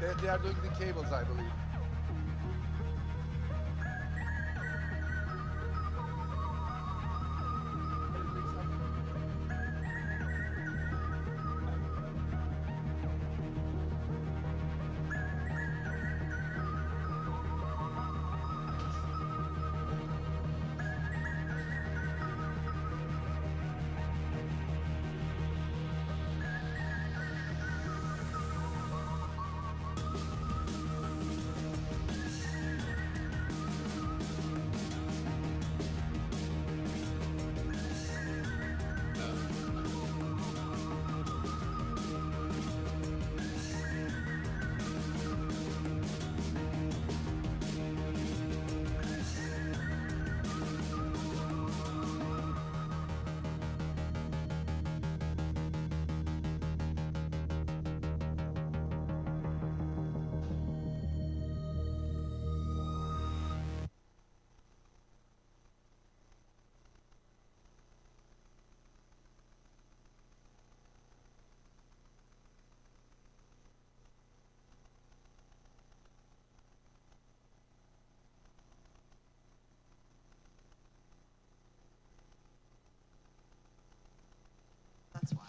They are doing the cables, I believe. That's why.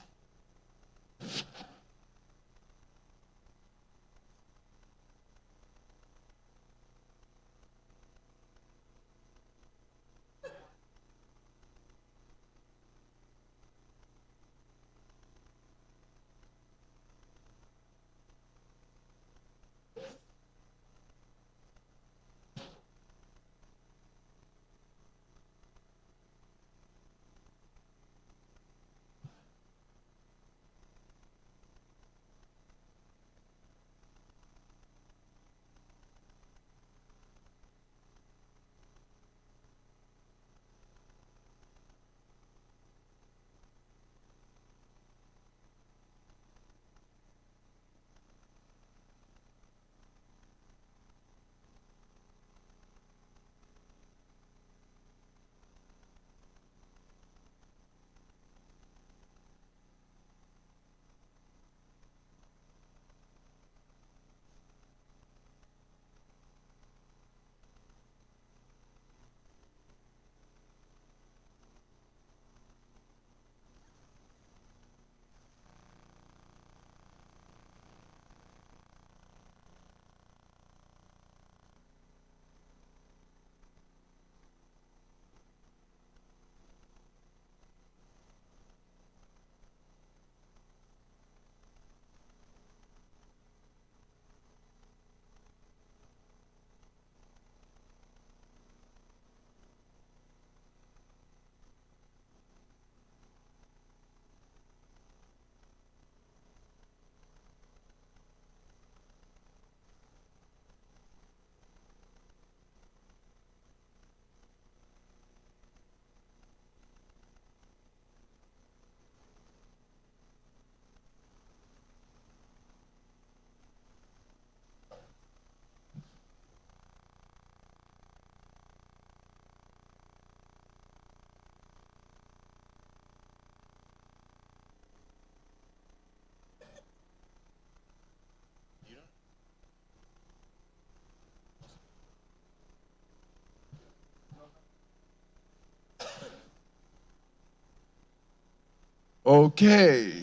Okay.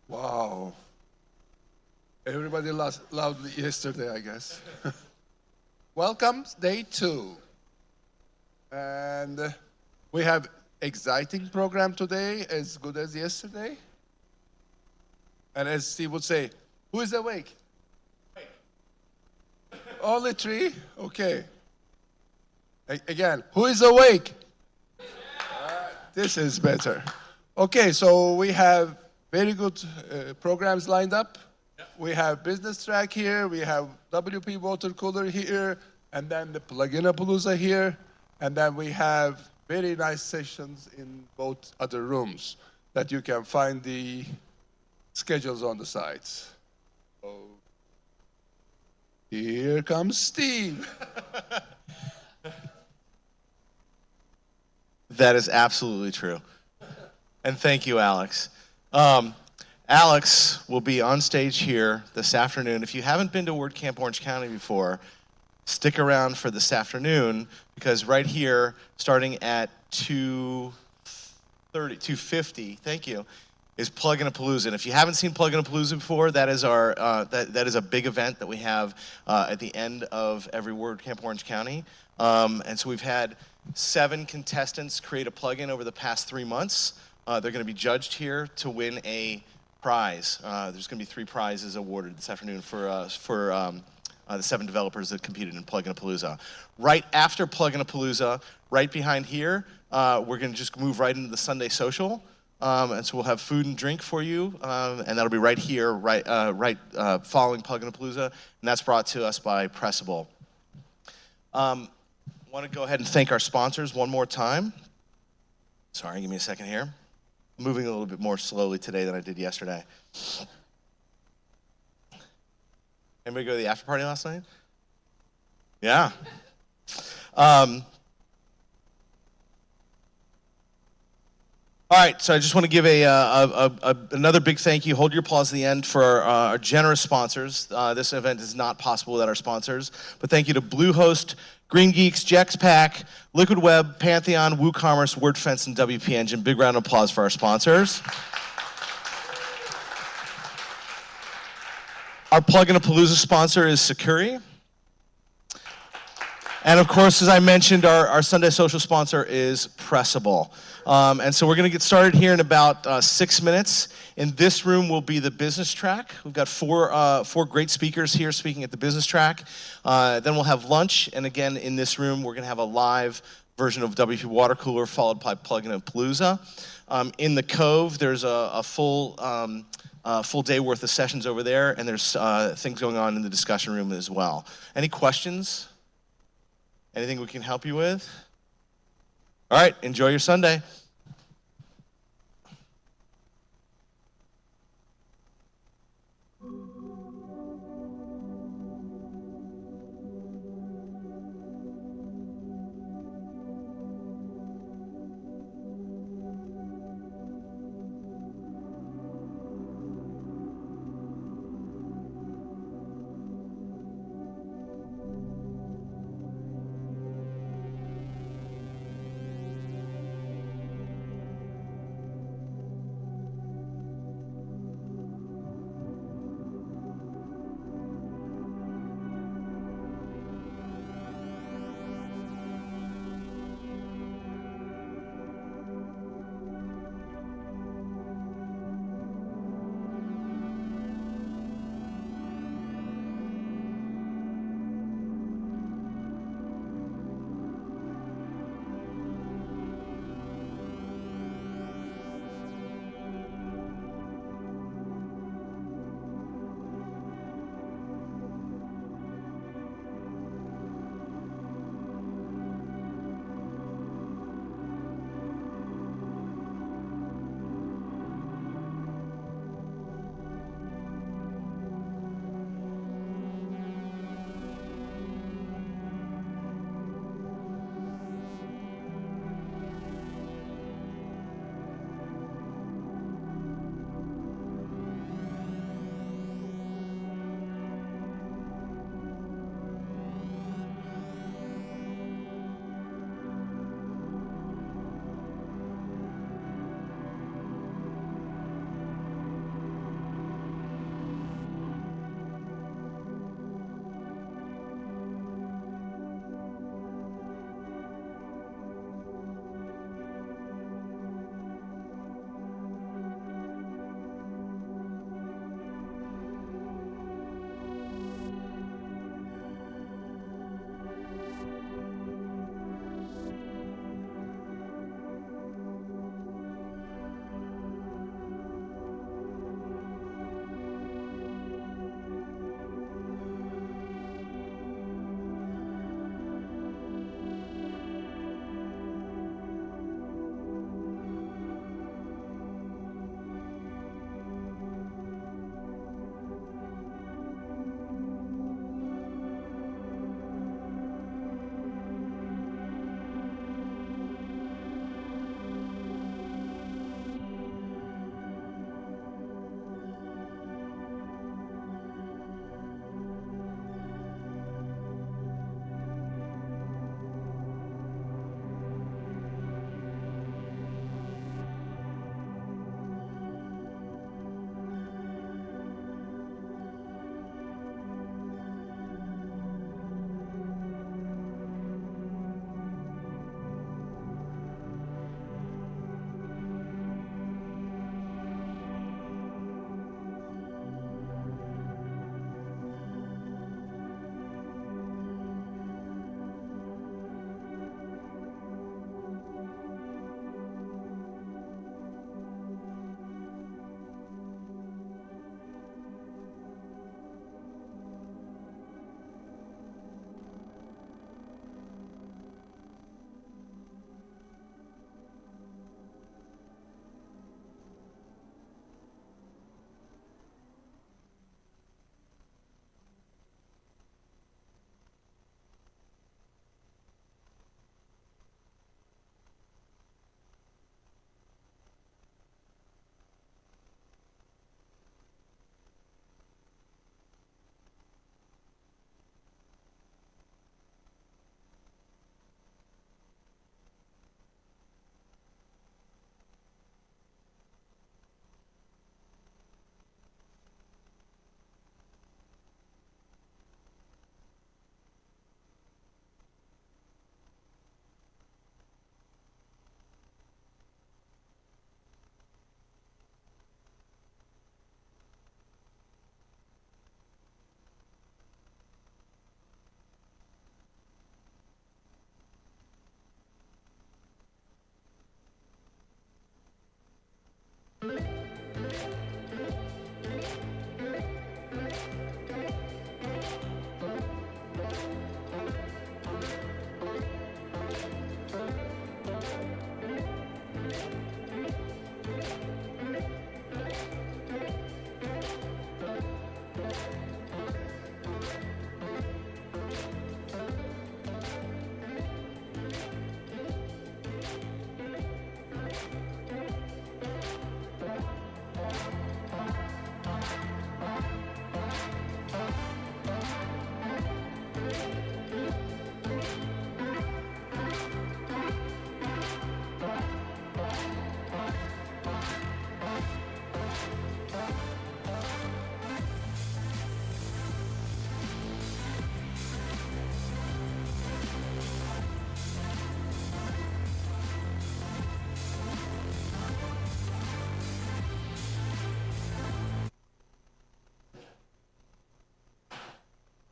Wow. Everybody loved yesterday, I guess. Welcome, day 2. And we have exciting program today, as good as yesterday. And as Steve would say, who is awake? Only 3? Okay. Again, who is awake? This is better. Okay, so we have very good programs lined up. We have business track here, we have WP water cooler here, and then the plug-in-a-palooza here, and then we have very nice sessions in both other rooms that you can find the schedules on the sites. So here comes Steve. That is absolutely true. And thank you, Alex. Alex will be on stage here this afternoon. If you haven't been to WordCamp Orange County before, stick around for this afternoon, because right here, starting at 2:50, thank you, is Plug-in-a-Palooza. And if you haven't seen Plug-in-a-Palooza before, that is our that is a big event that we have at the end of every WordCamp Orange County. And so we've had 7 contestants create a plugin over the past 3 months. They're going to be judged here to win a prize. There's going to be 3 prizes awarded this afternoon for the 7 developers that competed in Plug-in-a-Palooza. Right after Plug-in-a-Palooza, right behind here, we're going to just move right into the Sunday Social. And so we'll have food and drink for you, and that'll be right here, following Plug-in-a-Palooza, and that's brought to us by Pressable. Want to go ahead and thank our sponsors one more time. Sorry, give me a second here. I'm moving a little bit more slowly today than I did yesterday. Anybody go to the after party last night? Yeah. All right, so I just want to give another big thank you. Hold your applause at the end for our generous sponsors. This event is not possible without our sponsors. But thank you to Bluehost, Green Geeks, Jexpack, Liquid Web, Pantheon, WooCommerce, WordFence, and WP Engine. Big round of applause for our sponsors. Our Plug-in-a-Palooza sponsor is Securi. And of course, as I mentioned, our Sunday Social sponsor is Pressable. And so we're going to get started here in about 6 minutes. In this room will be the business track. We've got four great speakers here speaking at the business track. Then we'll have lunch. And again, in this room, we're going to have a live version of WP Water Cooler followed by Plug-in-a-Palooza. In the Cove, there's a full day worth of sessions over there. And there's things going on in the discussion room as well. Any questions? Anything we can help you with? All right, enjoy your Sunday.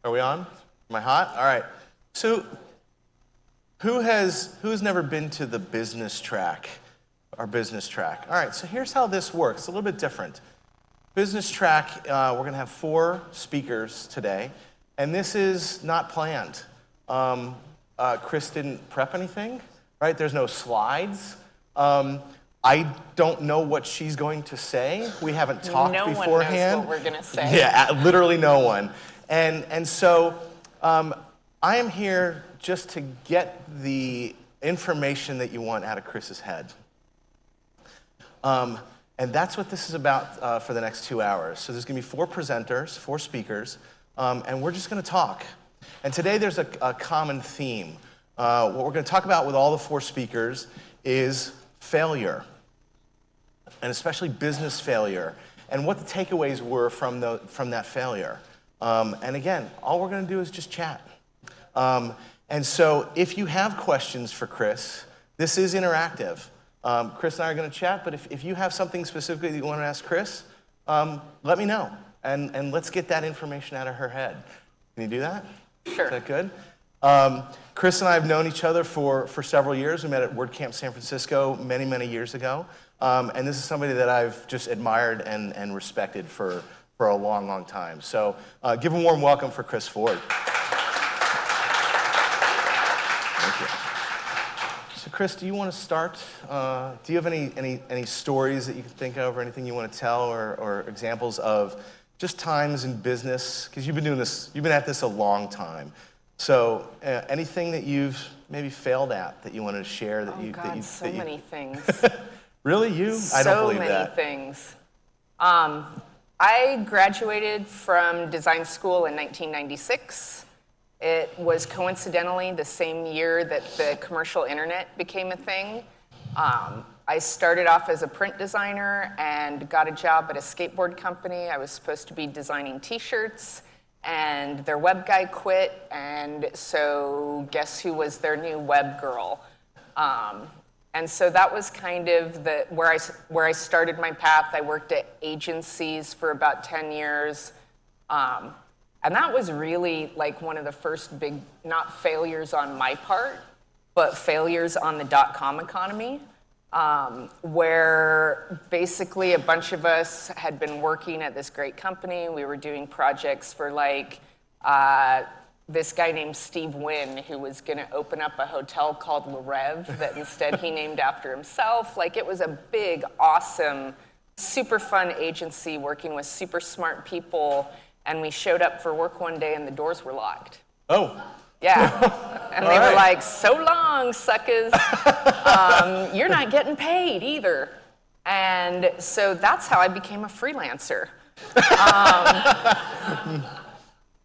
Are we on? Am I hot? All right. So, who's never been to the business track? Our business track. All right. So here's how this works. It's a little bit different. Business track. We're going to have 4 speakers today, and this is not planned. Chris didn't prep anything, right? There's no slides. I don't know what she's going to say. We haven't talked beforehand. No one knows what we're going to say. Yeah, literally no one. And so I am here just to get the information that you want out of Chris's head. And that's what this is about for the next 2 hours. So there's going to be 4 presenters, 4 speakers, and we're just going to talk. And today there's a common theme. What we're going to talk about with all the 4 speakers is failure, and especially business failure, and what the takeaways were from that failure. And again, all we're going to do is just chat. And so if you have questions for Chris, this is interactive. Chris and I are going to chat, but if you have something specifically that you want to ask Chris, let me know, and let's get that information out of her head. Can you do that? Sure. Is that good? Chris and I have known each other for several years. We met at WordCamp San Francisco many, many years ago. And this is somebody that I've just admired and respected for a long, long time. So give a warm welcome for Chris Ford. Thank you. So Chris, do you want to start? Do you have any stories that you can think of or anything you want to tell or examples of just times in business? Because you've been at this a long time. So anything that you've maybe failed at that you wanted to share that so many things. Really? I don't believe that. So many things. I graduated from design school in 1996. It was coincidentally the same year that the commercial internet became a thing. I started off as a print designer and got a job at a skateboard company. I was supposed to be designing t-shirts, and their web guy quit, and so guess who was their new web girl? And so that was kind of where I started my path. I worked at agencies for about 10 years. And that was really like one of the first big, not failures on my part, but failures on the dot-com economy, where basically a bunch of us had been working at this great company. We were doing projects for like this guy named Steve Wynn, who was going to open up a hotel called Le Rêve that instead he named after himself. Like, it was a big, awesome, super fun agency working with super smart people. And we showed up for work one day and the doors were locked. Oh. Yeah. And they were like, so long, suckers. You're not getting paid either. And so that's how I became a freelancer.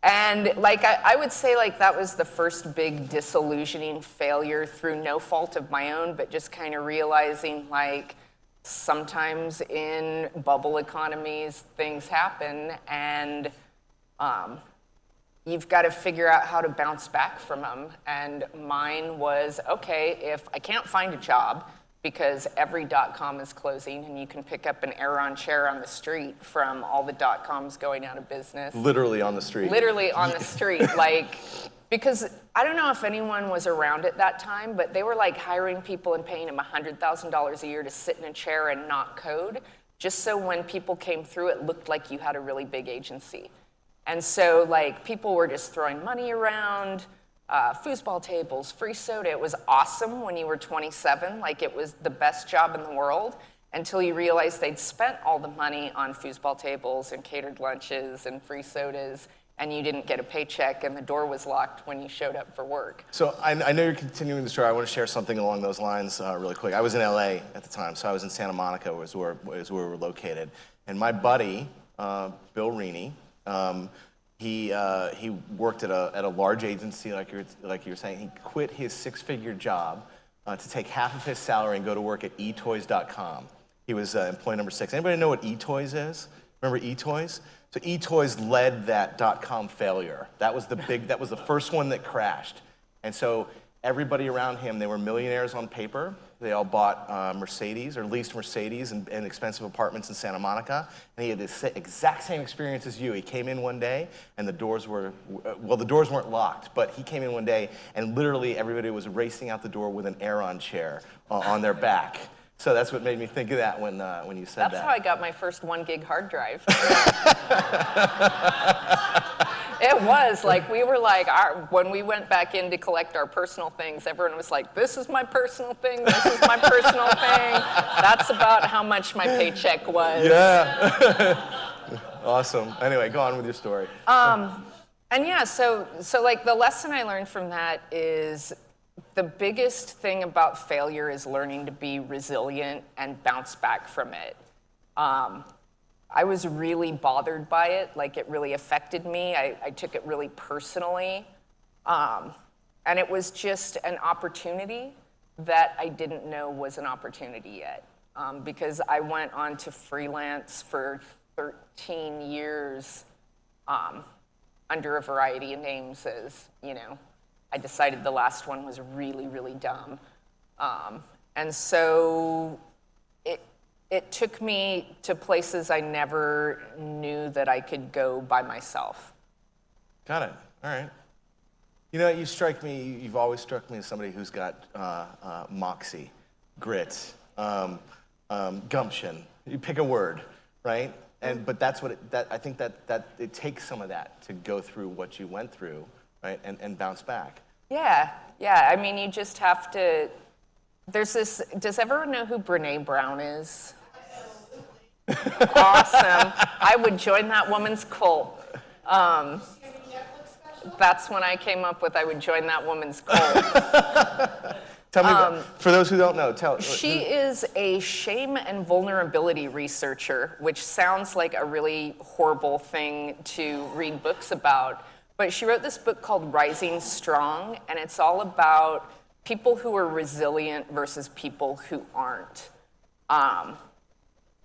And like I would say like that was the first big disillusioning failure through no fault of my own, but just kind of realizing like sometimes in bubble economies things happen, and you've got to figure out how to bounce back from them. And mine was, okay, if I can't find a job because every .com is closing and you can pick up an Aeron chair on the street from all the .coms going out of business. Literally on the street. Literally on the street. Like, because I don't know if anyone was around at that time, but they were like hiring people and paying them $100,000 a year to sit in a chair and not code, just so when people came through, it looked like you had a really big agency. And so like people were just throwing money around, foosball tables, free soda. It was awesome when you were 27. Like, it was the best job in the world until you realized they'd spent all the money on foosball tables and catered lunches and free sodas, and you didn't get a paycheck, and the door was locked when you showed up for work. So I know you're continuing the story. I want to share something along those lines really quick. I was in LA at the time, so I was in Santa Monica, was where we were located. And my buddy, Bill Reaney, he worked at a large agency, like you were saying. He quit his 6-figure job to take half of his salary and go to work at etoys.com. He was employee number 6. Anybody know what eToys is? Remember eToys? So eToys led that .com failure. That was the first one that crashed. And so everybody around him, they were millionaires on paper. They all bought Mercedes or leased Mercedes and expensive apartments in Santa Monica. And he had this exact same experience as you. He came in one day and the doors were, well, the doors weren't locked, but he came in one day and literally everybody was racing out the door with an Aeron chair on their back. So that's what made me think of that when you said that. That's how I got my first 1 gig hard drive. It was like, we were like, when we went back in to collect our personal things, everyone was like, this is my personal thing, this is my personal thing. That's about how much my paycheck was. Yeah. Awesome. Anyway, go on with your story. And yeah, so like the lesson I learned from that is the biggest thing about failure is learning to be resilient and bounce back from it. I was really bothered by it, like it really affected me. I took it really personally. And it was just an opportunity that I didn't know was an opportunity yet. Because I went on to freelance for 13 years under a variety of names as, you know, I decided the last one was really, really dumb. And so it took me to places I never knew that I could go by myself. Got it. All right. You know, you strike me, you've always struck me as somebody who's got moxie, grit, gumption. You pick a word, right? But that's what I think that it takes some of that to go through what you went through, right? And bounce back. Yeah. I mean, you just have to, there's this, does everyone know who Brene Brown is? Awesome. I would join that woman's cult. That's when I came up with I would join that woman's cult. Tell me, for those who don't know, tell. She is a shame and vulnerability researcher, which sounds like a really horrible thing to read books about. But she wrote this book called Rising Strong, and it's all about people who are resilient versus people who aren't.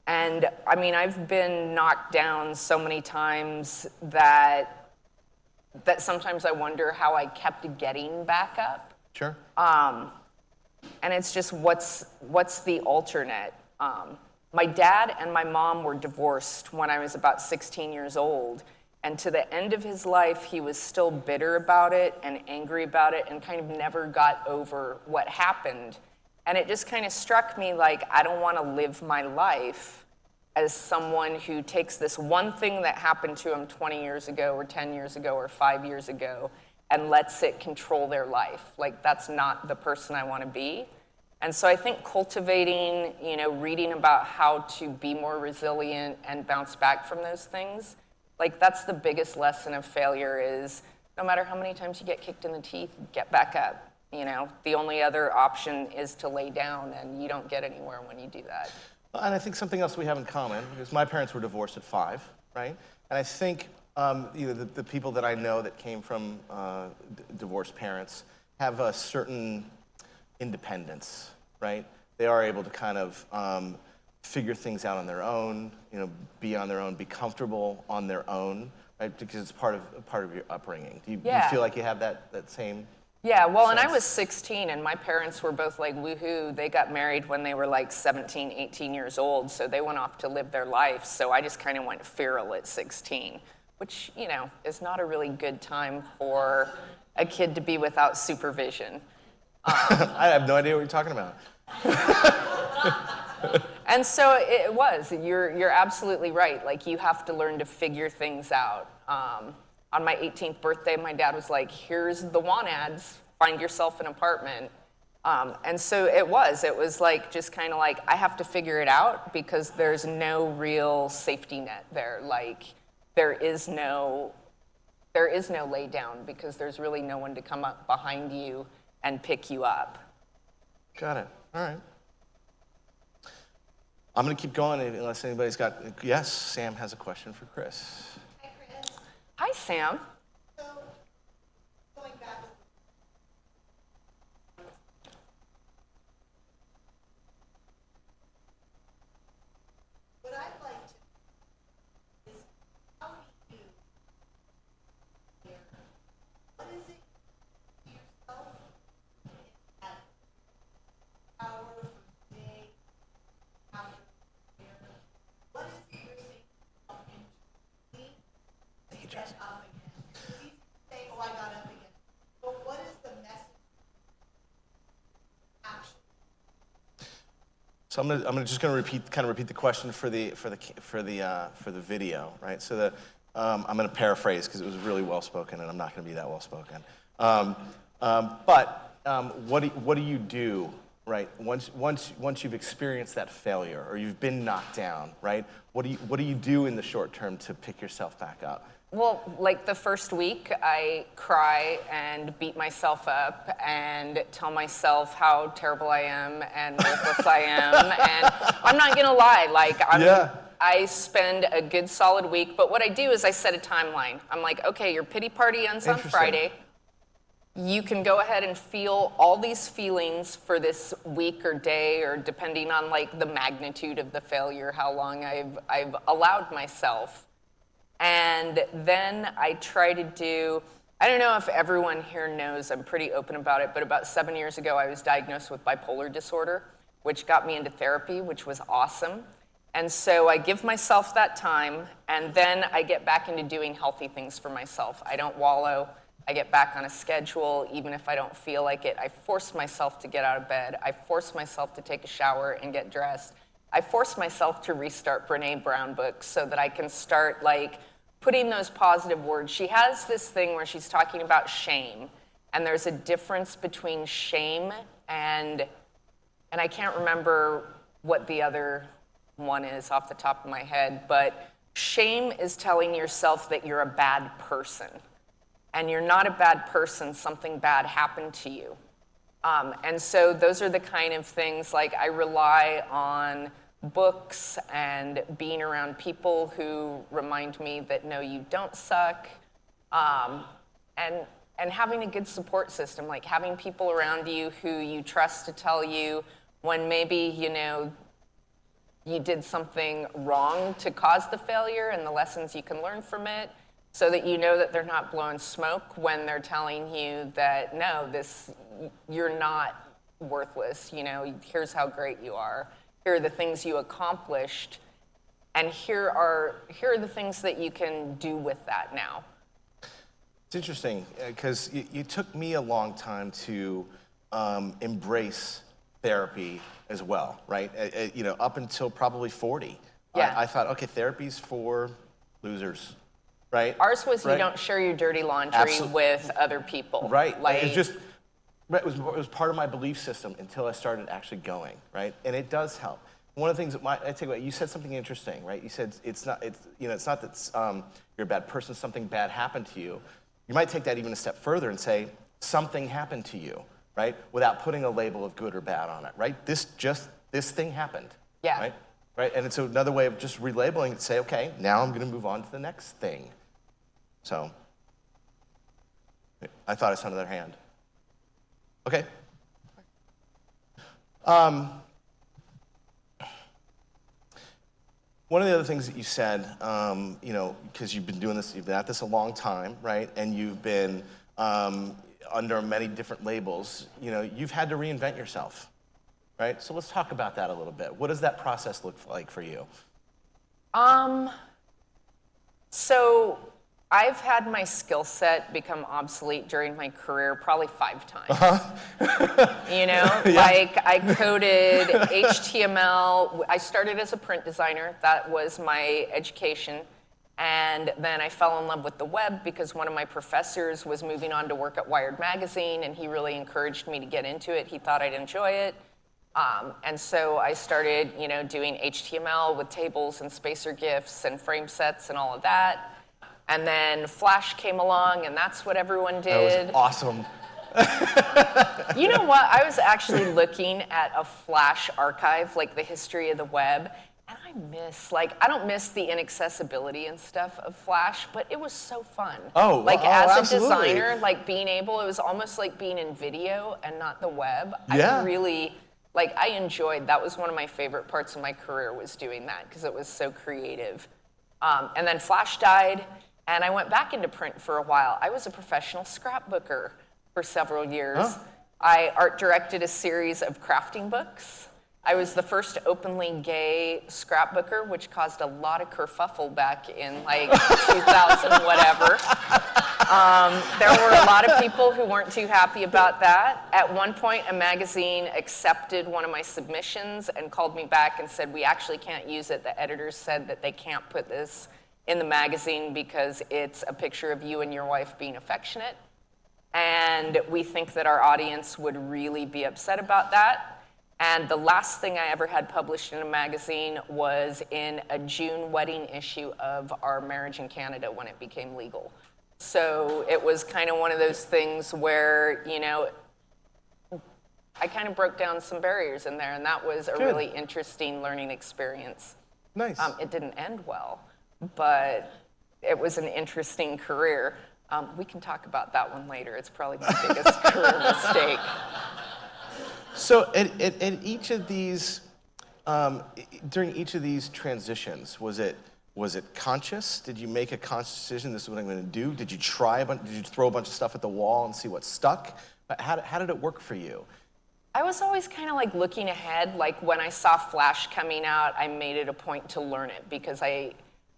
And I mean, I've been knocked down so many times that sometimes I wonder how I kept getting back up. Sure. And it's just what's the alternate? My dad and my mom were divorced when I was about 16 years old. And to the end of his life, he was still bitter about it and angry about it and kind of never got over what happened. And it just kind of struck me like, I don't want to live my life as someone who takes this one thing that happened to him 20 years ago or 10 years ago or 5 years ago and lets it control their life. Like, that's not the person I want to be. And so I think cultivating, you know, reading about how to be more resilient and bounce back from those things, like that's the biggest lesson of failure is no matter how many times you get kicked in the teeth, get back up. You know, the only other option is to lay down, and you don't get anywhere when you do that. And I think something else we have in common, because my parents were divorced at 5, right? And I think the people that I know that came from divorced parents have a certain independence, right? They are able to kind of figure things out on their own, you know, be on their own, be comfortable on their own, right? Because it's part of your upbringing. Do you feel like you have that same? Yeah, well, and I was 16, and my parents were both like, woohoo, they got married when they were like 17, 18 years old, so they went off to live their life, so I just kind of went feral at 16, which, you know, is not a really good time for a kid to be without supervision. I have no idea what you're talking about. And so it was, you're absolutely right, like you have to learn to figure things out. On my 18th birthday, my dad was like, here's the want ads, find yourself an apartment. And so it was like, just kind of like, I have to figure it out because there's no real safety net there. Like, there is no lay down because there's really no one to come up behind you and pick you up. Got it, all right. I'm gonna keep going unless anybody's got, yes, Sam has a question for Chris. Hi, Sam. So, going back, what I'd like to know is how do you hear? What is it to yourself? So I'm just gonna repeat the question for the video, right? So I'm gonna paraphrase because it was really well spoken, and I'm not gonna be that well spoken. What do you do, right? Once you've experienced that failure or you've been knocked down, right? What do you do in the short term to pick yourself back up? Well, like the first week, I cry and beat myself up and tell myself how terrible I am and worthless I am. And I'm not gonna lie, I spend a good solid week, but what I do is I set a timeline. I'm like, okay, your pity party ends on Friday. You can go ahead and feel all these feelings for this week or day, or depending on like the magnitude of the failure, how long I've allowed myself. And then I try to do, I don't know if everyone here knows, I'm pretty open about it, but about 7 years ago, I was diagnosed with bipolar disorder, which got me into therapy, which was awesome. And so I give myself that time, and then I get back into doing healthy things for myself. I don't wallow. I get back on a schedule, even if I don't feel like it. I force myself to get out of bed. I force myself to take a shower and get dressed. I force myself to restart Brené Brown books so that I can start like putting those positive words. She has this thing where she's talking about shame, and there's a difference between shame and I can't remember what the other one is off the top of my head, but shame is telling yourself that you're a bad person. And you're not a bad person, something bad happened to you. And so those are the kind of things, like I rely on books and being around people who remind me that no, you don't suck, and having a good support system, like having people around you who you trust to tell you when maybe, you know, you did something wrong to cause the failure and the lessons you can learn from it, so that you know that they're not blowing smoke when they're telling you that, no, you're not worthless, you know, here's how great you are. Here are the things you accomplished, and here are the things that you can do with that now. It's interesting, because you took me a long time to embrace therapy as well, right? You know, up until probably 40. Yeah. I thought, okay, therapy's for losers, right? Ours was right. You don't share your dirty laundry with other people. Right. Like, it's just, it was part of my belief system until I started actually going, right? And it does help. One of the things that I take away, you said something interesting, right? You said it's not that you're a bad person, something bad happened to you. You might take that even a step further and say, something happened to you, right? Without putting a label of good or bad on it, right? This thing happened. Yeah. Right? And it's another way of just relabeling it, say, okay, now I'm going to move on to the next thing. So, I thought I saw another hand. Okay. One of the other things that you said, you know, because you've been at this a long time, right? And you've been under many different labels, you know, you've had to reinvent yourself, right? So let's talk about that a little bit. What does that process look like for you? So I've had my skill set become obsolete during my career probably 5 times. You know, Yeah. like I coded HTML. I started as a print designer. That was my education. And then I fell in love with the web because one of my professors was moving on to work at Wired magazine, and he really encouraged me to get into it. He thought I'd enjoy it. And so I started, you know, doing HTML with tables and spacer GIFs and frame sets and all of that. And then Flash came along, and that's what everyone did. That was awesome. You know what? I was actually looking at a Flash archive, like the history of the web, and I don't miss the inaccessibility and stuff of Flash, but it was so fun. As absolutely. a designer, like being able, it was almost like being in video and not the web. Yeah. I really, I enjoyed, that was one of my favorite parts of my career, was doing that, because it was so creative. And then Flash died, and I went back into print for a while. I was a professional scrapbooker for several years. Huh? I art directed a series of crafting books. I was the first openly gay scrapbooker, which caused a lot of kerfuffle back in 2000 whatever. There were a lot of people who weren't too happy about that. At one point, a magazine accepted one of my submissions and called me back and said, we actually can't use it. The editors said that they can't put this in the magazine because it's a picture of you and your wife being affectionate. And we think that our audience would really be upset about that. And the last thing I ever had published in a magazine was in a June wedding issue of our Marriage in Canada when it became legal. So it was kind of one of those things where, you know, I kind of broke down some barriers in there, and that was a really interesting learning experience. Nice. It didn't end well, but it was an interesting career. We can talk about that one later. It's probably my biggest career mistake. So at each of these, during each of these transitions, was it conscious? Did you make a conscious decision, this is what I'm going to do? Did you did you throw a bunch of stuff at the wall and see what stuck? How did it work for you? I was always kind of like looking ahead. Like when I saw Flash coming out, I made it a point to learn it because I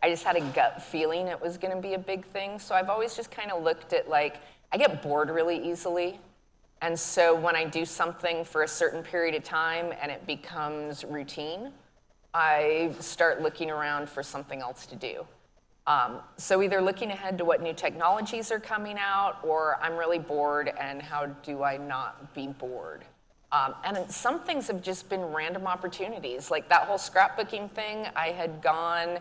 just had a gut feeling it was going to be a big thing. So I've always just kind of looked at like, I get bored really easily. And so when I do something for a certain period of time and it becomes routine, I start looking around for something else to do. So either looking ahead to what new technologies are coming out, or I'm really bored and how do I not be bored? And some things have just been random opportunities. Like that whole scrapbooking thing, I had gone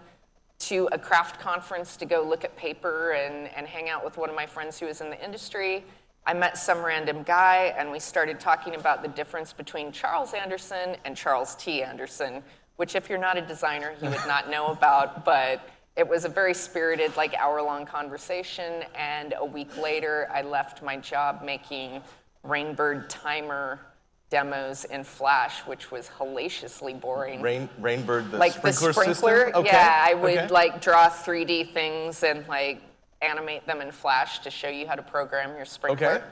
to a craft conference to go look at paper and hang out with one of my friends who was in the industry. I met some random guy and we started talking about the difference between Charles Anderson and Charles T. Anderson, which if you're not a designer, you would not know about, but it was a very spirited, like hour-long conversation, and a week later, I left my job making Rainbird timer demos in Flash, which was hellaciously boring. Rainbird, the like sprinkler the sprinkler, system? Okay. yeah, I would like draw 3D things and like animate them in Flash to show you how to program your sprinkler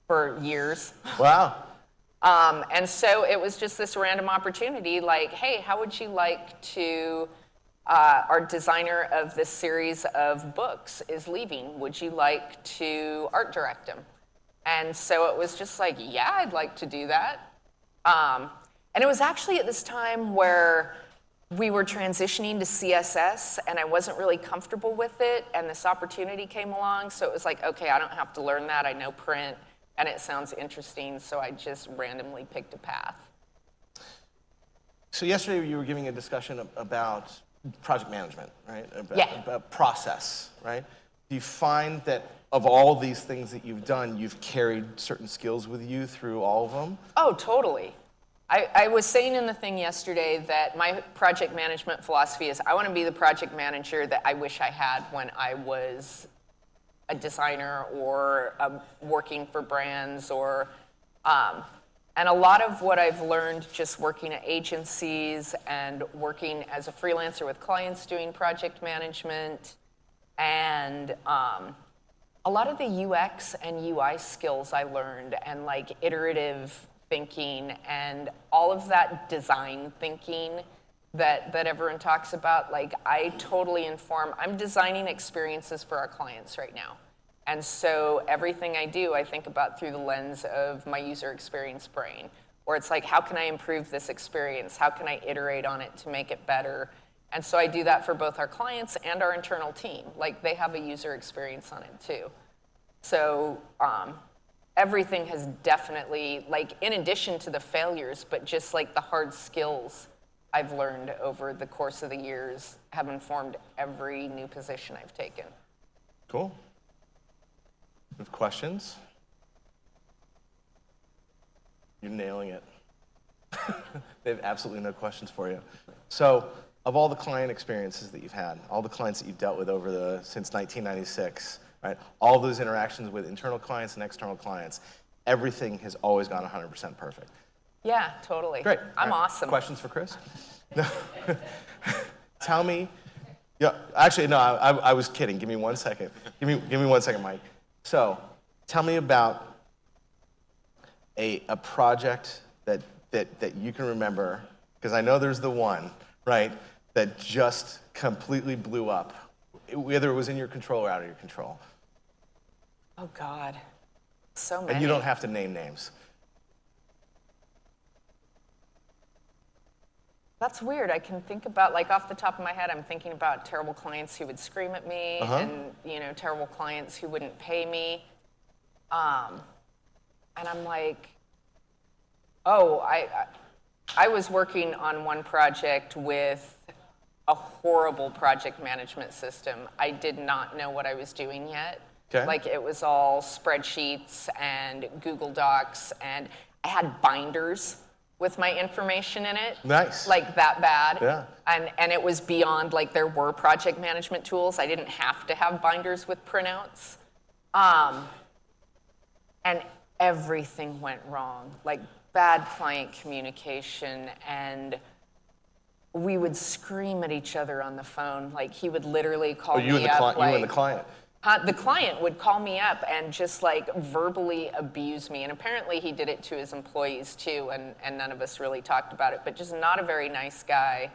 for years. Wow. And so it was just this random opportunity, like, hey, how would you like to, our designer of this series of books is leaving. Would you like to art direct him? And so it was just like, yeah, I'd like to do that. And it was actually at this time where we were transitioning to CSS, and I wasn't really comfortable with it, and this opportunity came along, so it was like, okay, I don't have to learn that, I know print, and it sounds interesting, so I just randomly picked a path. So yesterday you were giving a discussion about project management, right? About process, right? Do you find that of all these things that you've done, you've carried certain skills with you through all of them? Oh, totally. I was saying in the thing yesterday that my project management philosophy is I want to be the project manager that I wish I had when I was a designer or working for brands or, and a lot of what I've learned just working at agencies and working as a freelancer with clients doing project management and a lot of the UX and UI skills I learned and like iterative thinking and all of that design thinking that everyone talks about, like I totally inform, I'm designing experiences for our clients right now. And so everything I do, I think about through the lens of my user experience brain, where it's like, how can I improve this experience? How can I iterate on it to make it better? And so I do that for both our clients and our internal team. Like they have a user experience on it too. So everything has definitely, like in addition to the failures, but just like the hard skills I've learned over the course of the years have informed every new position I've taken. Cool. You have questions? You're nailing it. They have absolutely no questions for you. So, of all the client experiences that you've had, all the clients that you've dealt with since 1996, right? All those interactions with internal clients and external clients, everything has always gone 100% perfect. Yeah, totally. Great. I'm All right. awesome. Questions for Chris? No. Tell me. Yeah, actually, no. I was kidding. Give me 1 second. Give me 1 second, Mike. So, tell me about a project that you can remember, because I know there's the one, right, that just completely blew up, whether it was in your control or out of your control. Oh, God. So many. And you don't have to name names. That's weird. I can think about, like, off the top of my head, I'm thinking about terrible clients who would scream at me and, you know, terrible clients who wouldn't pay me. And I'm like, oh, I was working on one project with a horrible project management system. I did not know what I was doing yet. Okay. Like, it was all spreadsheets and Google Docs, and I had binders with my information in it. Nice. Like, that bad. Yeah. And it was beyond, like, there were project management tools. I didn't have to have binders with printouts. And everything went wrong. Like, bad client communication, and we would scream at each other on the phone. Like, he would literally call me up. You and the client. The client would call me up and just, like, verbally abuse me. And apparently he did it to his employees too, and none of us really talked about it, but just not a very nice guy.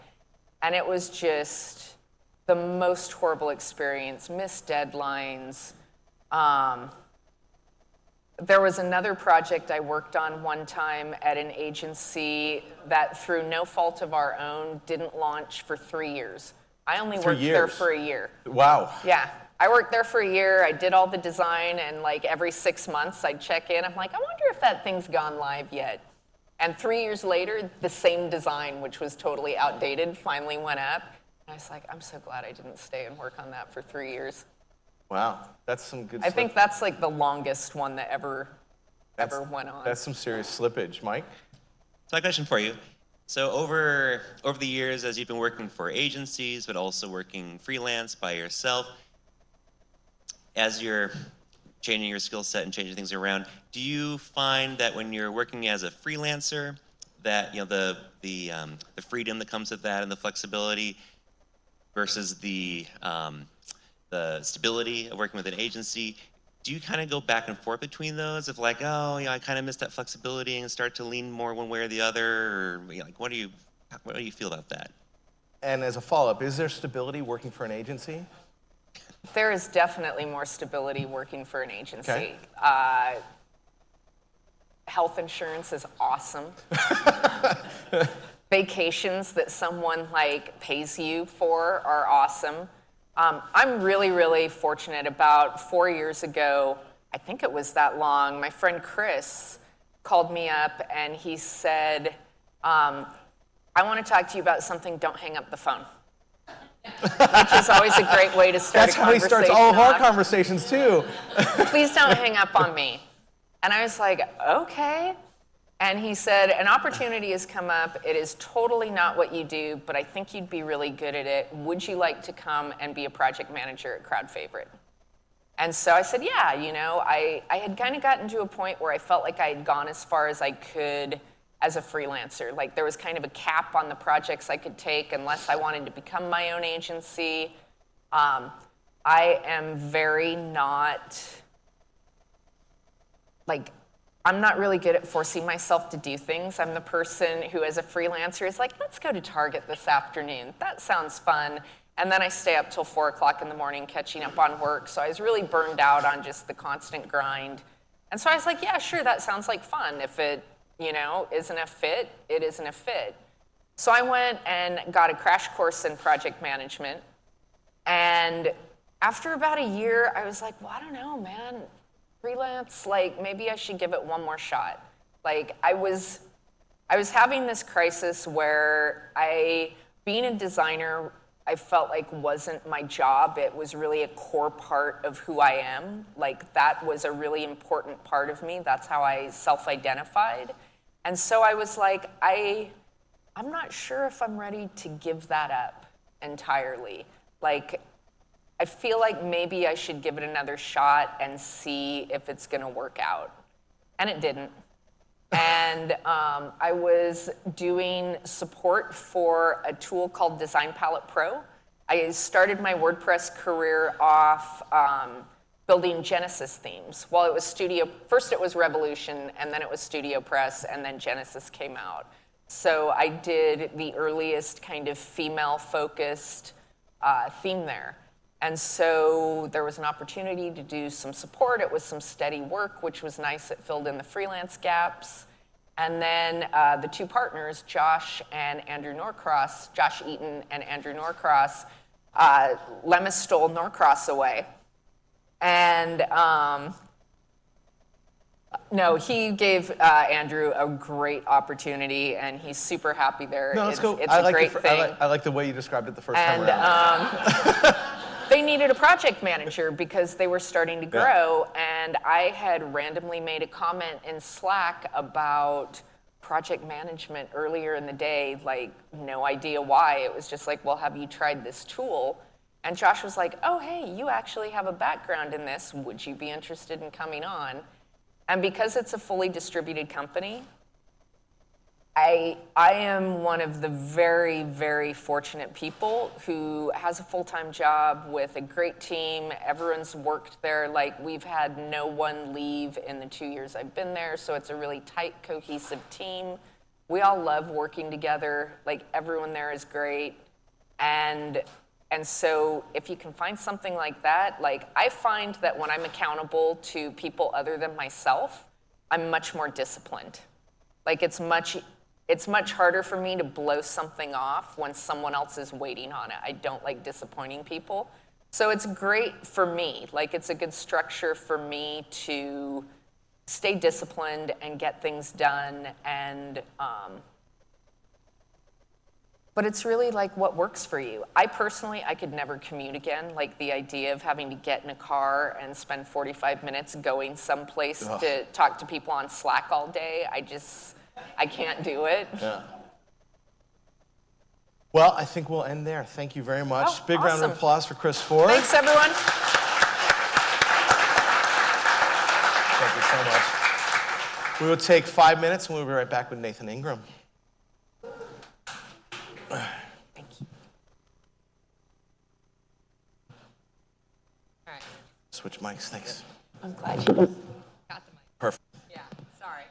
And it was just the most horrible experience, missed deadlines. There was another project I worked on one time at an agency that, through no fault of our own, didn't launch for 3 years. I only worked there for a year. Wow. Yeah, I worked there for a year. I did all the design, and like every 6 months I'd check in. I'm like, I wonder if that thing's gone live yet. And 3 years later, the same design, which was totally outdated, finally went up. And I was like, I'm so glad I didn't stay and work on that for 3 years. Wow, that's some good I think that's like the longest one that ever went on. That's some serious slippage. Mike? So my question for you. So over the years, as you've been working for agencies, but also working freelance by yourself, as you're changing your skill set and changing things around, do you find that when you're working as a freelancer, that, you know, the freedom that comes with that and the flexibility versus the stability of working with an agency, do you kind of go back and forth between those of like, oh, you know, I kind of miss that flexibility and start to lean more one way or the other, or, you know, like, what do you feel about that? And as a follow-up, is there stability working for an agency? There is definitely more stability working for an agency. Okay. Health insurance is awesome. Vacations that someone like pays you for are awesome. I'm really, really fortunate. About 4 years ago, I think it was that long, my friend Chris called me up and he said, I want to talk to you about something, don't hang up the phone. Which is always a great way to start That's a how he conversation. starts all of our off. conversations too. Please don't hang up on me. And I was like, okay. And he said, an opportunity has come up. It is totally not what you do, but I think you'd be really good at it. Would you like to come and be a project manager at Crowd Favorite? And so I said, yeah, you know, I had kind of gotten to a point where I felt like I had gone as far as I could as a freelancer. Like, there was kind of a cap on the projects I could take unless I wanted to become my own agency. I am very not, like, I'm not really good at forcing myself to do things. I'm the person who, as a freelancer, is like, let's go to Target this afternoon. That sounds fun. And then I stay up till 4 o'clock in the morning catching up on work. So I was really burned out on just the constant grind. And so I was like, yeah, sure, that sounds like fun. If it, you know, isn't a fit, it isn't a fit. So I went and got a crash course in project management. And after about a year, I was like, well, I don't know, man. Freelance, like, maybe I should give it one more shot. Like, I was having this crisis where being a designer, I felt like wasn't my job. It was really a core part of who I am. Like, that was a really important part of me. That's how I self-identified. And so I was like, I'm not sure if I'm ready to give that up entirely. Like, I feel like maybe I should give it another shot and see if it's going to work out. And it didn't. And I was doing support for a tool called Design Palette Pro. I started my WordPress career off building Genesis themes. Well, it was first it was Revolution, and then it was Studio Press, and then Genesis came out. So I did the earliest kind of female-focused theme there. And so there was an opportunity to do some support. It was some steady work, which was nice. It filled in the freelance gaps. And then the two partners, Josh and Andrew Norcross, Josh Eaton and Andrew Norcross, Lemus stole Norcross away. And no, he gave Andrew a great opportunity, and he's super happy there. No, let's go. It's a great thing. I like the way you described it the first time And around. they needed a project manager because they were starting to grow. And I had randomly made a comment in Slack about project management earlier in the day, like no idea why. It was just like, well, have you tried this tool? And Josh was like, oh, hey, you actually have a background in this. Would you be interested in coming on? And because it's a fully distributed company, I am one of the very, very fortunate people who has a full-time job with a great team. Everyone's worked there. Like, we've had no one leave in the 2 years I've been there, so it's a really tight, cohesive team. We all love working together. Like, everyone there is great. And so if you can find something like that, like, I find that when I'm accountable to people other than myself, I'm much more disciplined. Like, it's much harder for me to blow something off when someone else is waiting on it. I don't like disappointing people. So it's great for me. Like, it's a good structure for me to stay disciplined and get things done. And but it's really like what works for you. I personally, I could never commute again. Like, the idea of having to get in a car and spend 45 minutes going someplace to talk to people on Slack all day, I can't do it. Yeah. Well, I think we'll end there. Thank you very much. Oh, Big round of awesome. applause for Chris Ford. Thanks, everyone. Thank you so much. We will take 5 minutes and we'll be right back with Nathan Ingram. Thank you. All right, Switch mics, thanks. I'm glad you got the mic. Perfect. Yeah, sorry.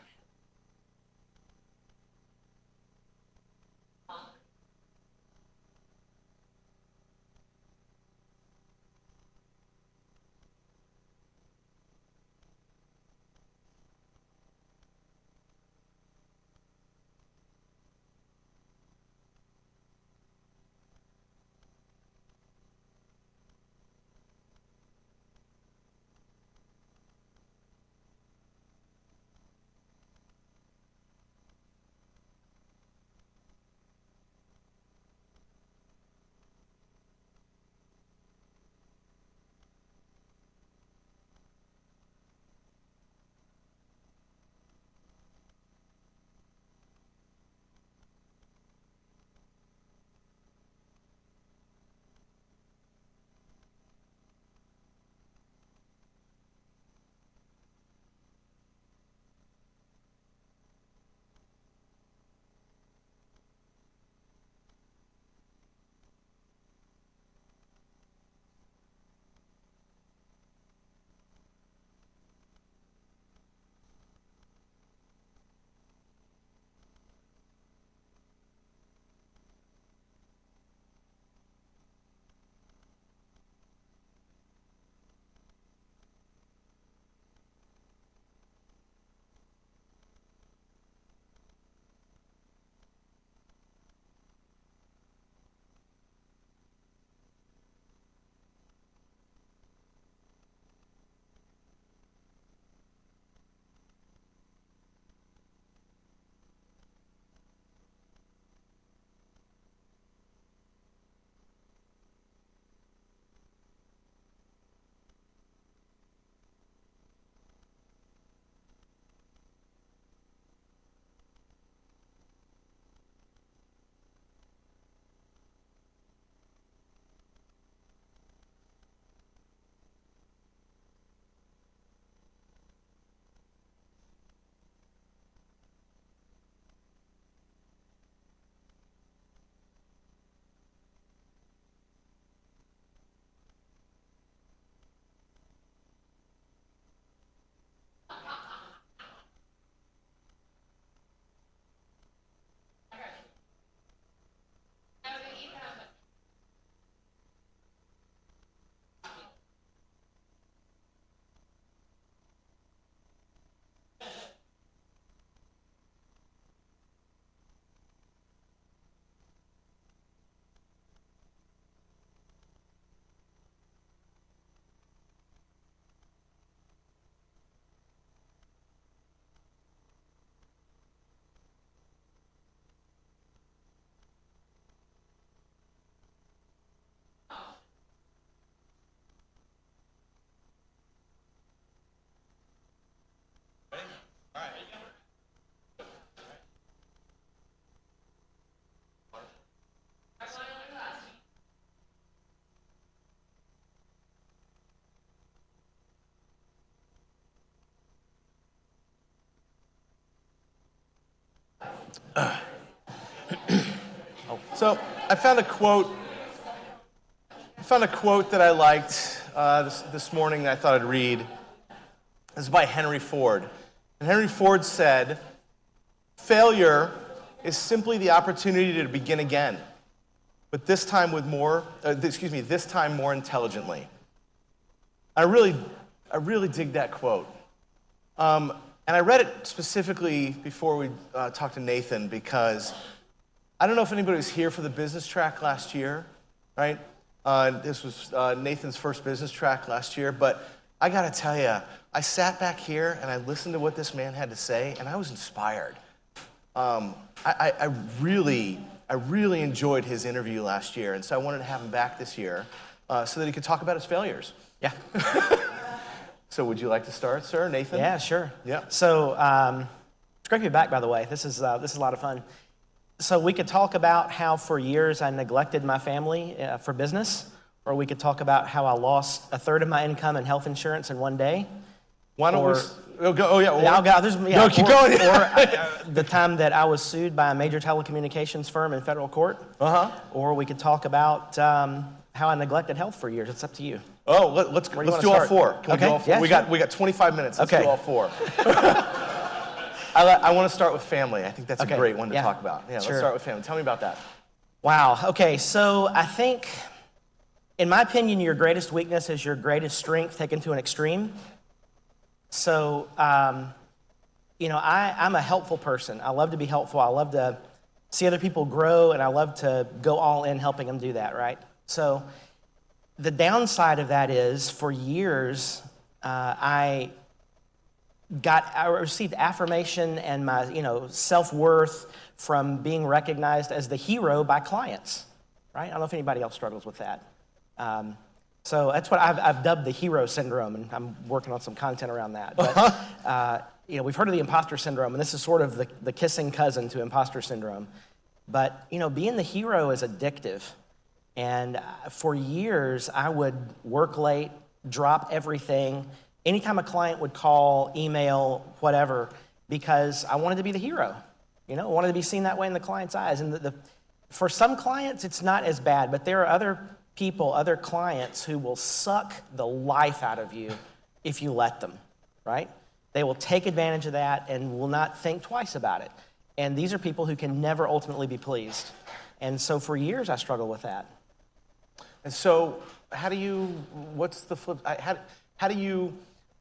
So I found a quote. That I liked this morning that I thought I'd read. This is by Henry Ford. And Henry Ford said, "Failure is simply the opportunity to begin again, but this time this time more intelligently." I really dig that quote. And I read it specifically before we talked to Nathan because I don't know if anybody was here for the business track last year, right? This was Nathan's first business track last year, but I gotta tell you, I sat back here and I listened to what this man had to say, and I was inspired. I really enjoyed his interview last year, and so I wanted to have him back this year so that he could talk about his failures. Yeah. So would you like to start, sir, Nathan? Yeah, sure. Yeah. So it's great to be back, by the way. This is a lot of fun. So we could talk about how for years I neglected my family for business, or we could talk about how I lost a third of my income in health insurance in one day. Why don't Or- we? Oh yeah. Or, I'll go. No, keep going. Or the time that I was sued by a major telecommunications firm in federal court. Or we could talk about how I neglected health for years. It's up to you. Oh, let's Where do you do wanna all start? four. Can we do Okay, all four? yeah, we sure. got 25 minutes. Let's Okay. do all four. I want to start with family. I think that's Okay, a great one to yeah. talk about. Yeah, Sure. let's start with family. Tell me about that. Wow. Okay. So I think, in my opinion, your greatest weakness is your greatest strength taken to an extreme. So, I'm a helpful person. I love to be helpful. I love to see other people grow, and I love to go all in helping them do that, right? So the downside of that is, for years, I received affirmation and my, self-worth from being recognized as the hero by clients, right? I don't know if anybody else struggles with that. So that's what I've dubbed the hero syndrome, and I'm working on some content around that. But, we've heard of the imposter syndrome, and this is sort of the kissing cousin to imposter syndrome. But, being the hero is addictive. And for years, I would work late, drop everything, anytime a client would call, email, whatever, because I wanted to be the hero. I wanted to be seen that way in the client's eyes. And for some clients, it's not as bad, but there are other people, other clients who will suck the life out of you if you let them, right? They will take advantage of that and will not think twice about it. And these are people who can never ultimately be pleased. And so for years, I struggled with that. And so, what's the flip? How do you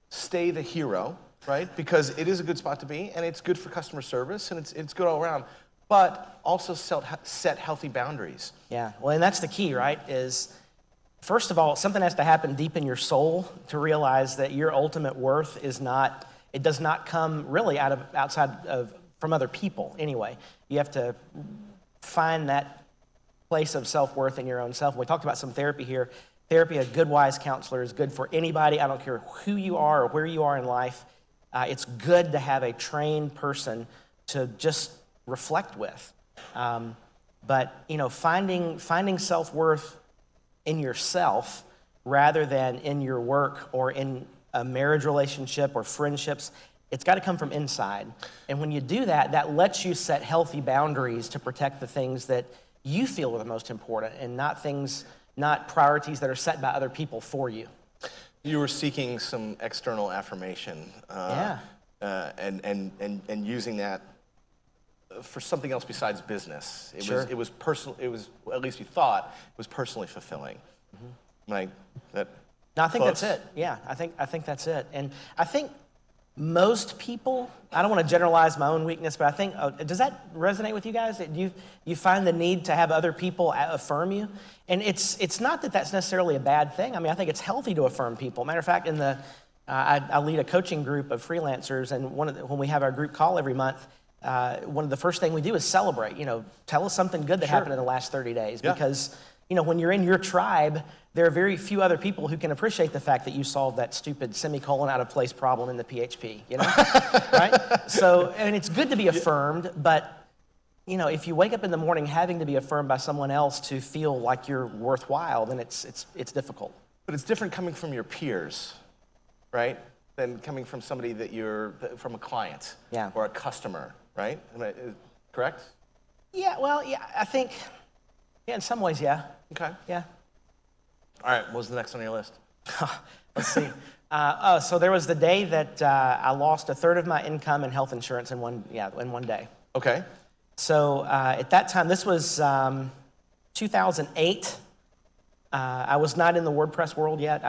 stay the hero, right? Because it is a good spot to be, and it's good for customer service, and it's good all around. But also set healthy boundaries. Yeah, well, and that's the key, right? Is first of all, something has to happen deep in your soul to realize that your ultimate worth does not come really from other people anyway. You have to find that place of self-worth in your own self. We talked about some therapy here. Therapy, a good, wise counselor is good for anybody. I don't care who you are or where you are in life. It's good to have a trained person to just reflect with. But finding self-worth in yourself rather than in your work or in a marriage relationship or friendships, it's got to come from inside. And when you do that, that lets you set healthy boundaries to protect the things that you feel are the most important and not priorities that are set by other people for you. You were seeking some external affirmation. Yeah. And using that for something else besides business. It was personal. It was, at least you thought, it was personally fulfilling. Mm-hmm. No, I think that's it. Yeah, I think that's it. And I think most people, I don't want to generalize my own weakness, but I think, does that resonate with you guys? Do you find the need to have other people affirm you? And it's not that that's necessarily a bad thing. I mean, I think it's healthy to affirm people. Matter of fact, I lead a coaching group of freelancers, and when we have our group call every month, one of the first thing we do is celebrate. Tell us something good that happened in the last 30 days. Yeah. Because when you're in your tribe, there are very few other people who can appreciate the fact that you solved that stupid semicolon out of place problem in the PHP. Right? So, and it's good to be affirmed, but if you wake up in the morning having to be affirmed by someone else to feel like you're worthwhile, then it's difficult. But it's different coming from your peers, right, than coming from somebody from a client or a customer, right? correct? Yeah, well, yeah, I think, yeah, in some ways, yeah. Okay. Yeah. All right, what was the next on your list? Let's see. So there was the day that I lost a third of my income in health insurance in one day. Okay. So at that time, this was 2008. I was not in the WordPress world yet.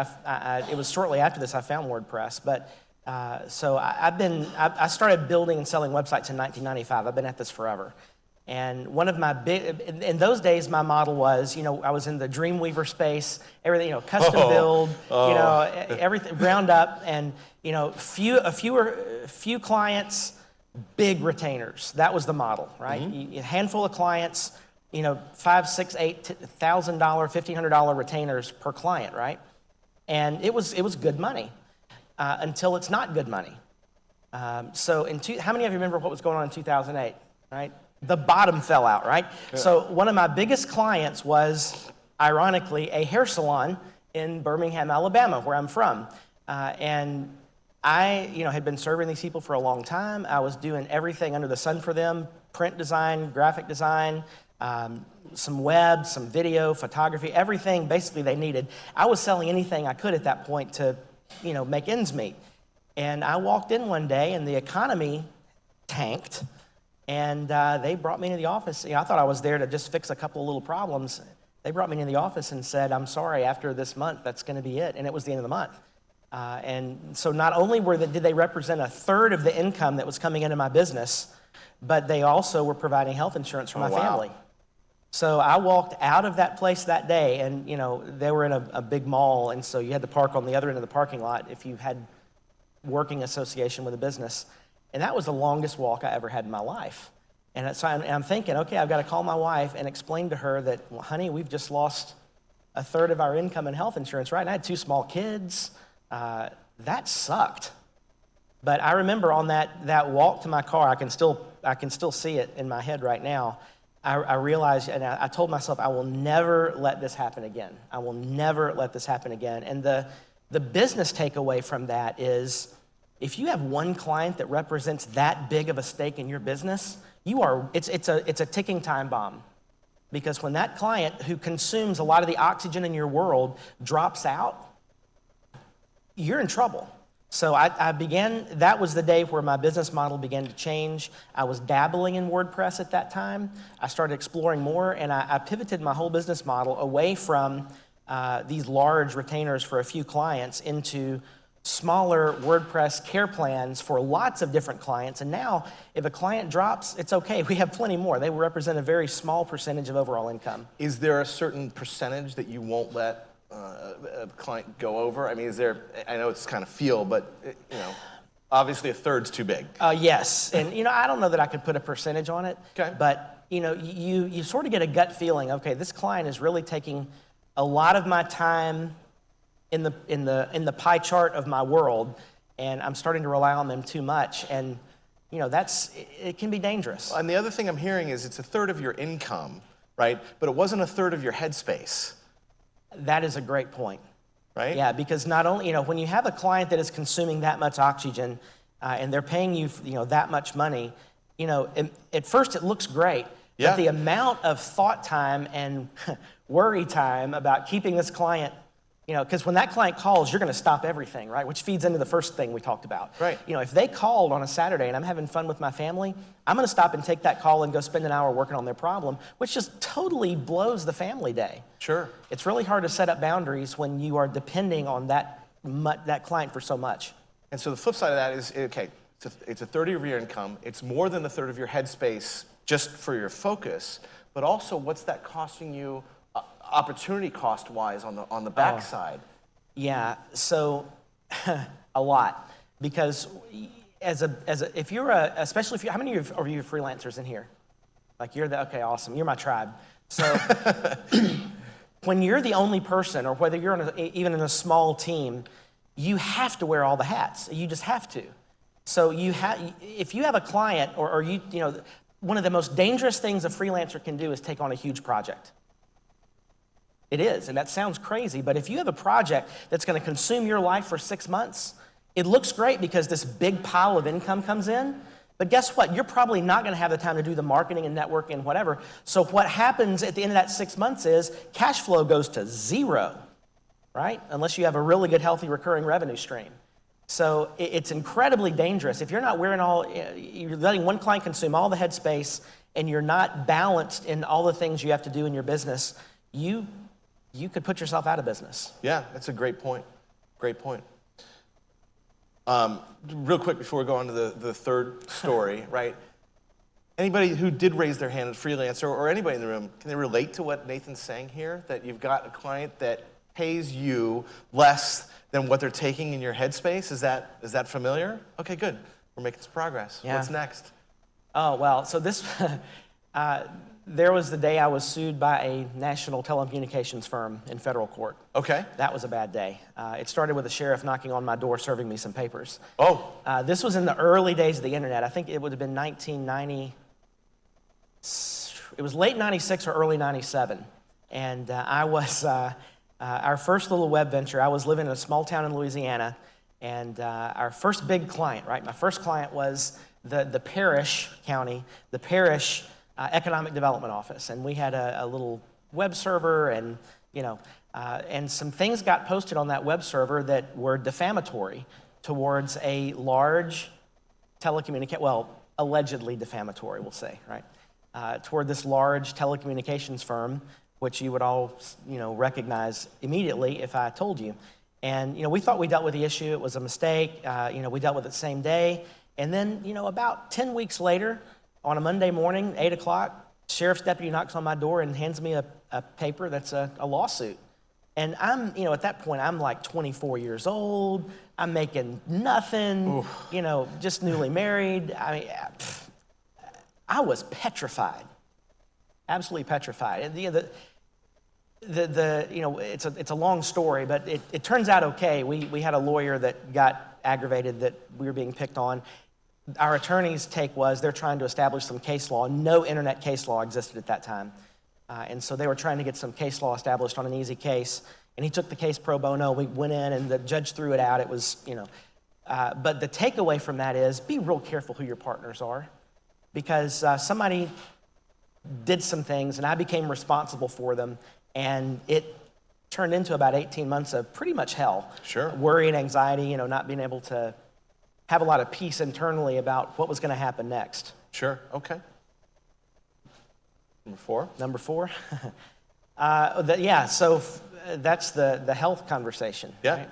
It was shortly after this I found WordPress. But so I started building and selling websites in 1995. I've been at this forever. And one of my in those days, my model was, I was in the Dreamweaver space, everything, custom build, everything ground up, and, few clients, big retainers. That was the model, right? A handful of clients, $5,000, $6,000, $8,000, $1,500 retainers per client, right? And it was good money until it's not good money. So how many of you remember what was going on in 2008, right? The bottom fell out, right? Yeah. So one of my biggest clients was, ironically, a hair salon in Birmingham, Alabama, where I'm from. And I, had been serving these people for a long time. I was doing everything under the sun for them: print design, graphic design, some web, some video, photography, everything basically they needed. I was selling anything I could at that point to, make ends meet. And I walked in one day and the economy tanked. And they brought me into the office. I thought I was there to just fix a couple of little problems. They brought me into the office and said, "I'm sorry, after this month, that's going to be it." And it was the end of the month. And so not only did they represent a third of the income that was coming into my business, but they also were providing health insurance for my family. So I walked out of that place that day, and they were in a big mall, and so you had to park on the other end of the parking lot if you had working association with a business. And that was the longest walk I ever had in my life. And so I'm thinking, okay, I've got to call my wife and explain to her that, well, honey, we've just lost a third of our income in health insurance, right? And I had 2 small kids. That sucked. But I remember on that walk to my car, I can still see it in my head right now. I realized, and I told myself, I will never let this happen again. I will never let this happen again. And the business takeaway from that is, if you have one client that represents that big of a stake in your business, it's a ticking time bomb. Because when that client who consumes a lot of the oxygen in your world drops out, you're in trouble. So that was the day where my business model began to change. I was dabbling in WordPress at that time. I started exploring more, and I pivoted my whole business model away from these large retainers for a few clients into smaller WordPress care plans for lots of different clients. And now, if a client drops, it's okay. We have plenty more. They will represent a very small percentage of overall income. Is there a certain percentage that you won't let a client go over? I mean, I know it's kind of feel, but, obviously a third's too big. Yes. And, I don't know that I could put a percentage on it. Okay. But, you sort of get a gut feeling, okay, this client is really taking a lot of my time in the pie chart of my world, and I'm starting to rely on them too much, and it can be dangerous. And the other thing I'm hearing is it's a third of your income, right? But it wasn't a third of your headspace. That is a great point. Right? Yeah, because not only, when you have a client that is consuming that much oxygen, and they're paying you, that much money, at first it looks great. Yeah. But the amount of thought time and worry time about keeping this client, because when that client calls, you're going to stop everything, right? Which feeds into the first thing we talked about. Right. If they called on a Saturday and I'm having fun with my family, I'm going to stop and take that call and go spend an hour working on their problem, which just totally blows the family day. Sure. It's really hard to set up boundaries when you are depending on that client for so much. And so the flip side of that is, okay, it's a third of your income. It's more than a third of your headspace just for your focus, but also what's that costing you opportunity cost-wise on the backside? Yeah, so a lot, because if you're especially if you, how many of you are freelancers in here? Like okay, awesome, you're my tribe. So when you're the only person, or whether you're even in a small team, you have to wear all the hats. You just have to. So if you have a client, or one of the most dangerous things a freelancer can do is take on a huge project. It is, and that sounds crazy, but if you have a project that's going to consume your life for 6 months, it looks great because this big pile of income comes in, But guess what? You're probably not going to have the time to do the marketing and networking and whatever. So what happens at the end of that 6 months is cash flow goes to zero, right? Unless you have a really good, healthy, recurring revenue stream. So it's incredibly dangerous. If you're not you're letting one client consume all the headspace and you're not balanced in all the things you have to do in your business, you could put yourself out of business. Yeah, that's a great point. Great point. Real quick before we go on to the third story, right? Anybody who did raise their hand as freelancer or anybody in the room, can they relate to what Nathan's saying here? That you've got a client that pays you less than what they're taking in your headspace? Is that familiar? Okay, good. We're making some progress. Yeah. What's next? Oh, well, so this, there was the day I was sued by a national telecommunications firm in federal court. Okay. That was a bad day. It started with a sheriff knocking on my door, serving me some papers. Oh. This was in the early days of the internet. I think it would have been 1990. It was late 96 or early 97. And I was, our first little web venture, I was living in a small town in Louisiana. And our first big client, right? My first client was the parish economic development office. And we had a little web server and, and some things got posted on that web server that were defamatory towards a large allegedly defamatory, we'll say, right? Toward this large telecommunications firm, which you would all, recognize immediately if I told you. And, we thought we dealt with the issue. It was a mistake. We dealt with it the same day. And then, about 10 weeks later, on a Monday morning, 8 o'clock, sheriff's deputy knocks on my door and hands me a paper that's a lawsuit. And I'm, at that point, I'm like 24 years old. I'm making nothing, just newly married. I mean, I was petrified, absolutely petrified. And it's a long story, but it turns out okay. We had a lawyer that got aggravated that we were being picked on. Our attorney's take was they're trying to establish some case law. No internet case law existed at that time. And so they were trying to get some case law established on an easy case. And he took the case pro bono. We went in and the judge threw it out. It was, but the takeaway from that is be real careful who your partners are, because somebody did some things and I became responsible for them. And it turned into about 18 months of pretty much hell. Sure. Worry and anxiety, not being able to have a lot of peace internally about what was going to happen next. Sure. Okay. Number 4. So that's the health conversation. Yeah. Right?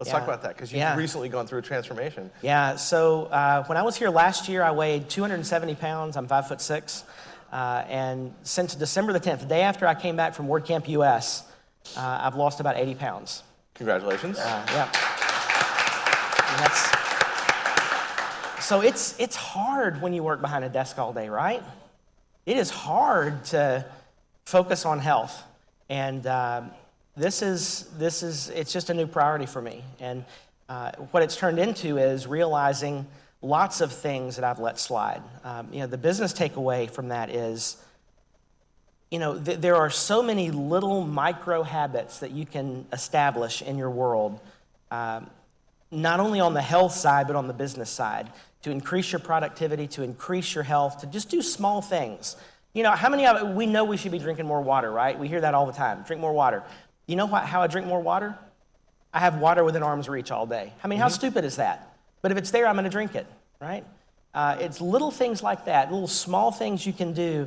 Let's talk about that, because you've recently gone through a transformation. Yeah. So when I was here last year, I weighed 270 pounds. I'm 5'6". And since December the 10th, the day after I came back from WordCamp US, I've lost about 80 pounds. Congratulations. Yeah. And so it's hard when you work behind a desk all day, right? It is hard to focus on health. And it's just a new priority for me. And what it's turned into is realizing lots of things that I've let slide. The business takeaway from that is, there are so many little micro habits that you can establish in your world, not only on the health side, but on the business side, to increase your productivity, to increase your health, to just do small things. How many of we know we should be drinking more water, right? We hear that all the time. Drink more water. You know how I drink more water? I have water within arm's reach all day. I mean, how stupid is that? But if it's there, I'm going to drink it, right? It's little things like that, little small things you can do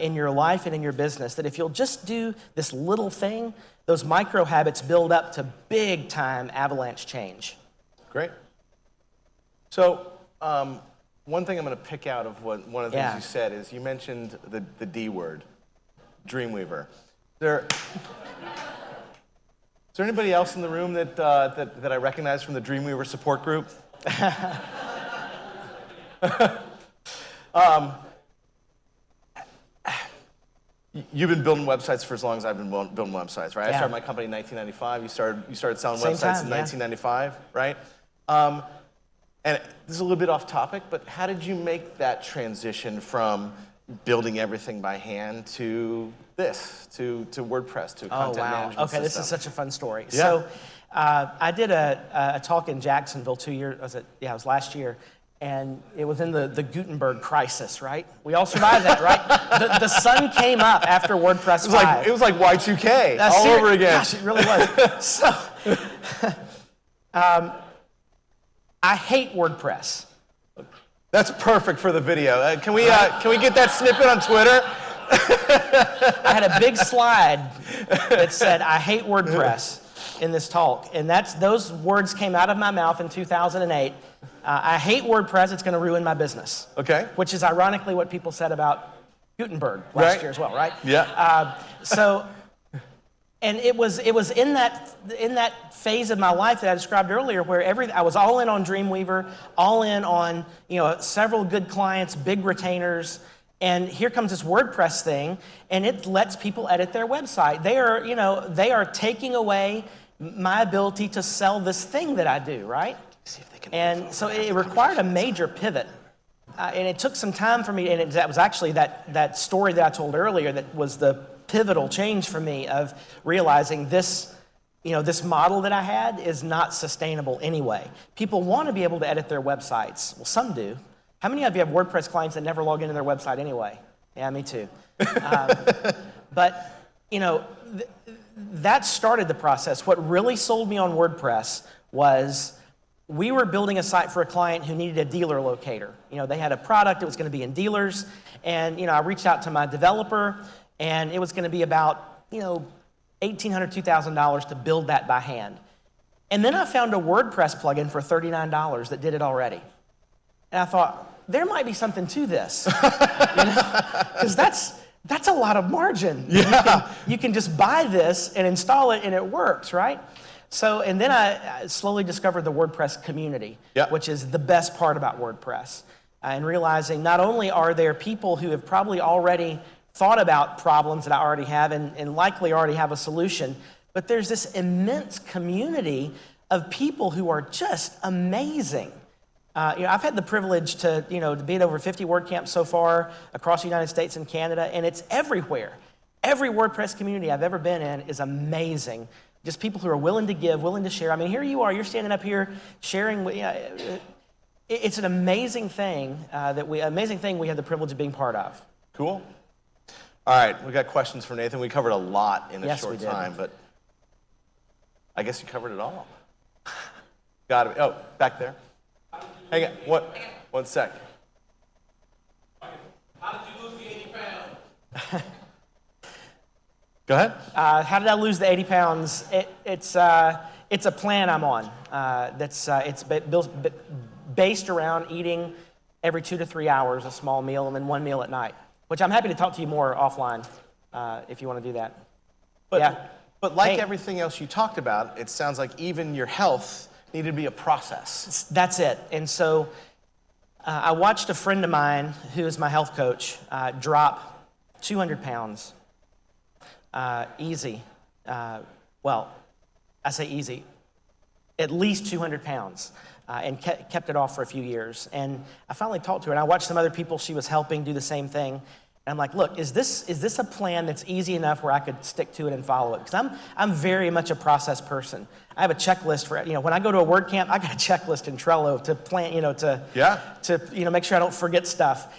in your life and in your business, that if you'll just do this little thing, those micro habits build up to big time avalanche change. Great. So one thing I'm going to pick out of one of the things you said is you mentioned the D word, Dreamweaver. Is there anybody else in the room that I recognize from the Dreamweaver support group? You've been building websites for as long as I've been building websites, right? I started my company in 1995. You started selling websites in 1995, right? And this is a little bit off topic, but how did you make that transition from building everything by hand to this, to WordPress, to content management system? Okay, this is such a fun story. Yeah. So I did a talk in Jacksonville 2 years, it was last year, And it was in the Gutenberg crisis, right? We all survived that, right? The sun came up after WordPress 5. It was like Y2K all over again. Gosh, it really was. So, I hate WordPress. That's perfect for the video. Can we get that snippet on Twitter? I had a big slide that said, I hate WordPress in this talk. And those words came out of my mouth in 2008. I hate WordPress, it's going to ruin my business. Okay. Which is ironically what people said about Gutenberg last year as well, right? Yeah. And it was in that phase of my life that I described earlier, where I was all in on Dreamweaver, all in on several good clients, big retainers, and here comes this WordPress thing, and it lets people edit their website. They are taking away my ability to sell this thing that I do, right? And so it required a major pivot. And it took some time for me, and that was actually that story that I told earlier that was the pivotal change for me of realizing this model that I had is not sustainable anyway. People want to be able to edit their websites. Well, some do. How many of you have WordPress clients that never log into their website anyway? Yeah, me too. But, that started the process. What really sold me on WordPress was we were building a site for a client who needed a dealer locator. They had a product that was going to be in dealers, and I reached out to my developer, and it was going to be about $1,800, $2,000 to build that by hand. And then I found a WordPress plugin for $39 that did it already. And I thought, there might be something to this, because that's a lot of margin. Yeah. You can just buy this and install it, and it works, right? So, and then I slowly discovered the WordPress community, which is the best part about WordPress. And realizing not only are there people who have probably already thought about problems that I already have and likely already have a solution, but there's this immense community of people who are just amazing. I've had the privilege to be at over 50 WordCamps so far across the United States and Canada, and it's everywhere. Every WordPress community I've ever been in is amazing. Just people who are willing to give, willing to share. I mean, here you are, you're standing up here sharing. It's an amazing thing we have the privilege of being part of. Cool. All right, we got questions for Nathan. We covered a lot in a short we did. time, but I guess you covered it all. Got it. Oh, back there. Hang on. One sec. How did you lose the 80 pounds? Go ahead. How did I lose the 80 pounds? It's a plan I'm on. It's based around eating every 2 to 3 hours a small meal and then one meal at night, which I'm happy to talk to you more offline if you want to do that. But like everything else you talked about, it sounds like even your health needed to be a process. That's it. And so I watched a friend of mine who is my health coach drop 200 pounds. Easy. Well, I say easy. At least 200 pounds. And kept it off for a few years. And I finally talked to her, and I watched some other people she was helping do the same thing. And I'm like, look, is this a plan that's easy enough where I could stick to it and follow it? Because I'm very much a process person. I have a checklist for, when I go to a WordCamp, I got a checklist in Trello to plan, to make sure I don't forget stuff.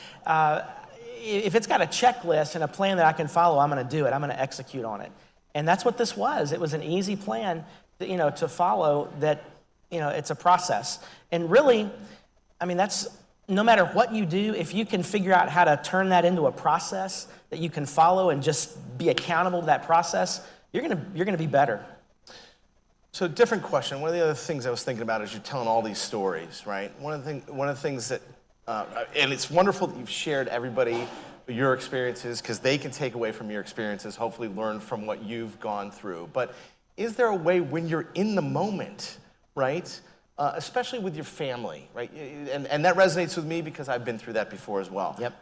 If it's got a checklist and a plan that I can follow, I'm going to do it. I'm going to execute on it. And that's what this was. It was an easy plan, to follow that, it's a process. And really, that's no matter what you do, if you can figure out how to turn that into a process that you can follow and just be accountable to that process, you're gonna be better. So different question. One of the other things I was thinking about is you're telling all these stories, right? One of the things that, and it's wonderful that you've shared everybody your experiences because they can take away from your experiences, hopefully learn from what you've gone through. But is there a way when you're in the moment, right? Especially with your family, right? And that resonates with me because I've been through that before as well. Yep.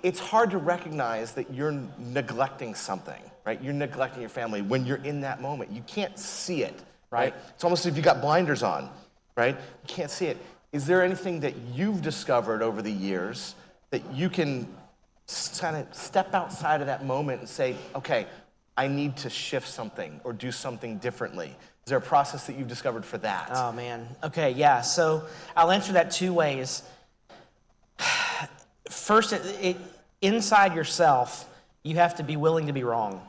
It's hard to recognize that you're neglecting something, right? You're neglecting your family when you're in that moment. You can't see it, right? It's almost as if you got blinders on, right? You can't see it. Is there anything that you've discovered over the years that you can kind of step outside of that moment and say, okay, I need to shift something or do something differently? Is there a process that you've discovered for that? Oh, man. Okay, yeah. So I'll answer that two ways. first, inside yourself, you have to be willing to be wrong.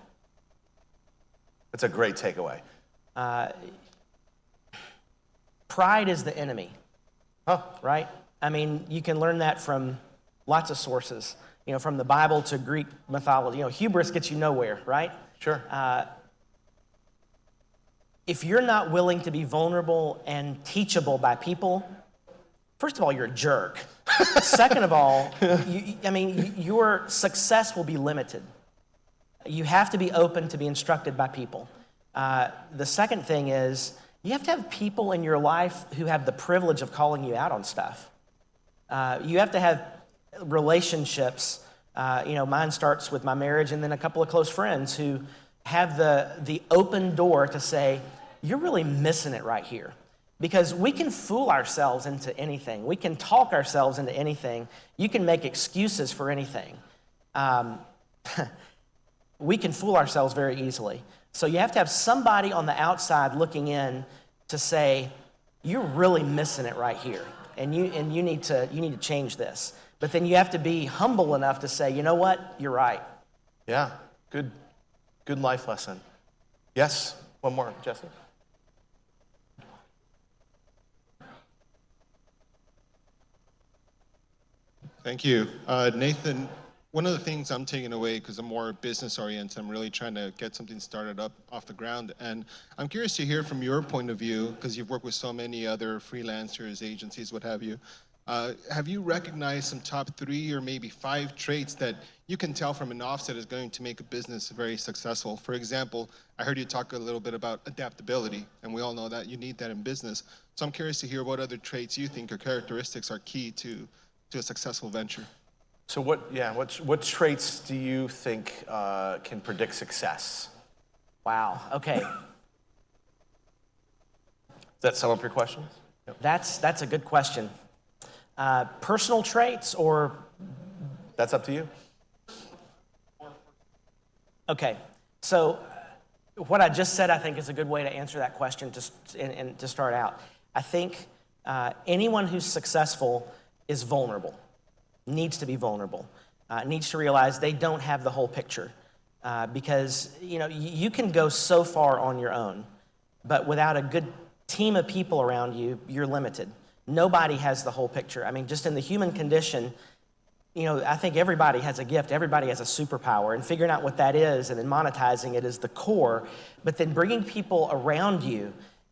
That's a great takeaway. Pride is the enemy, Huh? right? I mean, you can learn that from lots of sources, from the Bible to Greek mythology. Hubris gets you nowhere, right? Sure. If you're not willing to be vulnerable and teachable by people, first of all, you're a jerk. Second of all, your success will be limited. You have to be open to be instructed by people. The second thing is you have to have people in your life who have the privilege of calling you out on stuff. You have to have relationships. Mine starts with my marriage and then a couple of close friends who have the open door to say, you're really missing it right here. Because we can fool ourselves into anything. We can talk ourselves into anything. You can make excuses for anything. We can fool ourselves very easily. So you have to have somebody on the outside looking in to say, you're really missing it right here. And you need to change this. But then you have to be humble enough to say, you know what, you're right. Yeah, good life lesson. Yes, one more, Jesse. Thank you. Nathan, one of the things I'm taking away, because I'm more business oriented, I'm really trying to get something started up off the ground. And I'm curious to hear from your point of view, because you've worked with so many other freelancers, agencies, what have you. Have you recognized some top 3 or maybe 5 traits that you can tell from an offset is going to make a business very successful? For example, I heard you talk a little bit about adaptability, and we all know that you need that in business. So I'm curious to hear what other traits you think or characteristics are key to a successful venture. So what traits do you think can predict success? Wow, okay. Does that sum up your questions? Yep. That's a good question. Personal traits or? That's up to you. Okay, so what I just said I think is a good way to answer that question and to start out. I think anyone who's successful is vulnerable, needs to be vulnerable, needs to realize they don't have the whole picture. Because you can go so far on your own, but without a good team of people around you, you're limited. Nobody has the whole picture. I mean, just in the human condition, I think everybody has a gift. Everybody has a superpower, and figuring out what that is and then monetizing it is the core. But then bringing people around you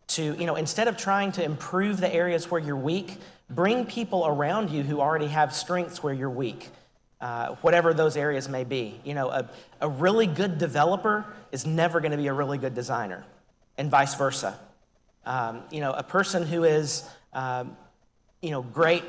to, instead of trying to improve the areas where you're weak, bring people around you who already have strengths where you're weak, whatever those areas may be. A really good developer is never going to be a really good designer, and vice versa. A person who is, great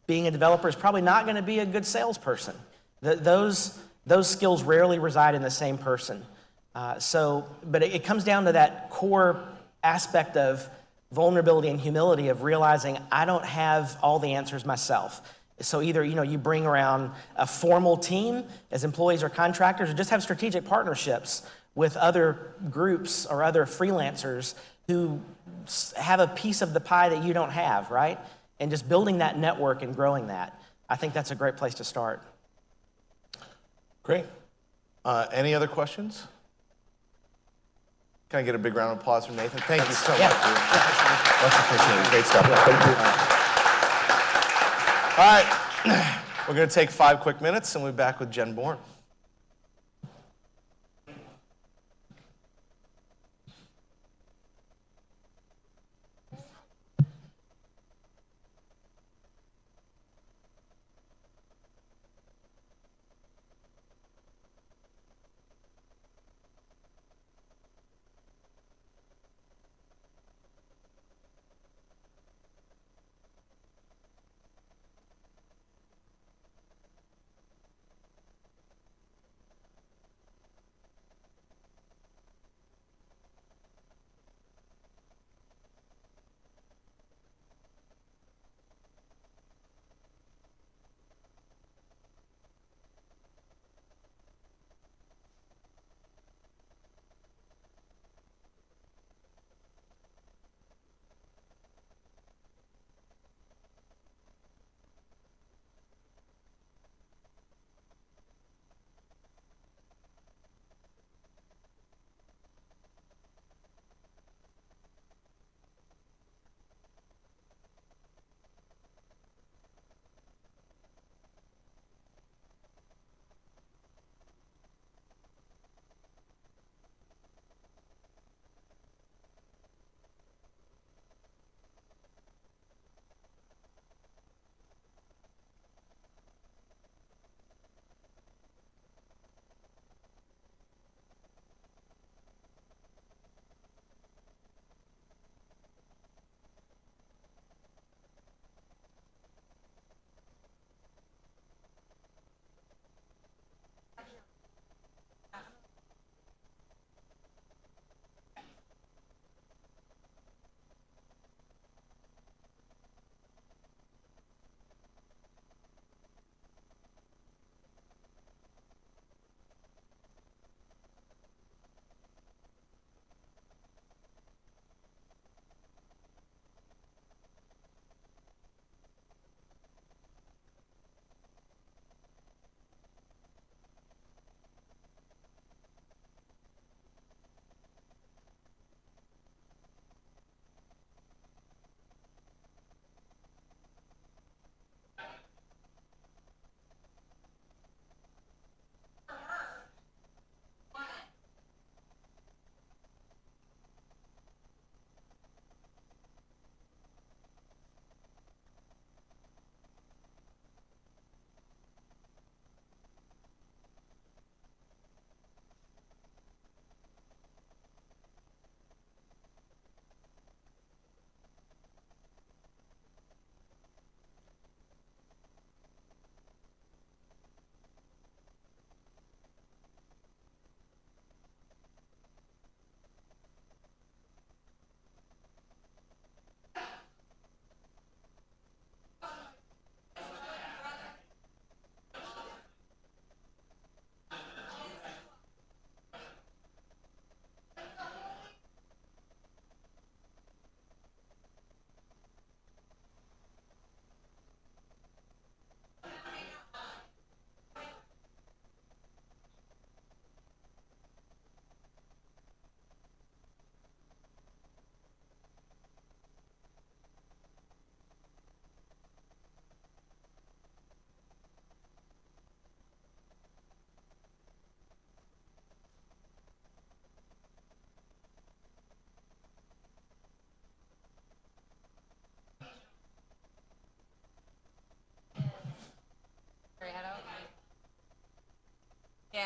being a developer is probably not going to be a good salesperson. Those skills rarely reside in the same person. But it comes down to that core aspect of vulnerability and humility of realizing I don't have all the answers myself. So either, you bring around a formal team as employees or contractors, or just have strategic partnerships with other groups or other freelancers who have a piece of the pie that you don't have, right? And just building that network and growing that. I think that's a great place to start. Great. Any other questions? Can I get a big round of applause from Nathan? Thank you so much. Much appreciated. Great stuff. Thank you. All right. We're going to take 5 quick minutes, and we'll be back with Jen Bourne.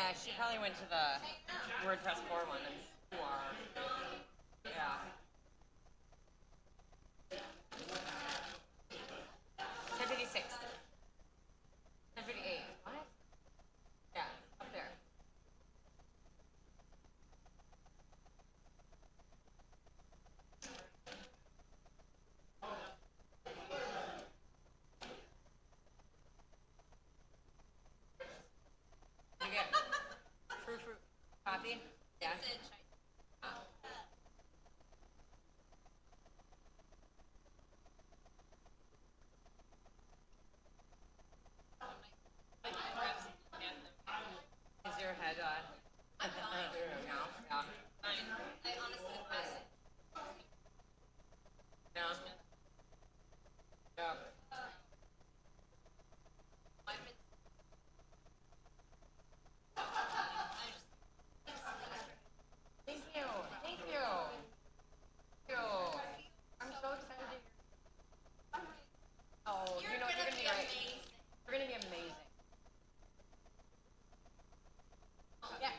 Yeah, she probably went to the WordPress 4 one and swore. Yeah. 1056. 1058. What? Yeah, up there. You get fruit coffee? Yeah. Is your head yeah, yeah. Yeah. Yeah. Thank you. Thank you. Thank you. I'm so excited to hear. Oh, you know, you're gonna be great. You're gonna be amazing. Yeah.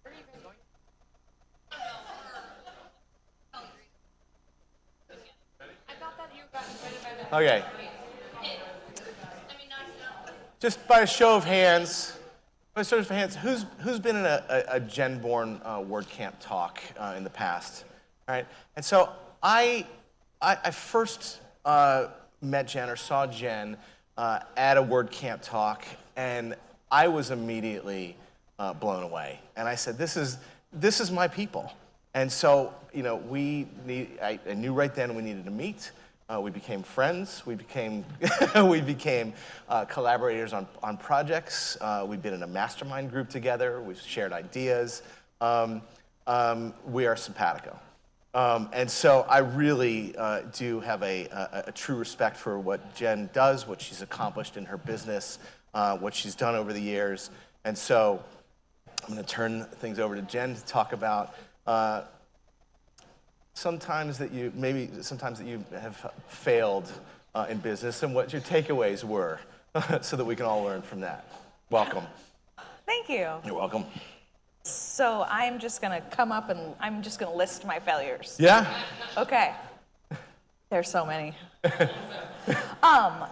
Where are you guys going? I thought that you got invited by the. Okay. Just by a show of hands, who's been in a Gen-born WordCamp talk in the past? All right. And so I first met Jen or saw Jen at a WordCamp talk, and I was immediately blown away. And I said, this is my people. And so, you know, I knew right then we needed to meet. We became friends. We became collaborators on projects. We've been in a mastermind group together. We've shared ideas. We are simpatico. And so I really do have a true respect for what Jen does, what she's accomplished in her business, what she's done over the years. And so I'm going to turn things over to Jen to talk about sometimes that you have failed in business and what your takeaways were so that we can all learn from that. Welcome. Thank you. You're welcome. So I'm just going to come up and I'm just going to list my failures. Yeah? Okay. There's so many.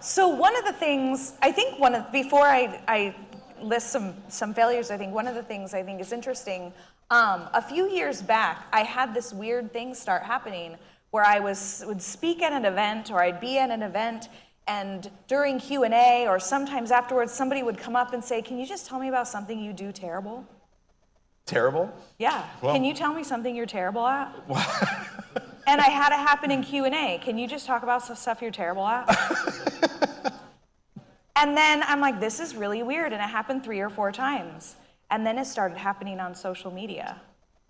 So one of the things, I think before I list some failures, I think one of the things I think is interesting, a few years back, I had this weird thing start happening where I would speak at an event or I'd be at an event, and during Q&A or sometimes afterwards, somebody would come up and say, can you just tell me about something you do terrible? Terrible? Yeah. Well, can you tell me something you're terrible at? And I had it happen in Q&A. Can you just talk about some stuff you're terrible at? And then I'm like, this is really weird. And it happened 3 or 4 times. And then it started happening on social media.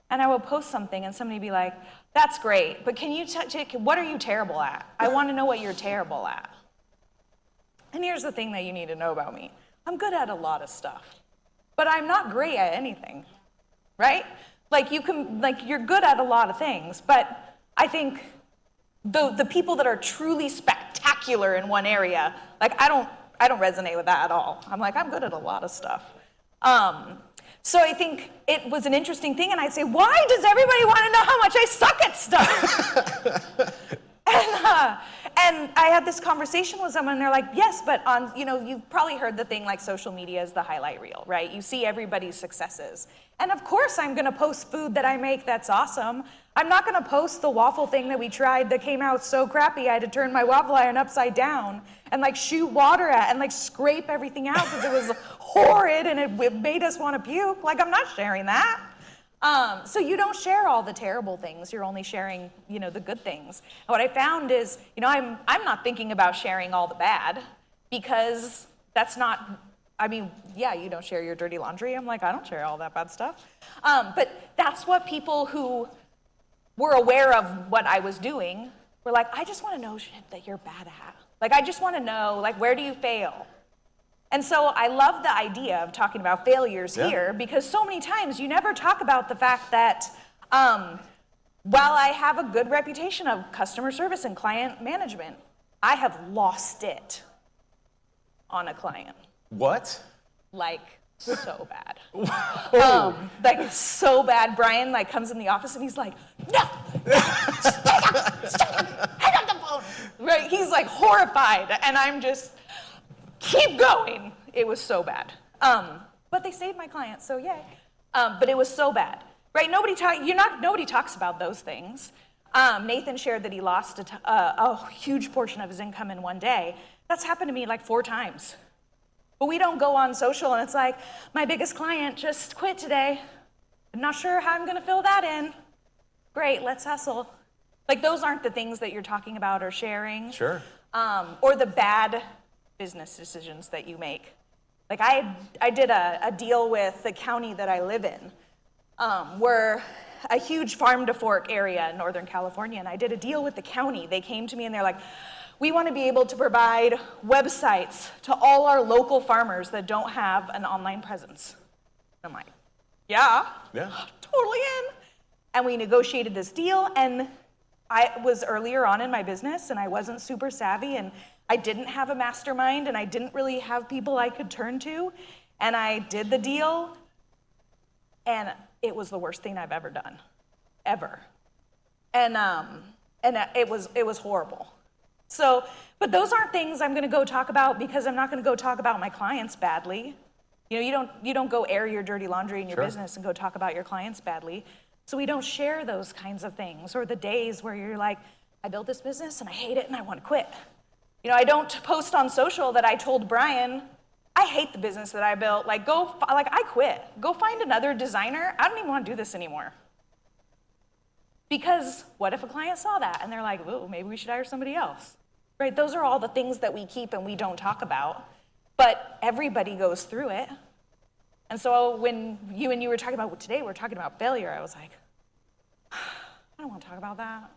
And I would post something and somebody would be like, that's great, but can you what are you terrible at? I want to know what you're terrible at. And here's the thing that you need to know about me. I'm good at a lot of stuff, but I'm not great at anything, right? You're good at a lot of things, but I think the people that are truly spectacular in one area, I don't resonate with that at all. I'm like, I'm good at a lot of stuff. So I think it was an interesting thing, and I'd say, why does everybody want to know how much I suck at stuff? And I had this conversation with someone, and they're like, yes, but you've probably heard the thing like social media is the highlight reel, right? You see everybody's successes. And of course I'm gonna post food that I make that's awesome. I'm not gonna post the waffle thing that we tried that came out so crappy I had to turn my waffle iron upside down and shoot water at and scrape everything out because it was horrid and it made us want to puke. I'm not sharing that. So you don't share all the terrible things. You're only sharing, the good things. And what I found is, I'm not thinking about sharing all the bad because that's not I mean, yeah, you don't share your dirty laundry. I'm like, I don't share all that bad stuff. But that's what people who were aware of what I was doing were like, I just want to know shit that you're bad at. Like, I just want to know, like, where do you fail? And so I love the idea of talking about failures here, because so many times you never talk about the fact that while I have a good reputation of customer service and client management, I have lost it on a client. What? Like, so bad. Like, so bad. Brian, like, comes in the office and he's like, no, stop, hang up the phone. Right? He's, like, horrified. And I'm just, keep going. It was so bad. But they saved my client, so yay. But it was so bad. Right? Nobody talks about those things. Nathan shared that he lost a huge portion of his income in one day. That's happened to me like 4 times. But we don't go on social and it's like, my biggest client just quit today. I'm not sure how I'm going to fill that in. Great, let's hustle. Like, those aren't the things that you're talking about or sharing. Sure. Or the bad business decisions that you make. Like, I did a deal with the county that I live in. We're a huge farm to fork area in Northern California, and I did a deal with the county. They came to me and they're like, we want to be able to provide websites to all our local farmers that don't have an online presence. I'm like, yeah, totally in. And we negotiated this deal, and I was earlier on in my business, and I wasn't super savvy, and I didn't have a mastermind, and I didn't really have people I could turn to, and I did the deal, and it was the worst thing I've ever done, ever. And it was horrible. So, but those aren't things I'm going to go talk about, because I'm not going to go talk about my clients badly. You know, you don't go air your dirty laundry in your business and go talk about your clients badly. So we don't share those kinds of things, or the days where you're like, I built this business and I hate it and I want to quit. You know, I don't post on social that I told Brian, I hate the business that I built. Like, I quit. Go find another designer. I don't even want to do this anymore. Because what if a client saw that and they're like, oh, maybe we should hire somebody else, right? Those are all the things that we keep and we don't talk about, but everybody goes through it. And so when you were talking about, well, today we're talking about failure, I was like, I don't want to talk about that.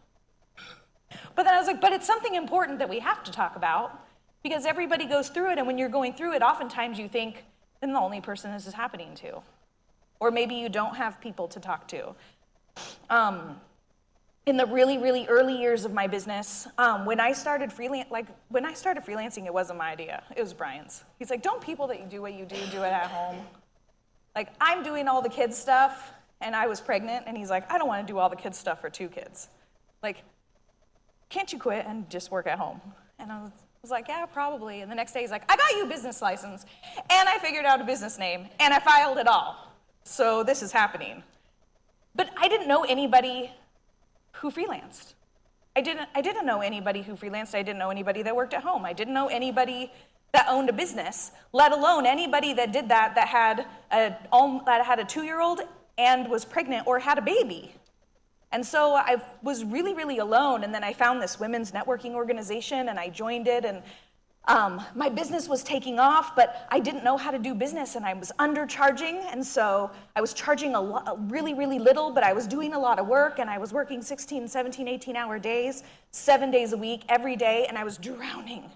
But then I was like, but it's something important that we have to talk about, because everybody goes through it, and when you're going through it, oftentimes you think, I'm the only person this is happening to. Or maybe you don't have people to talk to. In the really, really early years of my business, when I started freelancing, it wasn't my idea. It was Brian's. He's like, don't people that you do what you do it at home? Like, I'm doing all the kids stuff, and I was pregnant, and he's like, I don't want to do all the kids stuff for 2 kids. Like, can't you quit and just work at home? And I was like, yeah, probably. And the next day he's like, I got you a business license, and I figured out a business name, and I filed it all. So this is happening. But I didn't know anybody who freelanced. I didn't know anybody who freelanced. I didn't know anybody that worked at home. I didn't know anybody that owned a business, let alone anybody that did that had a 2-year-old and was pregnant or had a baby. And so I was really, really alone, and then I found this women's networking organization, and I joined it, and my business was taking off, but I didn't know how to do business, and I was undercharging, and so I was charging really, really little, but I was doing a lot of work, and I was working 16, 17, 18-hour days, 7 days a week, every day, and I was drowning.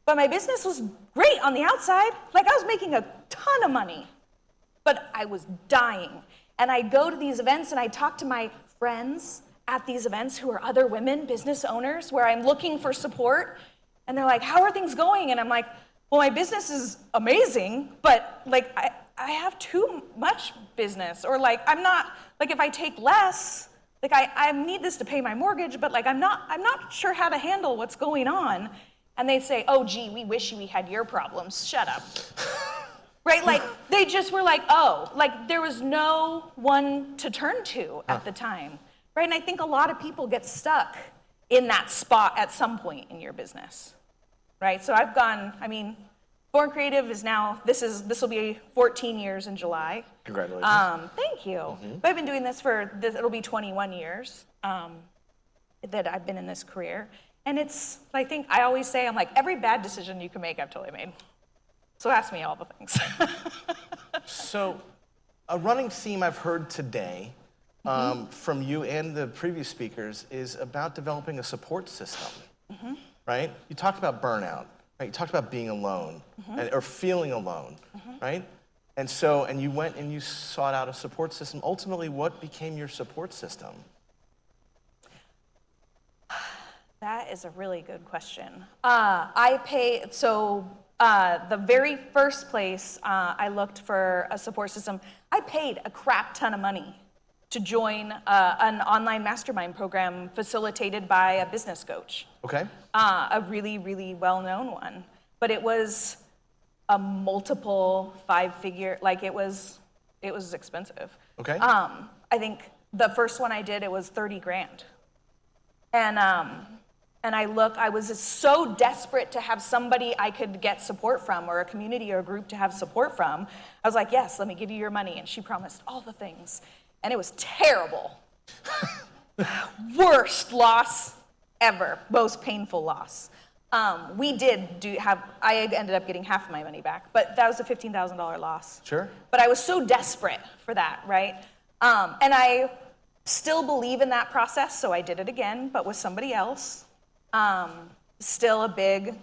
But my business was great on the outside. Like, I was making a ton of money, but I was dying. And I'd go to these events, and I'd talk to my friends at these events who are other women, business owners, where I'm looking for support. And they're like, how are things going? And I'm like, well, my business is amazing, but like I have too much business. Or like, I'm not, like if I take less, like I need this to pay my mortgage, but like I'm not sure how to handle what's going on. And they say, oh, gee, we wish we had your problems. Shut up. Right, like they just were like, oh, like there was no one to turn to at the time. Right, and I think a lot of people get stuck in that spot at some point in your business. Right, so I've gone, I mean, Born Creative is now, this will be 14 years in July. Congratulations. Thank you. Mm-hmm. But I've been doing this it'll be 21 years that I've been in this career. And it's, I think, I always say, I'm like, every bad decision you can make, I've totally made. So ask me all the things. So, a running theme I've heard today from you and the previous speakers is about developing a support system, right? You talked about burnout, right? You talked about being alone or feeling alone, right? And so, and you went and you sought out a support system. Ultimately, what became your support system? That is a really good question. The very first place I looked for a support system, I paid a crap ton of money to join an online mastermind program facilitated by a business coach. Okay. A really, really well-known one. But it was a multiple five-figure, like it was expensive. Okay. I think the first one I did, it was 30 grand. And I was so desperate to have somebody I could get support from, or a community or a group to have support from. I was like, yes, let me give you your money. And she promised all the things. And it was terrible. Worst loss ever, most painful loss. I ended up getting half of my money back, but that was a $15,000 loss. Sure. But I was so desperate for that, right? And I still believe in that process, so I did it again, but with somebody else. Still a big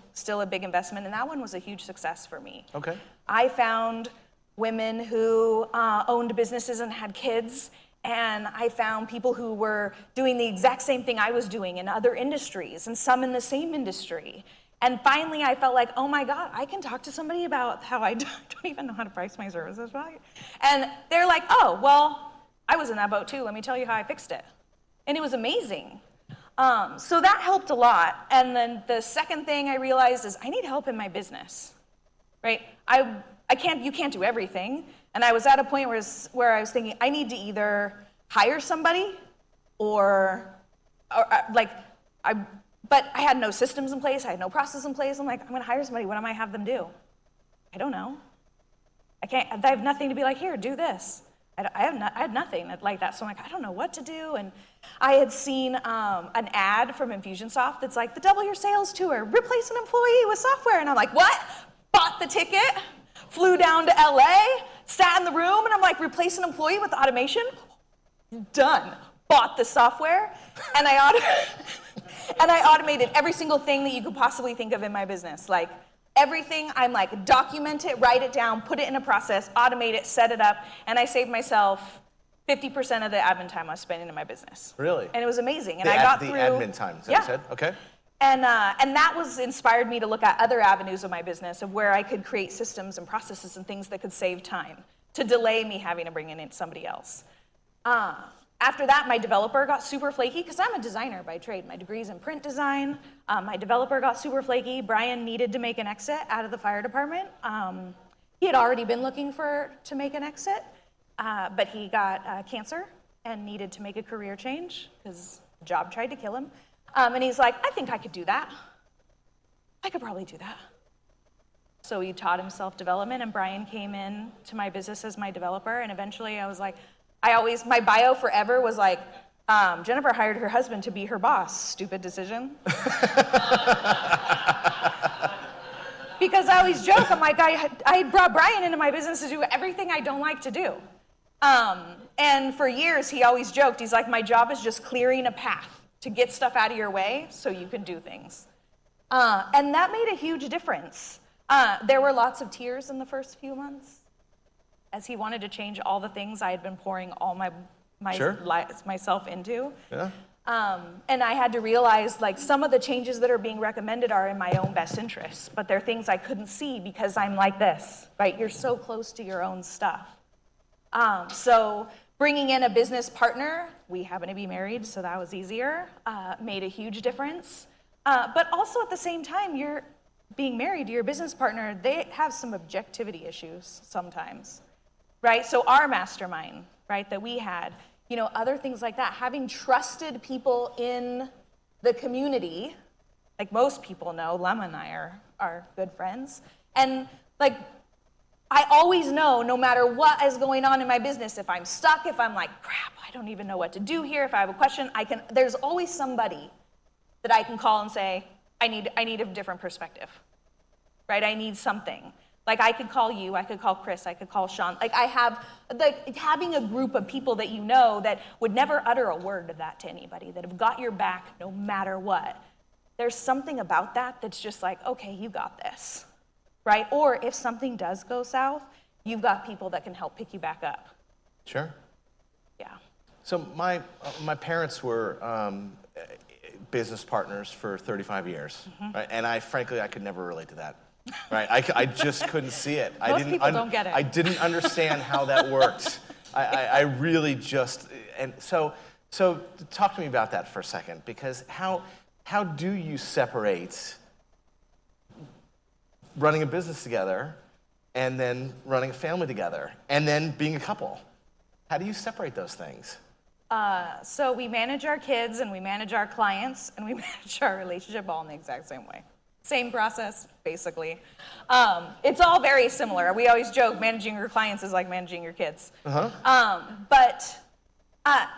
investment, and that one was a huge success for me. Okay. I found women who owned businesses and had kids, and I found people who were doing the exact same thing I was doing in other industries, and some in the same industry. And finally, I felt like, oh my God, I can talk to somebody about how I don't even know how to price my services right. And they're like, oh, well, I was in that boat too. Let me tell you how I fixed it. And it was amazing. So that helped a lot. And then the second thing I realized is I need help in my business, right? You can't do everything. And I was at a point where I was thinking, I need to either hire somebody but I had no systems in place. I had no process in place. I'm like, I'm going to hire somebody. What am I have them do? I don't know. I have nothing to be like, here, do this. I had nothing like that. So I'm like, I don't know what to do. And I had seen an ad from Infusionsoft that's like, the Double Your Sales Tour, replace an employee with software. And I'm like, what? Bought the ticket, flew down to LA, sat in the room, and I'm like, replace an employee with automation? Done. Bought the software, and I automated every single thing that you could possibly think of in my business. Like, everything, I'm like, document it, write it down, put it in a process, automate it, set it up, and I saved myself 50% of the admin time I was spending in my business. Really? And it was amazing. And I got through. The admin time, is that what you said? Okay. And that inspired me to look at other avenues of my business of where I could create systems and processes and things that could save time to delay me having to bring in somebody else. After that, my developer got super flaky because I'm a designer by trade. My degree's in print design. My developer got super flaky. Brian needed to make an exit out of the fire department. He had already been looking to make an exit, but he got cancer and needed to make a career change because the job tried to kill him. And he's like, I think I could do that. I could probably do that. So he taught himself development, and Brian came in to my business as my developer, and eventually I was like, my bio forever was like, Jennifer hired her husband to be her boss. Stupid decision. Because I always joke, I'm like, I brought Brian into my business to do everything I don't like to do. And for years, he always joked, he's like, my job is just clearing a path to get stuff out of your way so you can do things. And that made a huge difference. There were lots of tears in the first few months as he wanted to change all the things I had been pouring all myself into. Yeah. And I had to realize, like, some of the changes that are being recommended are in my own best interests, but they're things I couldn't see because I'm like this, right? You're so close to your own stuff. So bringing in a business partner, we happen to be married, so that was easier, made a huge difference. But also at the same time, you're being married to your business partner, they have some objectivity issues sometimes, right? So our mastermind, right, that we had, other things like that, having trusted people in the community, like most people know, Lema and I are good friends, and like, I always know, no matter what is going on in my business, if I'm stuck, if I'm like, crap, I don't even know what to do here, if I have a question, there's always somebody that I can call and say, I need a different perspective, right? I need something. Like I could call you, I could call Chris, I could call Sean. Like I have, like having a group of people that you know that would never utter a word of that to anybody, that have got your back no matter what. There's something about that that's just like, okay, you got this, right? Or if something does go south, you've got people that can help pick you back up. Sure. Yeah. So my parents were business partners for 35 years, right? And frankly, I could never relate to that, right? I just couldn't see it. Most people don't get it. I didn't understand how that worked. I really just, and so talk to me about that for a second, because how do you separate running a business together and then running a family together and then being a couple? How do you separate those things? So we manage our kids and we manage our clients and we manage our relationship all in the exact same way. Same process, basically. It's all very similar. We always joke managing your clients is like managing your kids. But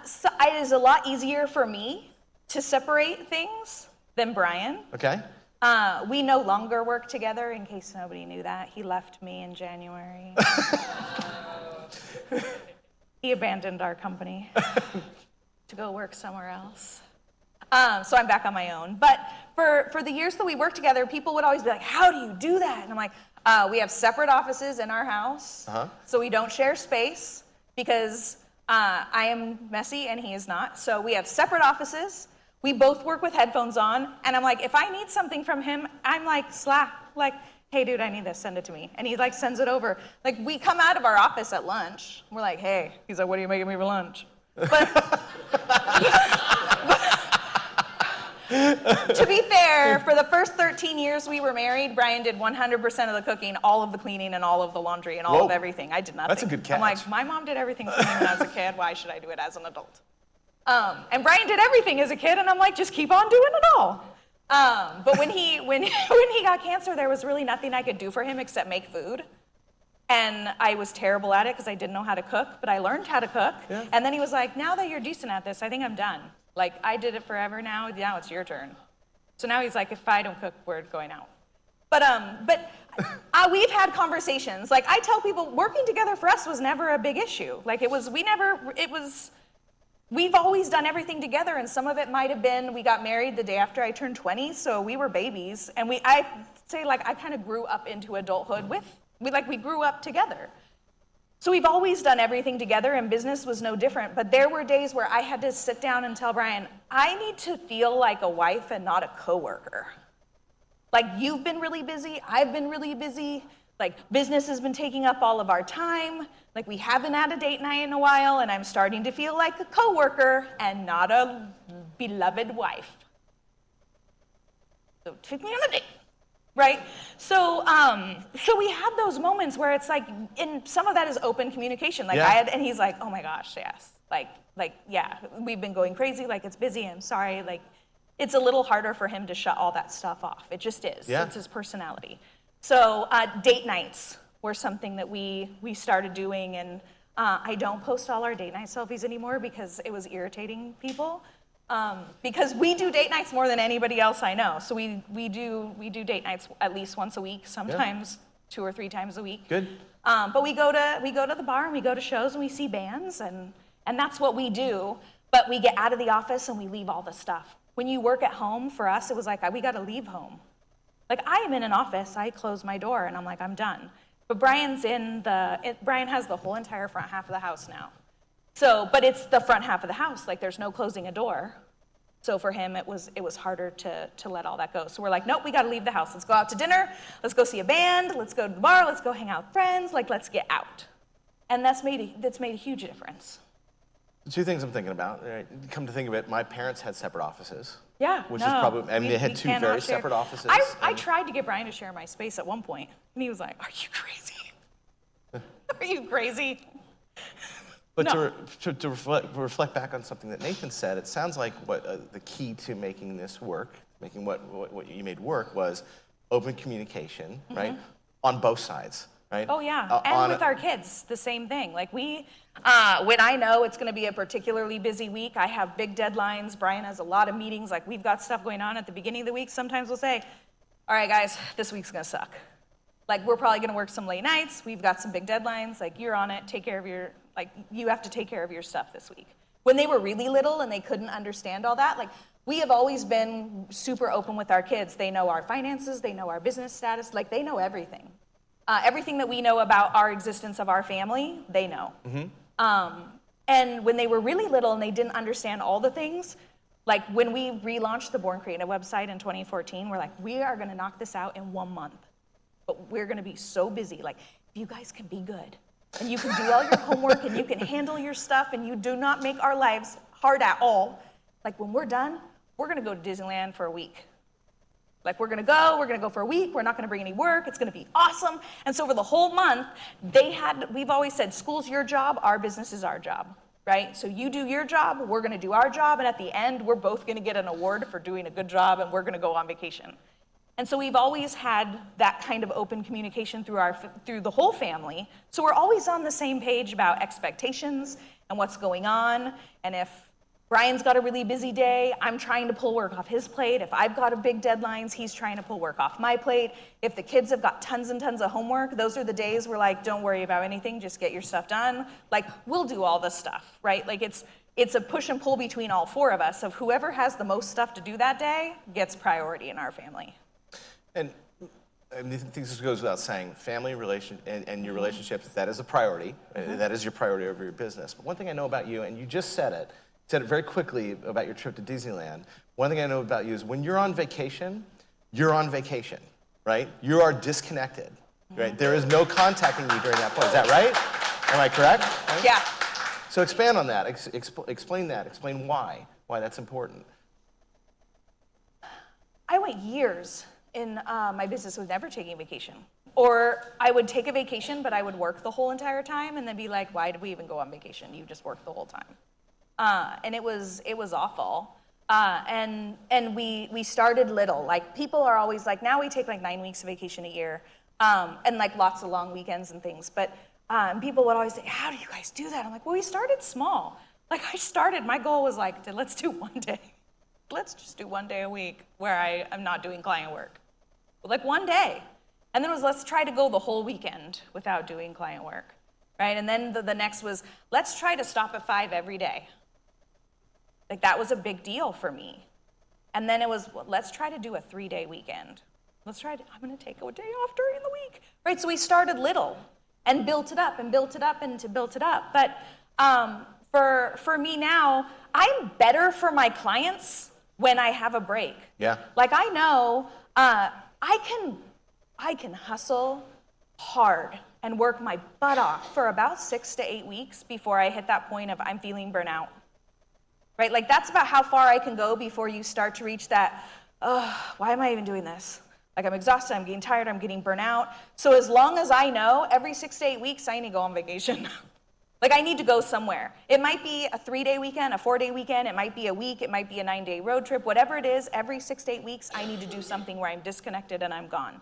so it is a lot easier for me to separate things than Brian. Okay. We no longer work together, in case nobody knew that. He left me in January. He abandoned our company to go work somewhere else. So I'm back on my own. But for the years that we worked together, people would always be like, how do you do that? And I'm like, we have separate offices in our house, so we don't share space because I am messy and he is not. So we have separate offices. We both work with headphones on. And I'm like, if I need something from him, I'm like, hey, dude, I need this, send it to me. And he like sends it over. Like we come out of our office at lunch. We're like, hey, he's like, what are you making me for lunch? But to be fair, for the first 13 years we were married, Brian did 100% of the cooking, all of the cleaning, and all of the laundry, and all of everything. I did nothing. That's a good catch. I'm like, my mom did everything for me when I was a kid. Why should I do it as an adult? And Brian did everything as a kid, and I'm like, just keep on doing it all. But when he got cancer, there was really nothing I could do for him except make food. And I was terrible at it because I didn't know how to cook, but I learned how to cook. Yeah. And then he was like, now that you're decent at this, I think I'm done. Like, I did it forever now it's your turn. So now he's like, if I don't cook, we're going out. But we've had conversations. Like, I tell people, working together for us was never a big issue. Like, we've always done everything together, and some of it might have been we got married the day after I turned 20, so we were babies. And I say, like, I kind of grew up into adulthood we grew up together. So we've always done everything together, and business was no different. But there were days where I had to sit down and tell Brian, I need to feel like a wife and not a coworker. Like, you've been really busy, I've been really busy. Like, business has been taking up all of our time. Like, we haven't had a date night in a while, and I'm starting to feel like a coworker and not a beloved wife. So take me on a date, right? So we had those moments where it's like, and some of that is open communication. Like and he's like, oh my gosh, yes. Like, yeah, we've been going crazy. Like, it's busy. I'm sorry. Like, it's a little harder for him to shut all that stuff off. It just is. Yeah. It's his personality. So date nights were something that we started doing, and I don't post all our date night selfies anymore because it was irritating people. Because we do date nights more than anybody else I know. So we do date nights at least once a week, sometimes 2 or 3 times a week. Good. But we go to the bar and we go to shows and we see bands and that's what we do. But we get out of the office and we leave all the stuff. When you work at home, for us, it was like we got to leave home. Like, I am in an office, I close my door, and I'm like, I'm done. But Brian has the whole entire front half of the house now. So, but it's the front half of the house, like there's no closing a door. So for him, it was harder to let all that go. So we're like, nope, we gotta leave the house. Let's go out to dinner, let's go see a band, let's go to the bar, let's go hang out with friends, like, let's get out. And that's made a huge difference. The 2 things I'm thinking about, come to think of it, my parents had separate offices. Yeah, Which is probably, I mean, they had 2 very separate offices. I tried to get Brian to share my space at one point, and he was like, are you crazy? Are you crazy? But no. to reflect back on something that Nathan said, it sounds like what the key to making this work, making what you made work, was open communication, right? On both sides, right? Oh yeah, and with our kids, the same thing. Like when I know it's gonna be a particularly busy week, I have big deadlines, Brian has a lot of meetings, like we've got stuff going on at the beginning of the week, sometimes we'll say, all right guys, this week's gonna suck. Like, we're probably gonna work some late nights, we've got some big deadlines, like, you're on it, take care of your, like, you have to take care of your stuff this week. When they were really little and they couldn't understand all that, like, we have always been super open with our kids. They know our finances, they know our business status, like, they know everything. Everything that we know about our existence of our family, they know. And when they were really little and they didn't understand all the things, like when we relaunched the Born Creative website in 2014, we're like, we are gonna knock this out in 1 month. But we're gonna be so busy. Like, if you guys can be good, and you can do all your homework, and you can handle your stuff, and you do not make our lives hard at all, like when we're done, we're gonna go to Disneyland for a week. Like, we're gonna go for a week, we're not gonna bring any work, it's gonna be awesome. And so for the whole month, we've always said, school's your job, our business is our job, right? So you do your job, we're gonna do our job, and at the end, we're both gonna get an award for doing a good job, and we're gonna go on vacation. And so we've always had that kind of open communication through the whole family. So we're always on the same page about expectations and what's going on, and if Brian's got a really busy day, I'm trying to pull work off his plate. If I've got a big deadlines, he's trying to pull work off my plate. If the kids have got tons and tons of homework, those are the days we're like, don't worry about anything, just get your stuff done. Like, we'll do all this stuff, right? Like, it's a push and pull between all four of us of whoever has the most stuff to do that day gets priority in our family. And I think this goes without saying, family and your relationships, that is a priority. That is your priority over your business. But one thing I know about you, and you just said it very quickly about your trip to Disneyland. One thing I know about you is when you're on vacation, right? You are disconnected, right? There is no contacting you during that point. Is that right? Am I correct? Right? Yeah. So expand on that. Explain that. Explain why that's important. I went years in my business with never taking a vacation. Or I would take a vacation, but I would work the whole entire time and then be like, why did we even go on vacation? You just worked the whole time. And it was awful. And we started little. Like, people are always like, now we take like 9 weeks of vacation a year, and like lots of long weekends and things. But people would always say, how do you guys do that? I'm like, well, we started small. Like, my goal was like, let's do 1 day. Let's just do 1 day a week where I am not doing client work. Like 1 day. And then it was, let's try to go the whole weekend without doing client work, right? And then the next was, let's try to stop at 5 every day. Like, that was a big deal for me. And then it was, well, let's try to do a 3-day weekend. I'm gonna take a day off during the week, right? So we started little and built it up and built it up and built it up. But for me now, I'm better for my clients when I have a break. Yeah. Like, I know I can hustle hard and work my butt off for about 6 to 8 weeks before I hit that point of I'm feeling burnout. Right? Like, that's about how far I can go before you start to reach that, why am I even doing this? Like, I'm exhausted, I'm getting tired, I'm getting burnt out. So as long as I know, every 6 to 8 weeks, I need to go on vacation. Like, I need to go somewhere. It might be a 3-day weekend, a 4-day weekend, it might be a week, it might be a 9-day road trip, whatever it is, every 6 to 8 weeks, I need to do something where I'm disconnected and I'm gone.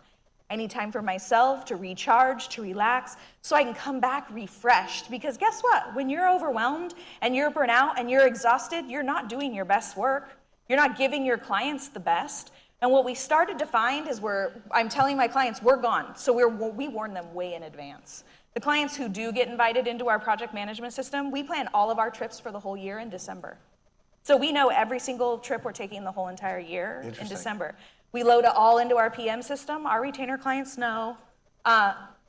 I need time for myself to recharge, to relax, so I can come back refreshed. Because guess what? When you're overwhelmed and you're burnt out and you're exhausted, you're not doing your best work. You're not giving your clients the best. And what we started to find is I'm telling my clients, we're gone. So we warn them way in advance. The clients who do get invited into our project management system, we plan all of our trips for the whole year in December. So we know every single trip we're taking the whole entire year in December. We load it all into our PM system. Our retainer clients know.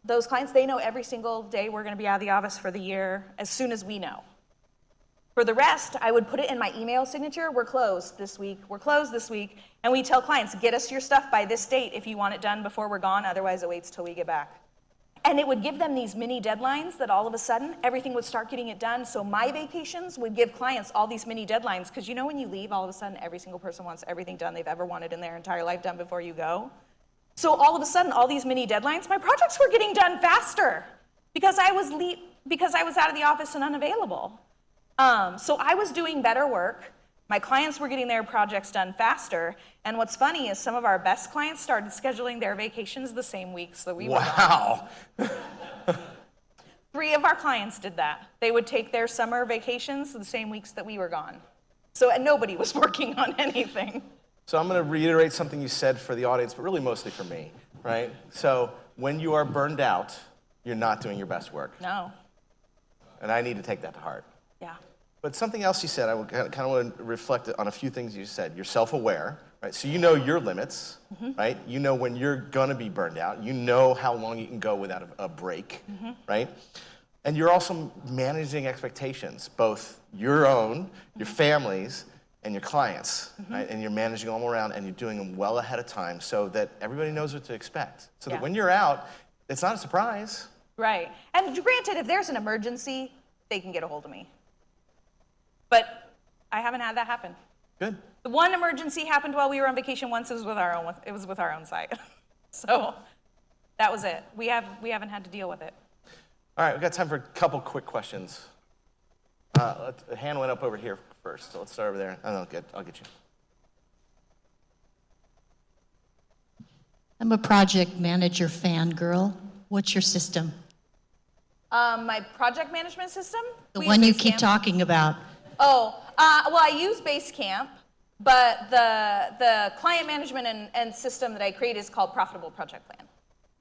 Those clients, they know every single day we're gonna be out of the office for the year as soon as we know. For the rest, I would put it in my email signature, we're closed this week, and we tell clients, get us your stuff by this date if you want it done before we're gone, otherwise it waits till we get back. And it would give them these mini deadlines that all of a sudden, everything would start getting it done. So my vacations would give clients all these mini deadlines, because you know when you leave, all of a sudden, every single person wants everything done they've ever wanted in their entire life done before you go. So all of a sudden, all these mini deadlines, my projects were getting done faster because I was out of the office and unavailable. So I was doing better work. My clients were getting their projects done faster. And what's funny is some of our best clients started scheduling their vacations the same weeks that we were gone. Wow. 3 of our clients did that. They would take their summer vacations the same weeks that we were gone. So, and nobody was working on anything. So I'm going to reiterate something you said for the audience, but really mostly for me, right? So when you are burned out, you're not doing your best work. No. And I need to take that to heart. Yeah. But something else you said, I would kind of want to reflect on a few things you said. You're self-aware, right? So you know your limits, right? You know when you're gonna be burned out. You know how long you can go without a break, right? And you're also managing expectations, both your own, your family's, and your clients, right? And you're managing them all around, and you're doing them well ahead of time so that everybody knows what to expect. So that when you're out, it's not a surprise. Right. And granted, if there's an emergency, they can get a hold of me. But I haven't had that happen. Good. The one emergency happened while we were on vacation once. It was with our own site. So that was it. We haven't had to deal with it. All right, we've got time for a couple quick questions. A hand went up over here first, so let's start over there. Oh, no, good. I'll get you. I'm a project manager fangirl. What's your system? My project management system? The We one use you keep Basecamp. talking about. Oh, well, I use Basecamp, but the client management and system that I create is called Profitable Project Plan.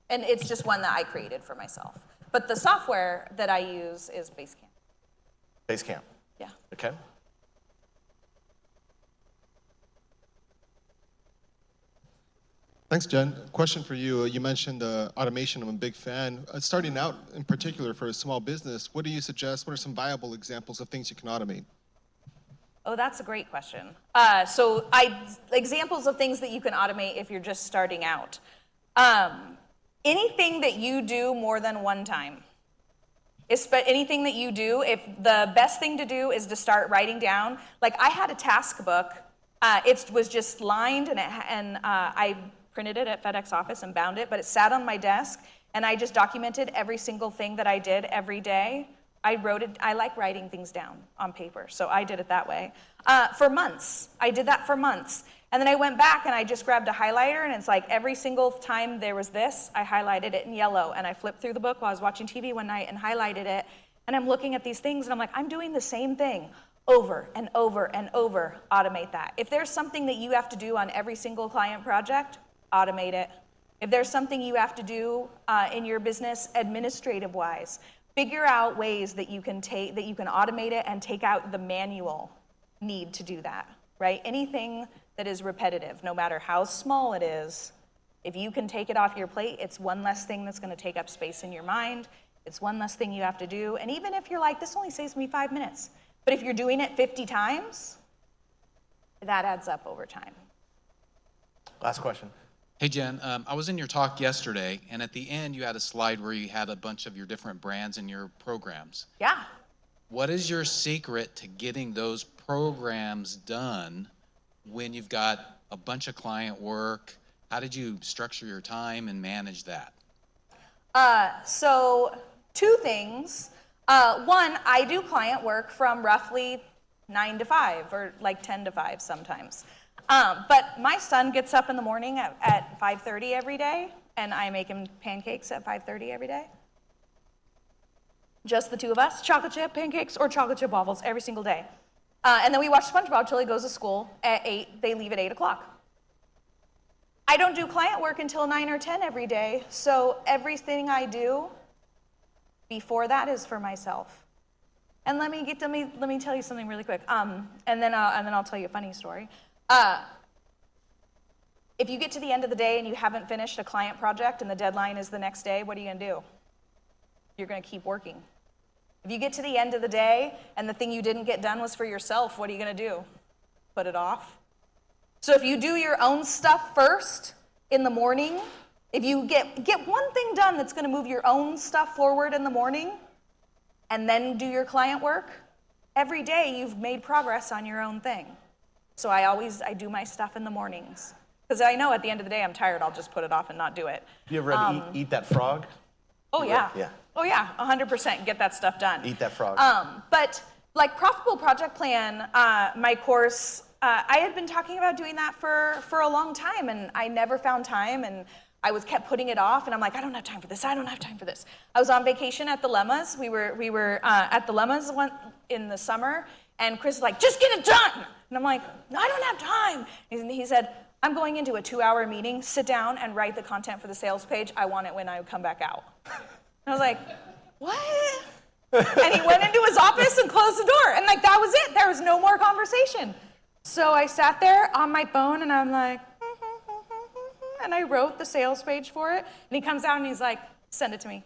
And it's just one that I created for myself. But the software that I use is Basecamp. Basecamp. Yeah. Okay. Thanks, Jen. Question for you. You mentioned automation. I'm a big fan. Starting out, in particular, for a small business, what do you suggest? What are some viable examples of things you can automate? Oh, that's a great question. Examples of things that you can automate if you're just starting out. Anything that you do more than one time. Anything that you do, if the best thing to do is to start writing down. Like I had a task book. It was just lined, and I printed it at FedEx office and bound it, but it sat on my desk, and I just documented every single thing that I did every day. I wrote it. I like writing things down on paper, so I did it that way. For months. I did that for months. And then I went back and I just grabbed a highlighter, and it's like every single time there was this, I highlighted it in yellow, and I flipped through the book while I was watching TV one night and highlighted it, and I'm looking at these things, and I'm like, I'm doing the same thing over and over and over. Automate that. If there's something that you have to do on every single client project, automate it. If there's something you have to do in your business administrative-wise, figure out ways that you can automate it and take out the manual need to do that, right? Anything that is repetitive, no matter how small it is, if you can take it off your plate, it's one less thing that's going to take up space in your mind. It's one less thing you have to do. And even if you're like, this only saves me 5 minutes, but if you're doing it 50 times, that adds up over time. Last question. Hey, Jen, I was in your talk yesterday, and at the end, you had a slide where you had a bunch of your different brands and your programs. Yeah. What is your secret to getting those programs done when you've got a bunch of client work? How did you structure your time and manage that? So 2 things. One, I do client work from roughly 9 to 5 or like 10 to 5 sometimes. But my son gets up in the morning at 5:30 every day, and I make him pancakes at 5:30 every day. Just the 2 of us, chocolate chip pancakes or chocolate chip waffles every single day. And then we watch SpongeBob till he goes to school at 8. They leave at 8 o'clock. I don't do client work until 9 or 10 every day, so everything I do before that is for myself. And let me tell you something really quick. And then I'll tell you a funny story. If you get to the end of the day and you haven't finished a client project and the deadline is the next day, what are you going to do? You're going to keep working. If you get to the end of the day and the thing you didn't get done was for yourself, what are you going to do? Put it off? So if you do your own stuff first in the morning, if you get one thing done that's going to move your own stuff forward in the morning and then do your client work, every day you've made progress on your own thing. So I do my stuff in the mornings. Because I know at the end of the day I'm tired, I'll just put it off and not do it. You ever read Eat That Frog? Oh yeah. Yeah. Oh yeah, 100% get that stuff done. Eat That Frog. But like Profitable Project Plan, my course, I had been talking about doing that for a long time, and I never found time, and I kept putting it off, and I'm like, I don't have time for this. I don't have time for this. I was on vacation at the Lemmas. We were at the Lemmas in the summer, and Chris was like, just get it done. And I'm like, no, I don't have time. And he said, I'm going into a 2-hour meeting, sit down and write the content for the sales page. I want it when I come back out. And I was like, what? And he went into his office and closed the door. And like, that was it. There was no more conversation. So I sat there on my phone and I'm like, and I wrote the sales page for it. And he comes out and he's like, send it to me.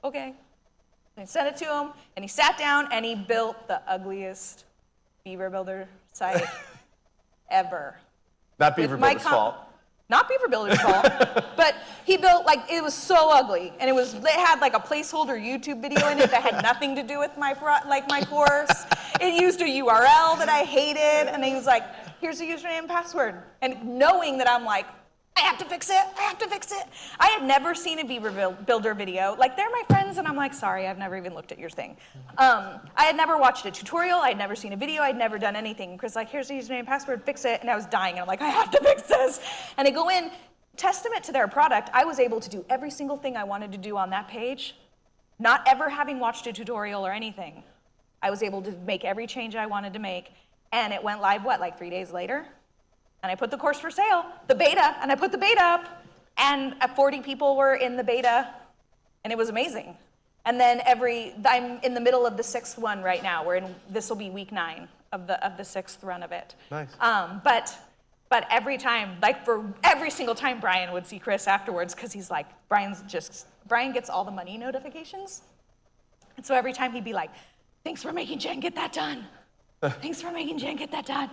Okay. And I sent it to him and he sat down and he built the ugliest Beaver Builder site ever. Not Beaver Builder's fault. Not Beaver Builder's fault, but he built, like, it was so ugly. And it had like a placeholder YouTube video in it that had nothing to do with my course. It used a URL that I hated. And he was like, here's the username and password. And knowing that I'm like, I have to fix it, I have to fix it. I had never seen a Beaver Builder video. Like, they're my friends, and I'm like, sorry, I've never even looked at your thing. I had never watched a tutorial, I had never seen a video, I'd never done anything. Chris like, here's the username and password, fix it. And I was dying, and I'm like, I have to fix this. And I go in, testament to their product, I was able to do every single thing I wanted to do on that page, not ever having watched a tutorial or anything. I was able to make every change I wanted to make, and it went live, like 3 days later? And I put the course for sale, the beta, and I put the beta up, and 40 people were in the beta, and it was amazing. And then I'm in the middle of the 6th one right now. This will be week 9 of the 6th run of it. Nice. But every time, like for every single time Brian would see Chris afterwards, because he's like, Brian gets all the money notifications. And so every time he'd be like, thanks for making Jen get that done. Thanks for making Jen get that done.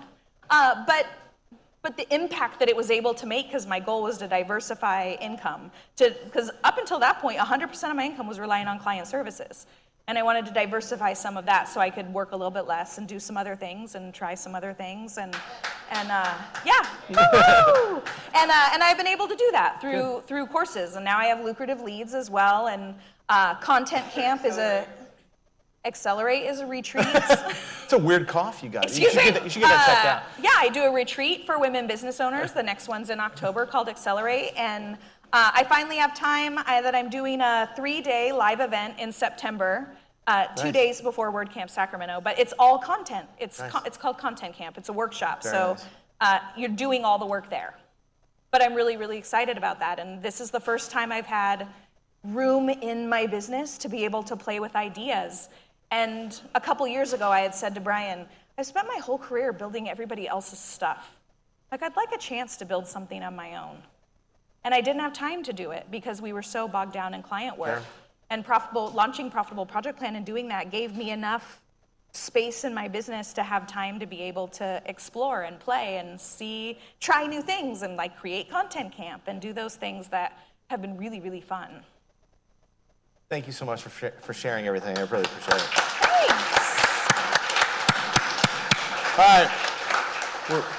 But the impact that it was able to make, because my goal was to diversify income, because up until that point, 100% of my income was relying on client services. And I wanted to diversify some of that so I could work a little bit less and do some other things and try some other things. And yeah. Woo-hoo! And I've been able to do that through courses. And now I have lucrative leads as well. And Content Camp is Accelerate is a retreat. It's a weird cough you got. Excuse me? You should get that checked out. Yeah, I do a retreat for women business owners. The next one's in October called Accelerate. And I finally have time that I'm doing a 3-day live event in September, 2 days before WordCamp Sacramento. But it's all content. It's called Content Camp. It's a workshop. Very You're doing all the work there. But I'm really, really excited about that. And this is the first time I've had room in my business to be able to play with ideas. And a couple years ago, I had said to Brian, I spent my whole career building everybody else's stuff. Like, I'd like a chance to build something on my own. And I didn't have time to do it because we were so bogged down in client work. Sure. And launching Profitable Project Plan and doing that gave me enough space in my business to have time to be able to explore and play and try new things and like create Content Camp and do those things that have been really, really fun. Thank you so much for sharing everything. I really appreciate it. Thanks. All right.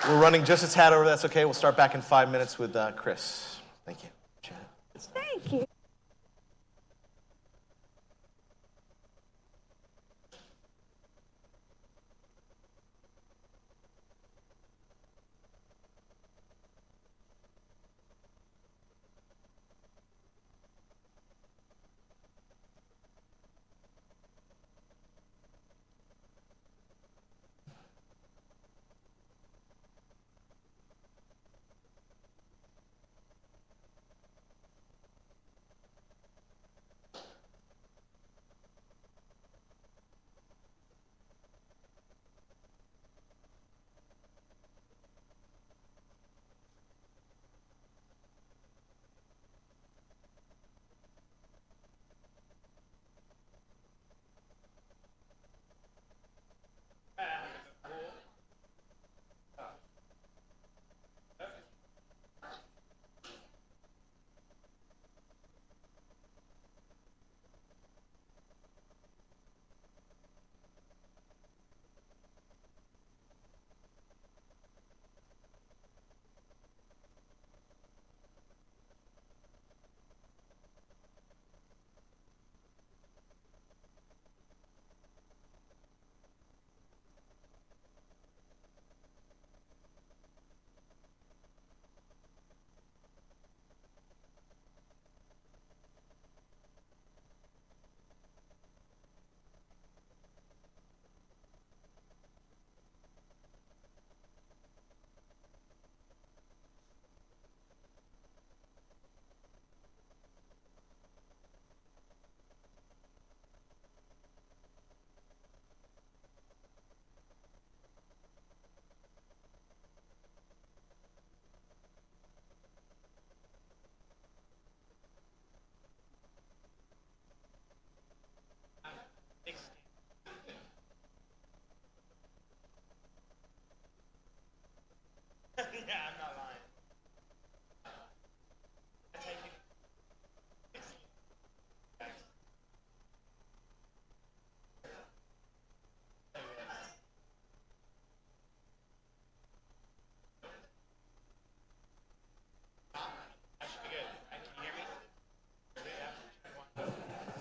We're running just a tad over. That's okay. We'll start back in 5 minutes with Chris. Thank you. Thank you.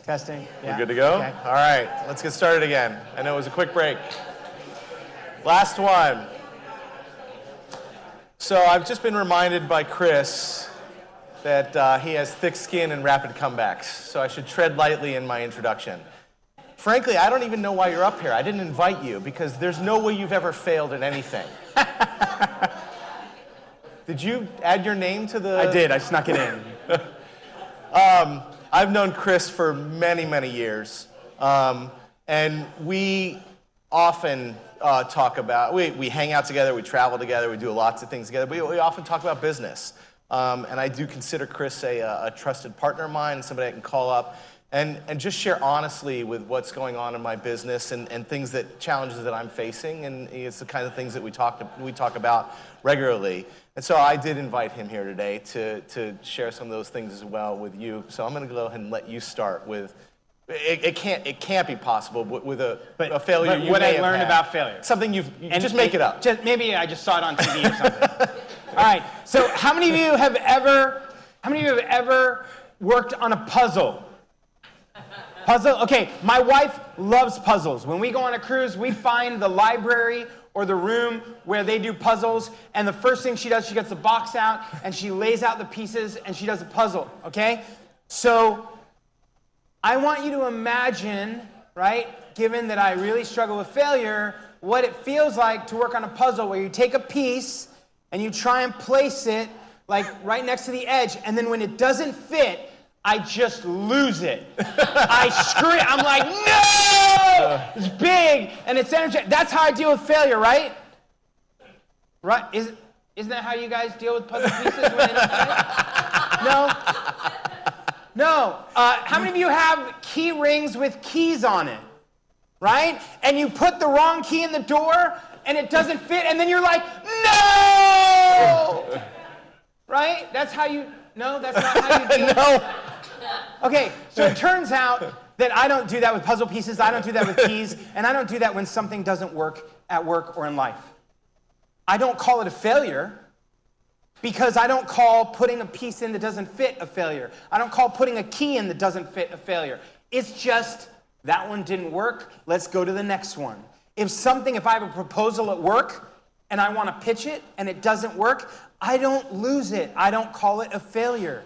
Testing. We're good to go? Okay. All right, let's get started again. I know it was a quick break. Last one. So I've just been reminded by Chris that he has thick skin and rapid comebacks, so I should tread lightly in my introduction. Frankly, I don't even know why you're up here. I didn't invite you because there's no way you've ever failed at anything. Did you add your name to the... I did. I snuck it in. I've known Chris for many, many years, and we often talk about, we hang out together, we travel together, we do lots of things together, but we often talk about business. And I do consider Chris a trusted partner of mine, and somebody I can call up and just share honestly with what's going on in my business and challenges that I'm facing, and it's the kind of things that we talk about regularly. And so I did invite him here today to share some of those things as well with you. So I'm going to go ahead and let you start with. It can't be possible with a failure. But what I learned about failure. Something just make it up. Maybe I just saw it on TV or something. All right. So how many of you have ever worked on a puzzle? Puzzle? Okay, my wife loves puzzles. When we go on a cruise, we find the library or the room where they do puzzles, and the first thing she does, she gets the box out, and she lays out the pieces, and she does a puzzle, okay? So I want you to imagine, right, given that I really struggle with failure, what it feels like to work on a puzzle where you take a piece and you try and place it like right next to the edge, and then when it doesn't fit, I just lose it. I scream. I'm like, no! It's big and it's energetic. That's how I deal with failure, right? Right? Isn't that how you guys deal with puzzle pieces when they don't fit? No? No. How many of you have key rings with keys on it? Right? And you put the wrong key in the door and it doesn't fit, and then you're like, no! Right? That's how you. No, that's not how you deal. No. Okay, so it turns out that I don't do that with puzzle pieces, I don't do that with keys, and I don't do that when something doesn't work at work or in life. I don't call it a failure because I don't call putting a piece in that doesn't fit a failure. I don't call putting a key in that doesn't fit a failure. It's just, that one didn't work, let's go to the next one. If I have a proposal at work and I want to pitch it and it doesn't work, I don't lose it. I don't call it a failure.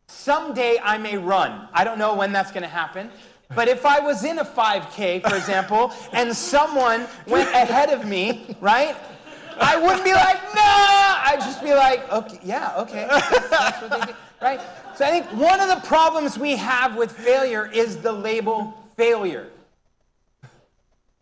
Someday I may run. I don't know when that's going to happen. But if I was in a 5K, for example, and someone went ahead of me, right? I wouldn't be like, no! I'd just be like, okay, yeah, okay. That's what they do, right? So I think one of the problems we have with failure is the label failure.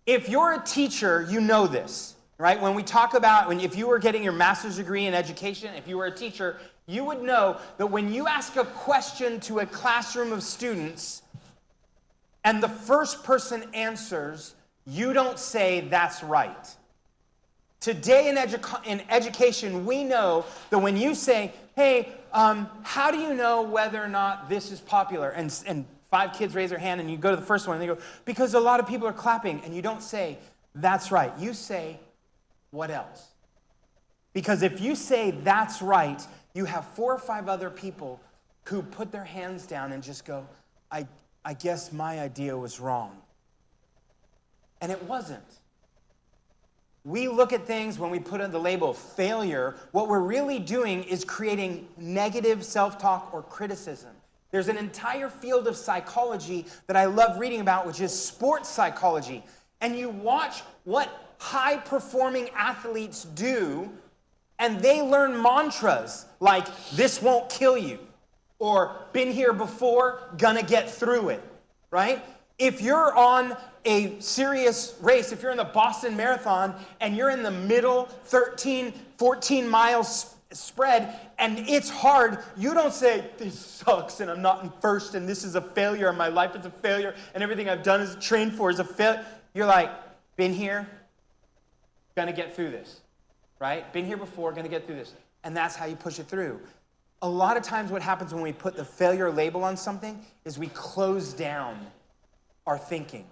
If you're a teacher, you know this, right? When we talk about, if you were getting your master's degree in education, if you were a teacher, you would know that when you ask a question to a classroom of students and the first person answers, you don't say, that's right. Today in education, we know that when you say, hey, how do you know whether or not this is popular? And 5 kids raise their hand and you go to the first one and they go, because a lot of people are clapping, and you don't say, that's right. You say, what else? Because if you say, that's right, you have 4 or 5 other people who put their hands down and just go, I guess my idea was wrong. And it wasn't. We look at things when we put in the label failure, what we're really doing is creating negative self-talk or criticism. There's an entire field of psychology that I love reading about, which is sports psychology. And you watch what high-performing athletes do, and they learn mantras like, this won't kill you, or been here before, gonna get through it, right? If you're on a serious race, if you're in the Boston Marathon, and you're in the middle 13, 14 miles spread, and it's hard, you don't say, this sucks, and I'm not in first, and this is a failure, and my life is a failure, and everything I've done is trained for is a failure. You're like, been here, gonna get through this. right? Been here before, gonna get through this. And that's how you push it through. A lot of times what happens when we put the failure label on something is we close down our thinking,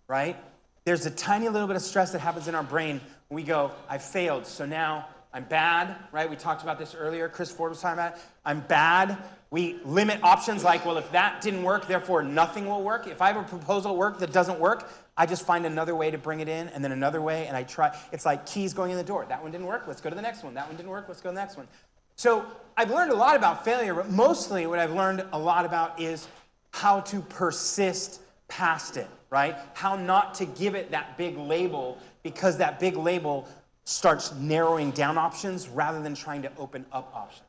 right? There's a tiny little bit of stress that happens in our brain when we go, I failed, so now I'm bad, right? We talked about this earlier. Chris Ford was talking about it. I'm bad. We limit options like, well, if that didn't work, therefore nothing will work. If I have a proposal at work that doesn't work, I just find another way to bring it in, and then another way, and I try. It's like keys going in the door. That one didn't work, let's go to the next one. That one didn't work, let's go to the next one. So I've learned a lot about failure, but mostly what I've learned a lot about is how to persist past it, right? How not to give it that big label, because that big label starts narrowing down options rather than trying to open up options.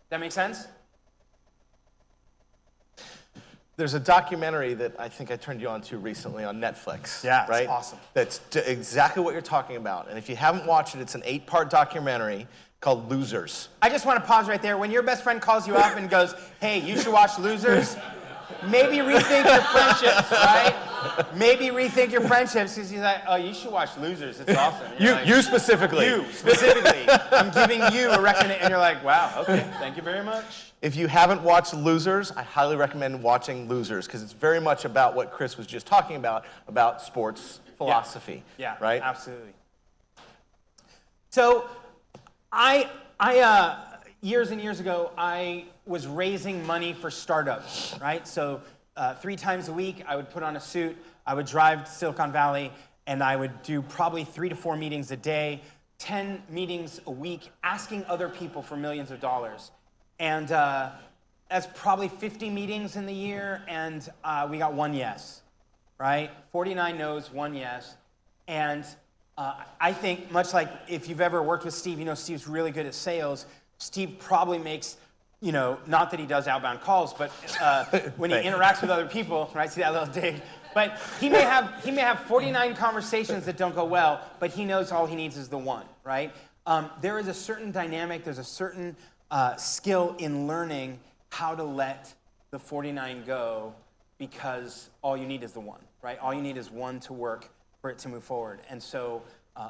That make sense? There's a documentary that I think I turned you on to recently on Netflix. Yeah, it's right? awesome. That's exactly what you're talking about. And if you haven't watched it, it's an 8-part documentary called Losers. I just want to pause right there. When your best friend calls you up and goes, hey, you should watch Losers, maybe rethink your friendships, right? Maybe rethink your friendships, because he's like, oh, you should watch Losers. It's awesome. You specifically. You specifically. I'm giving you a recommendation, and you're like, wow, okay, thank you very much. If you haven't watched Losers, I highly recommend watching Losers, because it's very much about what Chris was just talking about sports philosophy. Yeah, right? Absolutely. So I years and years ago, I was raising money for startups, right? So 3 times a week, I would put on a suit, I would drive to Silicon Valley, and I would do probably 3 to 4 meetings a day, 10 meetings a week, asking other people for millions of dollars. And that's probably 50 meetings in the year, and we got 1 yes, right? 49 no's, 1 yes. And I think, much like if you've ever worked with Steve, you know Steve's really good at sales. Steve probably makes, you know, not that he does outbound calls, but when he interacts with other people, right? See that little dig? But he may have 49 conversations that don't go well, but he knows all he needs is the one, right? There is a certain dynamic, there's a certain skill in learning how to let the 49 go, because all you need is the one, right? All you need is one to work for it to move forward. And so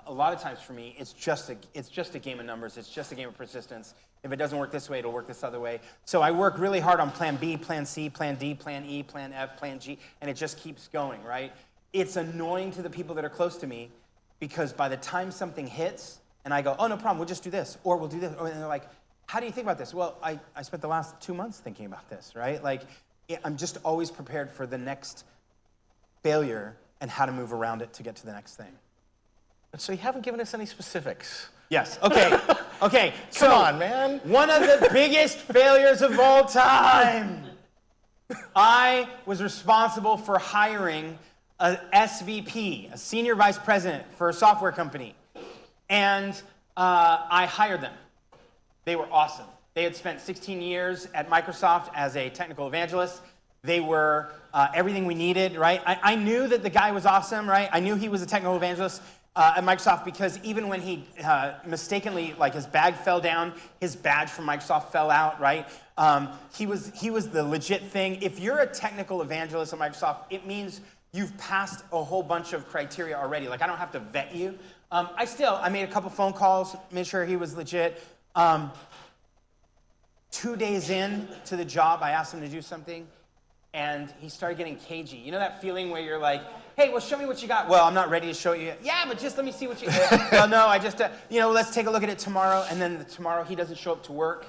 a lot of times for me, it's just a game of numbers. It's just a game of persistence. If it doesn't work this way, it'll work this other way. So I work really hard on plan B, plan C, plan D, plan E, plan F, plan G, and it just keeps going, right? It's annoying to the people that are close to me, because by the time something hits and I go, oh, no problem, we'll just do this, or we'll do this, and they're like, how do you think about this? Well, I spent the last 2 months thinking about this, right? Like, I'm just always prepared for the next failure and how to move around it to get to the next thing. So you haven't given us any specifics. Yes, okay, okay. Come on, man. One of the biggest failures of all time. I was responsible for hiring a SVP, a senior vice president for a software company. And I hired them. They were awesome. They had spent 16 years at Microsoft as a technical evangelist. They were everything we needed, right? I knew that the guy was awesome, right? I knew he was a technical evangelist at Microsoft, because even when he mistakenly, like his bag fell down, his badge from Microsoft fell out, right? He was the legit thing. If you're a technical evangelist at Microsoft, it means you've passed a whole bunch of criteria already. Like, I don't have to vet you. I made a couple phone calls, made sure he was legit. 2 days in to the job, I asked him to do something, and he started getting cagey. You know that feeling where you're like, hey, well, show me what you got. Well, I'm not ready to show you yet. Yeah, but just let me see what you got. Well, no, I just, let's take a look at it tomorrow. And then tomorrow he doesn't show up to work.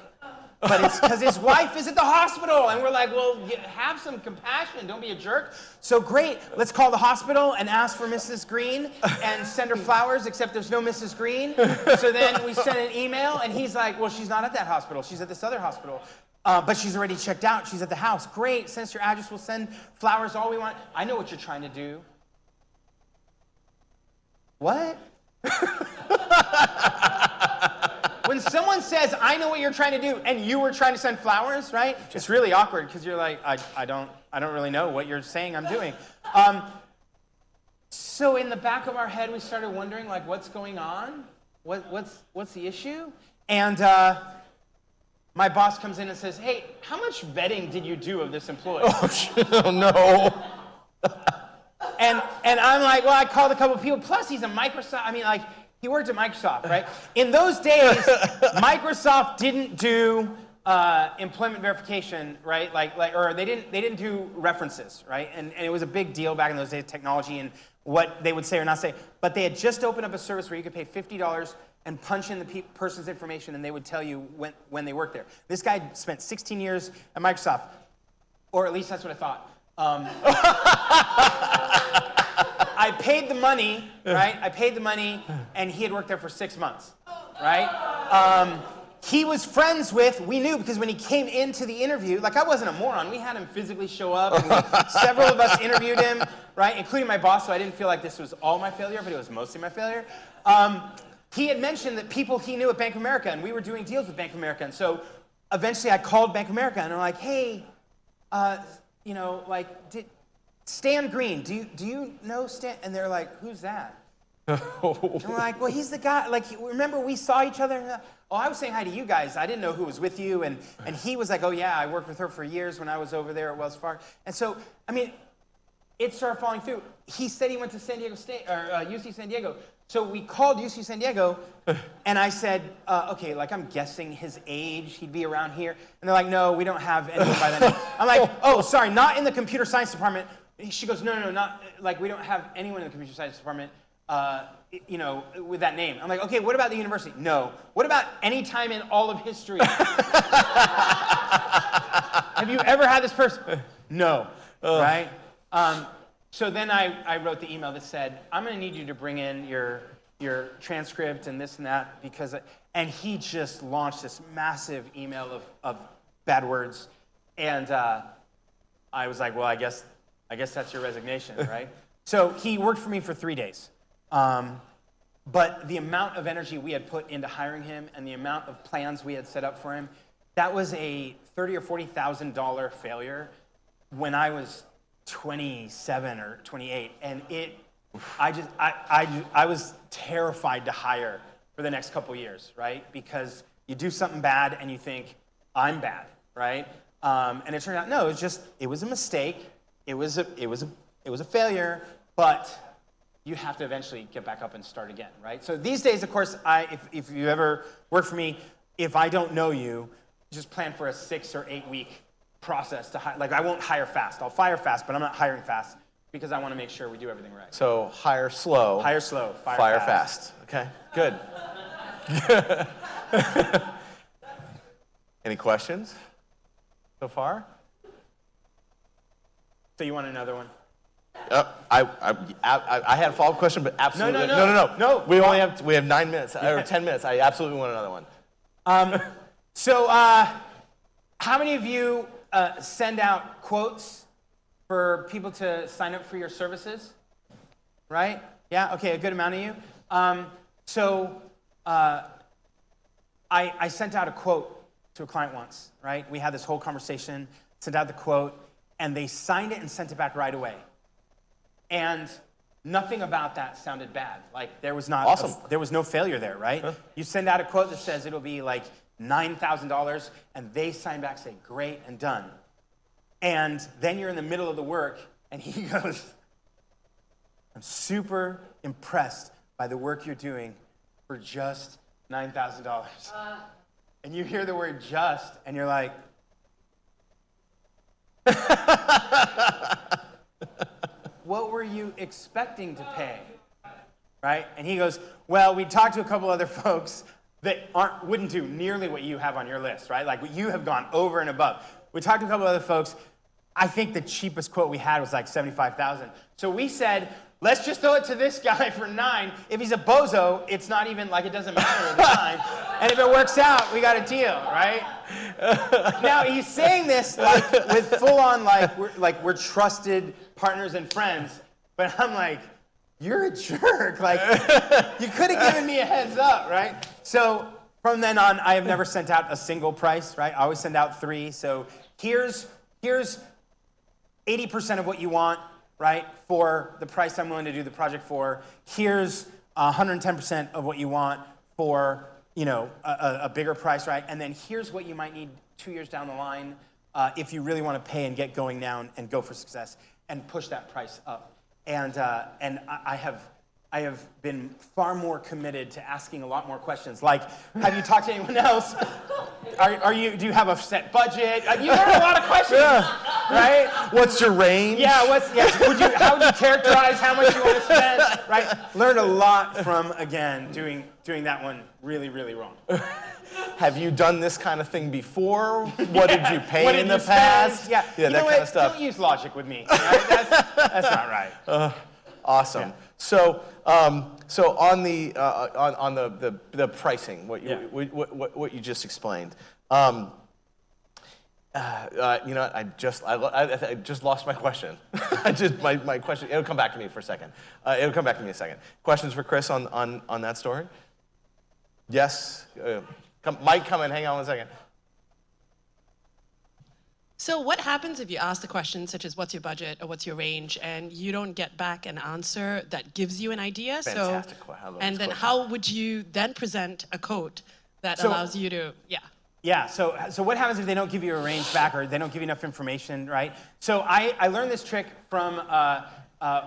But it's because his wife is at the hospital. And we're like, well, have some compassion. Don't be a jerk. So great, let's call the hospital and ask for Mrs. Green and send her flowers, except there's no Mrs. Green. So then we send an email, and he's like, well, she's not at that hospital. She's at this other hospital. But she's already checked out. She's at the house. Great, send us your address. We'll send flowers all we want. I know what you're trying to do. What? When someone says, I know what you're trying to do, and you were trying to send flowers, right? It's really awkward, because you're like, I don't really know what you're saying I'm doing. So in the back of our head, we started wondering, like, what's going on? What's the issue? And my boss comes in and says, hey, how much vetting did you do of this employee? Oh no. And I'm like, well, I called a couple of people. Plus, he's a Microsoft. I mean, like, He worked at Microsoft, right? In those days, Microsoft didn't do employment verification, right? Or they didn't do references, right? And it was a big deal back in those days, technology and what they would say or not say. But they had just opened up a service where you could pay $50 and punch in the person's information, and they would tell you when they worked there. This guy spent 16 years at Microsoft, or at least that's what I thought. I paid the money, right? I paid the money, and he had worked there for 6 months, right? He was friends with, we knew, because when he came into the interview, like I wasn't a moron. We had him physically show up. And several of us interviewed him, right? Including my boss, so I didn't feel like this was all my failure, but it was mostly my failure. He had mentioned that people he knew at Bank of America, and we were doing deals with Bank of America. And so eventually I called Bank of America, and I'm like, hey, Stan Green, do you know Stan? And they're like, who's that? And we're like, well, he's the guy, like, remember we saw each other? Oh, I was saying hi to you guys. I didn't know who was with you. And he was like, oh yeah, I worked with her for years when I was over there at Wells Fargo. And so, I mean, it started falling through. He said he went to San Diego State, or UC San Diego. So we called UC San Diego, and I said, okay, like I'm guessing his age, he'd be around here. And they're like, no, we don't have anyone by that name. I'm like, oh, sorry, not in the computer science department. She goes, no, not, like we don't have anyone in the computer science department, with that name. I'm like, okay, what about the university? No. What about any time in all of history? Have you ever had this person? No, right? So then I wrote the email that said, I'm going to need you to bring in your transcript and this and that, and he just launched this massive email of bad words. And I was like, well, I guess that's your resignation, right? So he worked for me for 3 days. But the amount of energy we had put into hiring him and the amount of plans we had set up for him, that was a $30,000 or $40,000 failure when I was 27 or 28. And I was terrified to hire for the next couple years, right? Because you do something bad and you think, I'm bad, right? And it turned out, no, it was a mistake. It was a failure, but you have to eventually get back up and start again, right? So these days, of course, if you ever work for me, if I don't know you, just plan for a 6 or 8 week process to hire. Like I won't hire fast. I'll fire fast, but I'm not hiring fast because I want to make sure we do everything right. So hire slow. Hire slow. Fire fast. Okay, good. Any questions so far? So you want another one? I had a follow-up question, but absolutely No. We have 9 minutes or 10 minutes. I absolutely want another one. So how many of you send out quotes for people to sign up for your services? Right? Yeah. Okay. A good amount of you. I sent out a quote to a client once. Right? We had this whole conversation. Sent out the quote, and they signed it and sent it back right away. And nothing about that sounded bad. Like there was there was no failure there, right? Huh? You send out a quote that says it'll be like $9,000, and they sign back, say, great, and done. And then you're in the middle of the work, and he goes, I'm super impressed by the work you're doing for just $9,000. And you hear the word just, and you're like, what were you expecting to pay, right? And he goes, well, we talked to a couple other folks that wouldn't do nearly what you have on your list, right? Like you have gone over and above. We talked to a couple other folks. I think the cheapest quote we had was like $75,000. So we said, let's just throw it to this guy for $9. If he's a bozo, it's not even like it doesn't matter at the time. And if it works out, we got a deal, right? Now he's saying this like with full on we're trusted partners and friends, but I'm like, you're a jerk. Like you could have given me a heads up, right? So from then on, I have never sent out a single price, right? I always send out 3. So here's 80% of what you want, right? For the price I'm willing to do the project for. Here's 110% of what you want for, a bigger price, right? And then here's what you might need 2 years down the line if you really want to pay and get going now and go for success and push that price up. And I have I have been far more committed to asking a lot more questions. Like, have you talked to anyone else? Do you have a set budget? You learn a lot of questions, right? What's your range? Yeah, how would you characterize how much you want to spend, right? Learned a lot from, again, doing that one really, really wrong. Have you done this kind of thing before? What did you pay What did in you the spend? past? Yeah, that kind of stuff. Don't use logic with me. Right? That's not right. Awesome. Yeah. So on the pricing, what you just explained. You know what? I just lost my question. My question. It'll come back to me for a second. It'll come back to me in a second. Questions for Chris on that story? Yes. Mike, come in. Hang on one second. So what happens if you ask the question such as what's your budget or what's your range and you don't get back an answer that gives you an idea? Fantastic. And then how would you then present a code that allows you to, Yeah, so what happens if they don't give you a range back or they don't give you enough information, right? So I learned this trick from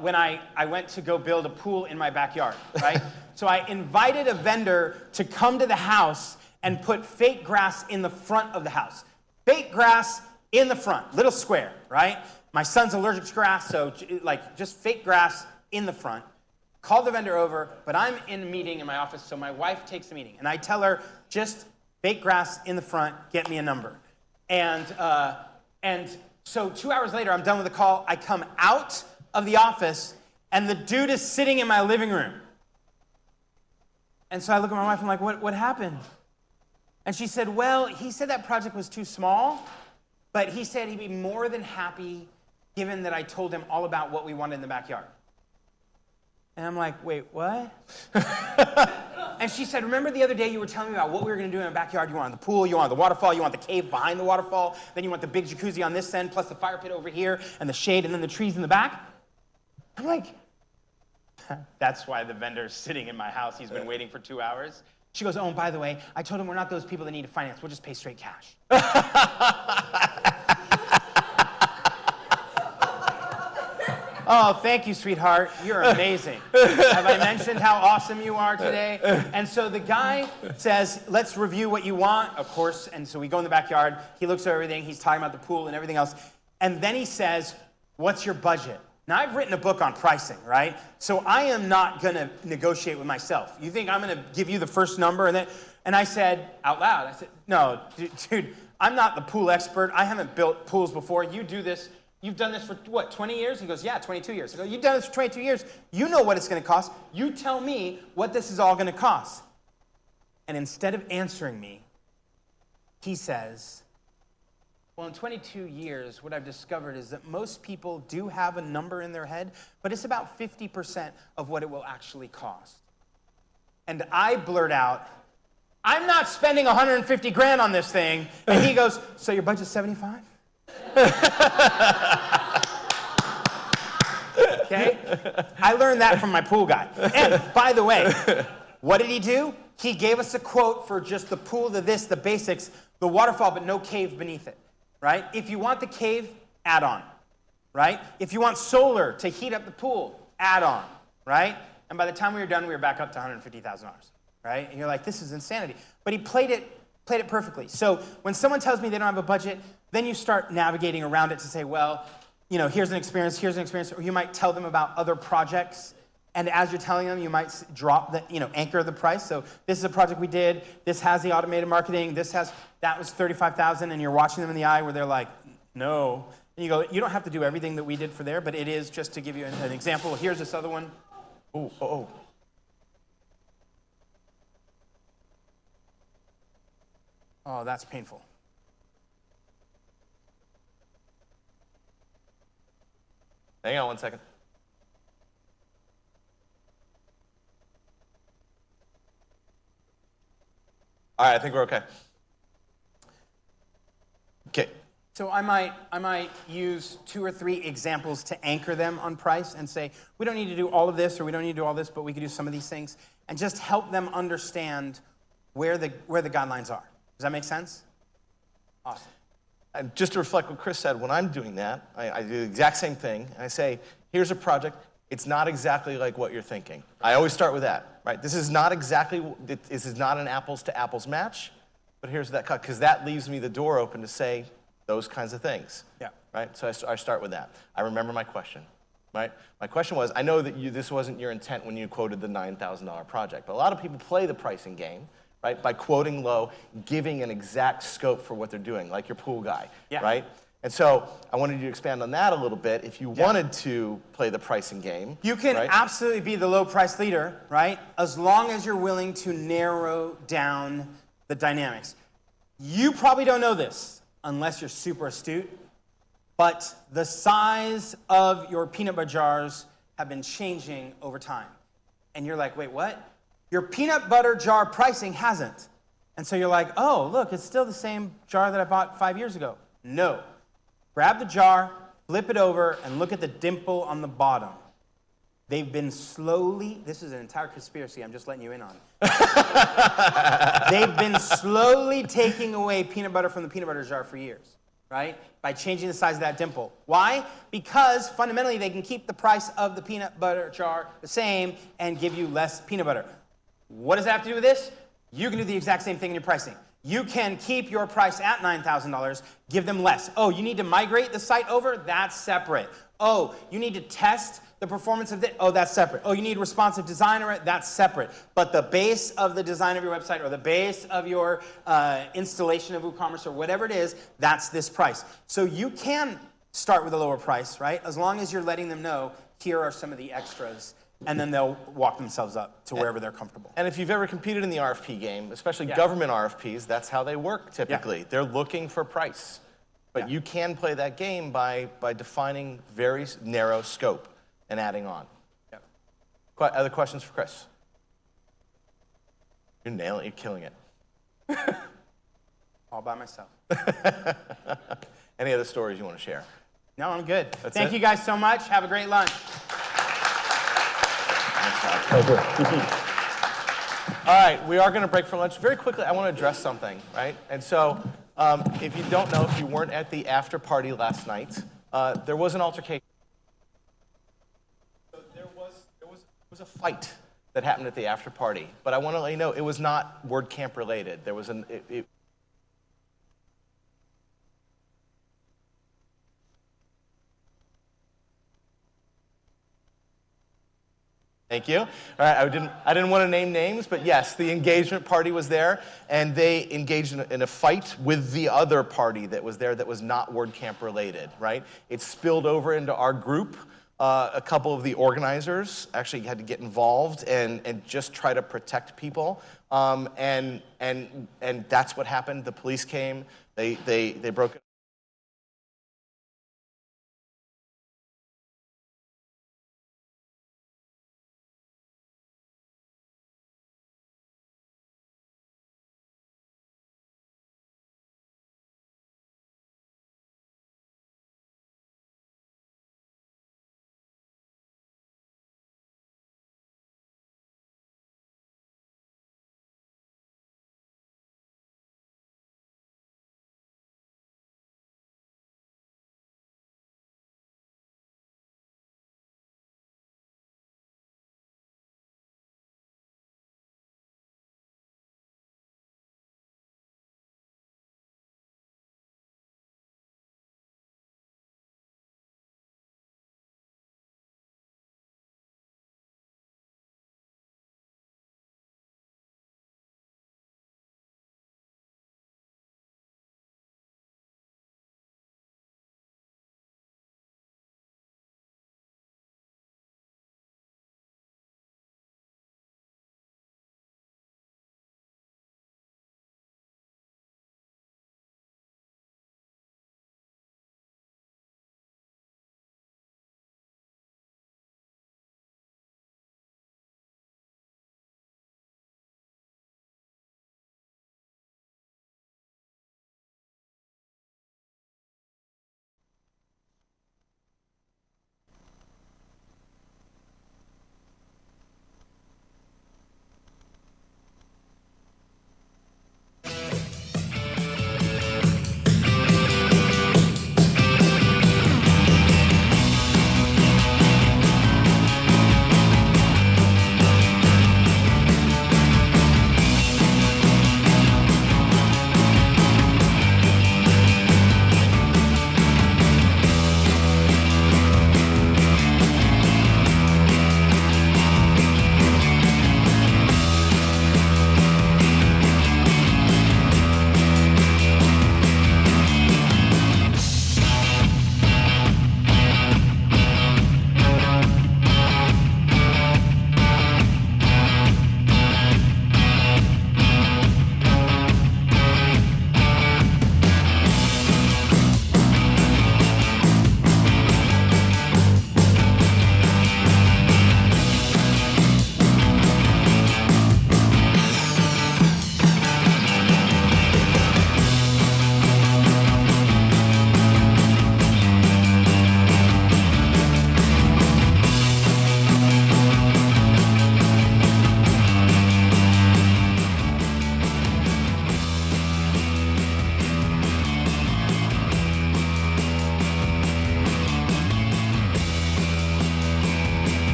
when I went to go build a pool in my backyard, right? So I invited a vendor to come to the house and put fake grass in the front of the house. Fake grass in the front, little square, right? My son's allergic to grass, so like just fake grass in the front. Called the vendor over, but I'm in a meeting in my office, so my wife takes the meeting. And I tell her, just fake grass in the front, get me a number. And so 2 hours later, I'm done with the call. I come out of the office, and the dude is sitting in my living room. And so I look at my wife, I'm like, what happened? And she said, well, he said that project was too small, but he said he'd be more than happy given that I told him all about what we wanted in the backyard. And I'm like, wait, what? And she said, remember the other day you were telling me about what we were going to do in the backyard? You wanted the pool, you wanted the waterfall, you want the cave behind the waterfall, then you want the big jacuzzi on this end, plus the fire pit over here, and the shade, and then the trees in the back? I'm like, that's why the vendor's sitting in my house. He's been waiting for 2 hours. She goes, oh, and by the way, I told him we're not those people that need to finance. We'll just pay straight cash. Oh, thank you, sweetheart. You're amazing. Have I mentioned how awesome you are today? And so the guy says, let's review what you want, of course. And so we go in the backyard. He looks at everything. He's talking about the pool and everything else. And then he says, what's your budget? Now, I've written a book on pricing, right? So I am not going to negotiate with myself. You think I'm going to give you the first number? And I said out loud, I said, no, dude, I'm not the pool expert. I haven't built pools before. You do this. You've done this for, what, 20 years? He goes, yeah, 22 years. I go, you've done this for 22 years. You know what it's going to cost. You tell me what this is all going to cost. And instead of answering me, he says, well, in 22 years, what I've discovered is that most people do have a number in their head, but it's about 50% of what it will actually cost. And I blurt out, I'm not spending 150 grand on this thing. And he goes, so your budget's 75? Okay? I learned that from my pool guy. And by the way, what did he do? He gave us a quote for just the pool, the this, the basics, the waterfall, but no cave beneath it, right? If you want the cave, add on, right? If you want solar to heat up the pool, add on, right? And by the time we were done, we were back up to $150,000, right? And you're like, this is insanity. But he played it perfectly. So when someone tells me they don't have a budget, then you start navigating around it to say, well, you know, here's an experience, or you might tell them about other projects. And as you're telling them, you might drop the, anchor the price. So this is a project we did. This has the automated marketing. That was $35,000, and you're watching them in the eye where they're like, no. And you go, you don't have to do everything that we did for there, but it is just to give you an example. Here's this other one. Oh, that's painful. Hang on one second. All right, I think we're okay. Okay. So I might use 2 or 3 examples to anchor them on price and say, we don't need to do all of this, or we don't need to do all this, but we could do some of these things, and just help them understand where the guidelines are. Does that make sense? Awesome. And just to reflect what Chris said, when I'm doing that, I do the exact same thing. I say, here's a project. It's not exactly like what you're thinking. I always start with that, right? This is not an apples to apples match, but here's that cut, because that leaves me the door open to say those kinds of things. Yeah. Right? So I start with that. I remember my question, right? My question was, I know that this wasn't your intent when you quoted the $9,000 project, but a lot of people play the pricing game, right? By quoting low, giving an exact scope for what they're doing, like your pool guy, right? And so I wanted you to expand on that a little bit. If you wanted to play the pricing game, you can absolutely be the low price leader, right? As long as you're willing to narrow down the dynamics. You probably don't know this unless you're super astute, but the size of your peanut butter jars have been changing over time. And you're like, wait, what? Your peanut butter jar pricing hasn't. And so you're like, oh, look, it's still the same jar that I bought 5 years ago. No. Grab the jar, flip it over, and look at the dimple on the bottom. They've been slowly, this is an entire conspiracy, I'm just letting you in on. They've been slowly taking away peanut butter from the peanut butter jar for years, right? By changing the size of that dimple. Why? Because fundamentally they can keep the price of the peanut butter jar the same and give you less peanut butter. What does that have to do with this? You can do the exact same thing in your pricing. You can keep your price at $9,000, give them less. Oh, you need to migrate the site over? That's separate. Oh, you need to test the performance of it? Oh, that's separate. Oh, you need responsive design or that's separate. But the base of the design of your website or the base of your installation of WooCommerce or whatever it is, that's this price. So you can start with a lower price, right? As long as you're letting them know, here are some of the extras. And then they'll walk themselves up to wherever they're comfortable. And if you've ever competed in the RFP game, especially government RFPs, that's how they work typically. They're looking for price. But you can play that game by defining very narrow scope and adding on. Other questions for Chris? You're nailing it, you're killing it. All by myself. Any other stories you want to share? No, I'm good. That's Thank it? you guys so much. Have a great lunch. All right, we are going to break for lunch. Very quickly, I want to address something, right? And so, if you don't know, if you weren't at the after party last night, there was an altercation. So there was a fight that happened at the after party. But I want to let you know, it was not WordCamp related. There was Thank you. All right, I didn't want to name names, but yes, the engagement party was there, and they engaged in a fight with the other party that was there that was not WordCamp related, right? It spilled over into our group. A couple of the organizers actually had to get involved and just try to protect people, and that's what happened. The police came. They broke it.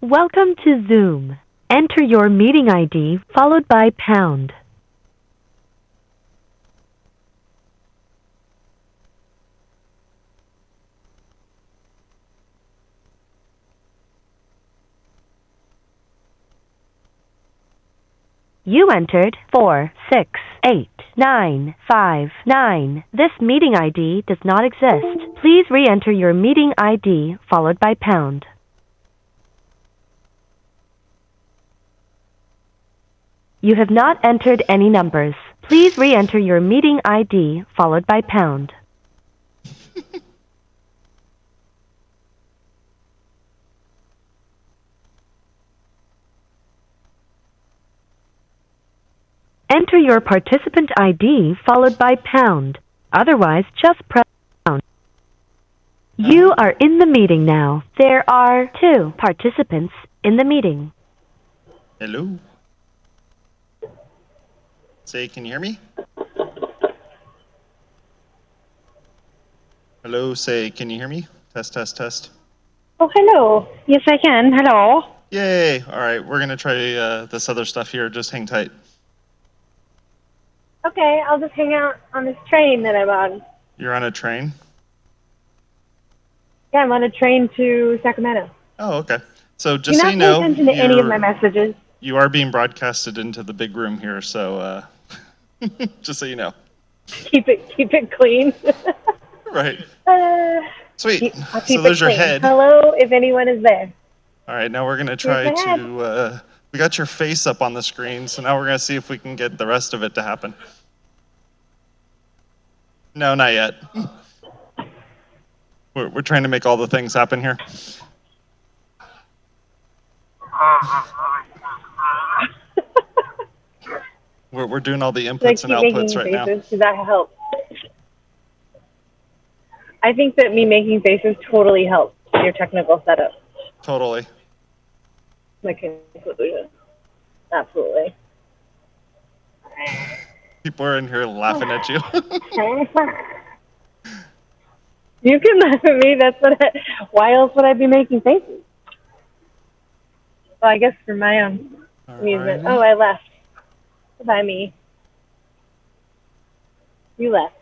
Welcome to Zoom. Enter your meeting ID followed by pound. You entered 46859. This meeting ID does not exist. Please re-enter your meeting ID followed by pound. You have not entered any numbers. Please re-enter your meeting ID followed by pound. Enter your participant ID followed by pound. Otherwise, just press pound. You are in the meeting now. There are 2 participants in the meeting. Hello. Say, can you hear me? Hello, say, can you hear me? Test, test, test. Oh, hello. Yes, I can. Hello. Yay. All right, we're going to try this other stuff here. Just hang tight. Okay, I'll just hang out on this train that I'm on. You're on a train? Yeah, I'm on a train to Sacramento. Oh, okay. So just Do so not you pay know, attention to any of my messages. you are being broadcasted into the big room here, so just so you know. Keep it clean. Right. Sweet. I'll keep So there's it your clean. head. Hello, if anyone is there. All right, now we're going to try Here's my head. to, we got your face up on the screen, so now we're going to see if we can get the rest of it to happen. No, not yet. We're trying to make all the things happen here. We're doing all the inputs and outputs right now. Does that help? I think that me making faces totally helps your technical setup. Totally. My conclusion. Absolutely. People are in here laughing at you. You can laugh at me. Why else would I be making faces? Well, I guess for my own amusement. Alrighty. Oh, I left. Goodbye, me. You left.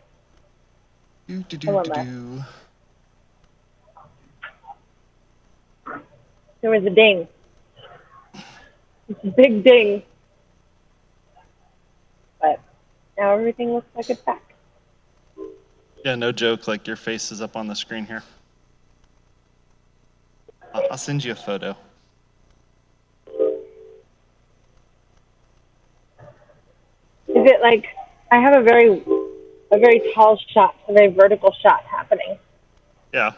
Someone left. There was a ding. It's a big ding. But now everything looks like it's back. Yeah, no joke, like your face is up on the screen here. I'll send you a photo. Is it like I have a very tall shot, a very vertical shot happening? Yeah.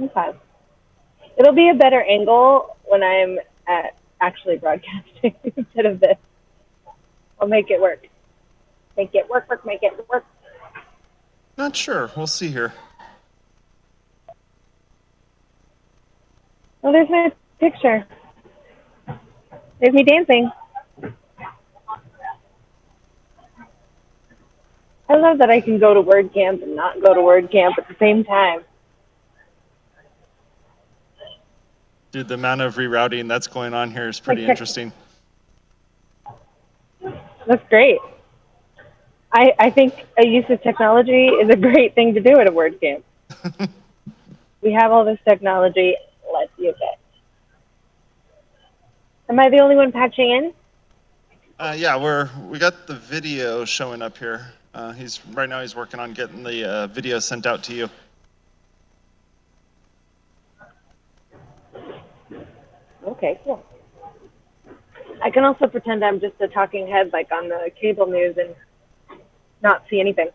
Okay. It'll be a better angle when I'm actually broadcasting instead of this. I'll make it work. Make it work, make it work. Not sure. We'll see here. Oh, there's my picture. There's me dancing. I love that I can go to WordCamp and not go to WordCamp at the same time. Dude, the amount of rerouting that's going on here is pretty Okay. interesting. That's great. I think a use of technology is a great thing to do at a WordCamp. We have all this technology. Let's use it. Am I the only one patching in? Yeah, we got the video showing up here. Right now he's working on getting the video sent out to you. Okay, cool. I can also pretend I'm just a talking head like on the cable news and not see anything.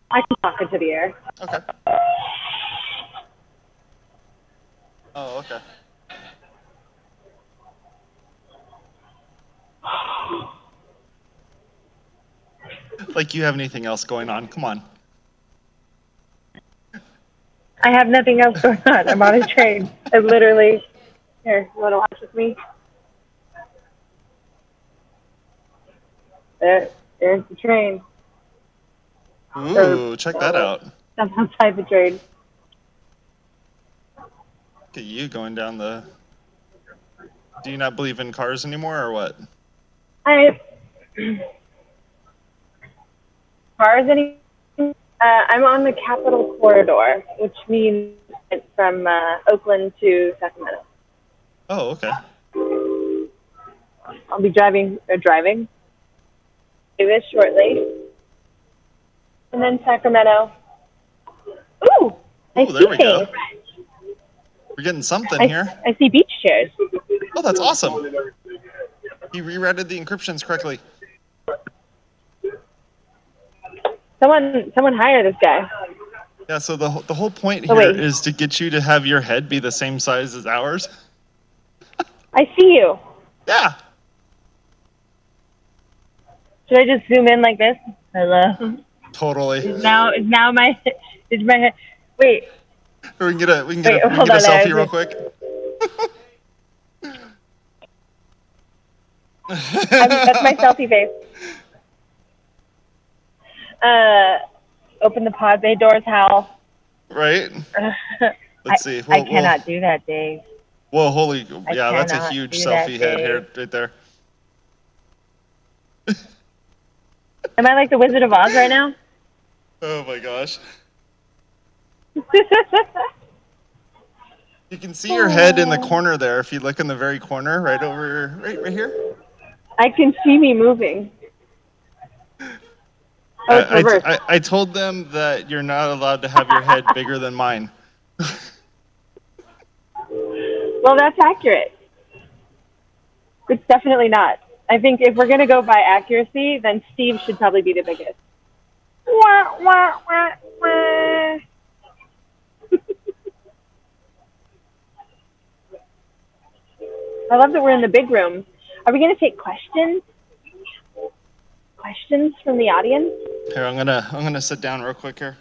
I can talk into the air. Okay. Oh, okay. Like you have anything else going on? Come on. I have nothing else going on. I'm on a train. I literally, here, you want to watch with me? There's the train. Ooh, check that out. I'm outside the train. at you going down the. Do you not believe in cars anymore, or what? Cars any? I'm on the Capitol Corridor, which means it's from Oakland to Sacramento. Oh, okay. I'll be driving Davis shortly, and then Sacramento. Ooh, I see There we go. things. We're getting something here. I see beach chairs. Oh, that's awesome. You rerouted the encryptions correctly. Someone hire this guy. Yeah, so the whole point here is to get you to have your head be the same size as ours. I see you. Yeah. Should I just zoom in like this? Hello. Totally. Is my head? Wait. We can get a selfie real quick. That's my selfie face. Open the pod bay doors, Hal. Right? Let's see. I cannot do that, Dave. Whoa, holy, yeah, that's a cannot huge do that, selfie head Dave. here, right there. Am I like the Wizard of Oz right now? Oh my gosh. You can see your head in the corner there if you look in the very corner, right here. I can see me moving. Oh, it's reversed. I told them that you're not allowed to have your head bigger than mine. Well, that's accurate. It's definitely not. I think if we're going to go by accuracy, then Steve should probably be the biggest. Wah, wah, wah, wah. I love that we're in the big room. Are we going to take questions? Questions from the audience? Here, I'm gonna sit down real quick here.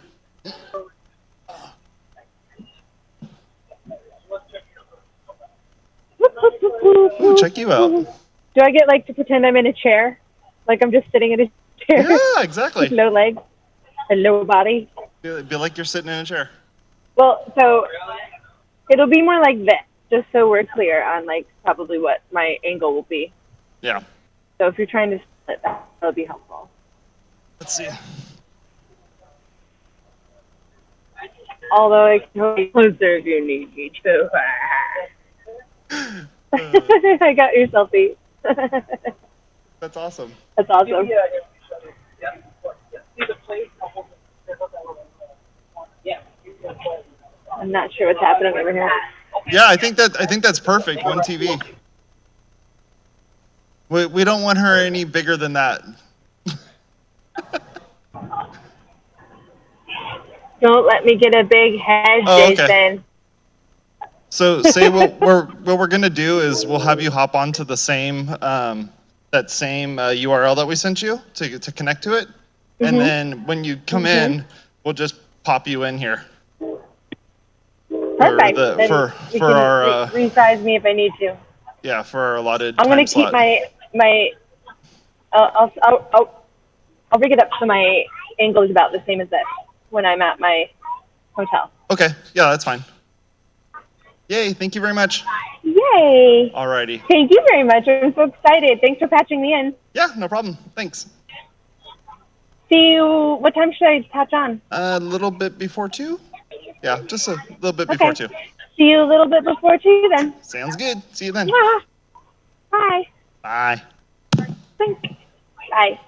Ooh, check you out. Do I get to pretend I'm in a chair? Like I'm just sitting in a chair? Yeah, exactly. With no legs and no body? Be like you're sitting in a chair. Well, so it'll be more like this, just so we're clear on probably what my angle will be. Yeah. So if you're trying to split that, that'll be helpful. Let's see. Although I can totally closer if you need me to. I got your selfie. That's awesome. That's awesome. I'm not sure what's happening over here. Yeah, I think that's perfect. One TV. We don't want her any bigger than that. Don't let me get a big head, Oh, okay. Jason. So say what we're gonna do is we'll have you hop onto the same that same URL that we sent you to connect to it, and then when you come in, we'll just pop you in here. Perfect. For You for can our resize me if I need to. yeah, for our allotted I'm time gonna keep slot. my. I'll rig it up so my angle is about the same as this when I'm at my hotel. Okay, yeah, that's fine. Yay! Thank you very much. Yay! Alrighty. Thank you very much. I'm so excited. Thanks for patching me in. Yeah, no problem. Thanks. See you. What time should I patch on? A little bit before 2. Yeah, just a little bit before 2. See you a little bit before 2 then. Sounds good. See you then. Yeah. Bye. Bye. Thanks. Bye.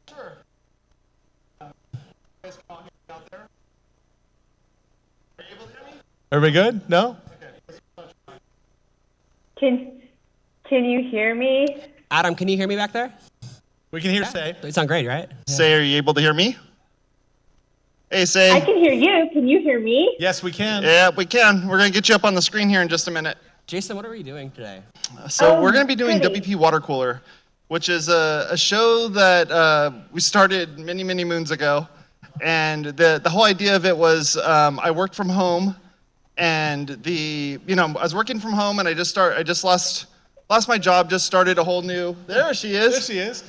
Sure. Out there? Are you able to hear me? Everybody good? No? Can you hear me? Adam, can you hear me back there? We can hear Say. You sound great, right? Say, are you able to hear me? Hey, Say. I can hear you. Can you hear me? Yes, we can. Yeah, we can. We're going to get you up on the screen here in just a minute. Jason, what are we doing today? So we're going to be doing WP Water Cooler, which is a show that we started many, many moons ago. And the whole idea of it was I worked from home, and I was working from home, and I just lost my job, just started a whole new. There she is. There she is.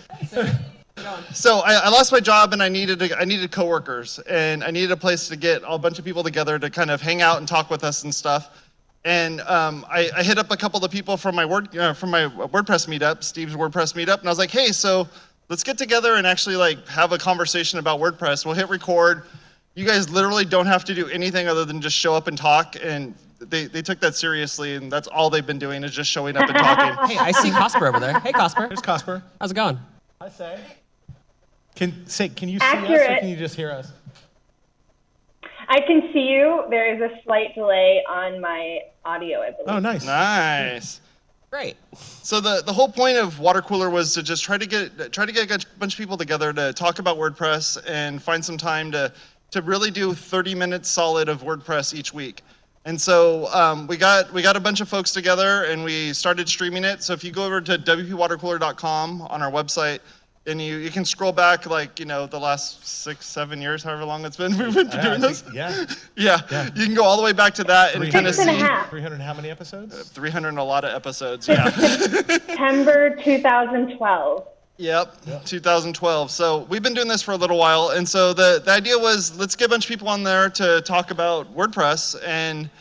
So I lost my job, and I needed coworkers, and I needed a place to get a bunch of people together to kind of hang out and talk with us and stuff. And I hit up a couple of people from my WordPress meetup, Steve's WordPress meetup, and I was like, hey, so let's get together and actually like have a conversation about WordPress. We'll hit record. You guys literally don't have to do anything other than just show up and talk. And they took that seriously, and that's all they've been doing is just showing up and talking. Hey, I see Cosper over there. Hey, Cosper. There's Cosper. How's it going? Hi, Say. Can you see us Accurate. or can you just hear us? I can see you. There is a slight delay on my audio, I believe. Oh, nice. Nice. Great. So the whole point of Water Cooler was to just try to get a bunch of people together to talk about WordPress and find some time to really do 30 minutes solid of WordPress each week. And so we got a bunch of folks together and we started streaming it. So if you go over to wpwatercooler.com on our website, and you can scroll back the last 6-7 years, however long it's been we've been doing this. Yeah. Yeah. You can go all the way back to that and kind of see 300 how many episodes? 300 and a lot of episodes. Yeah. September 2012. Yep, 2012. So we've been doing this for a little while, and so the idea was let's get a bunch of people on there to talk about WordPress and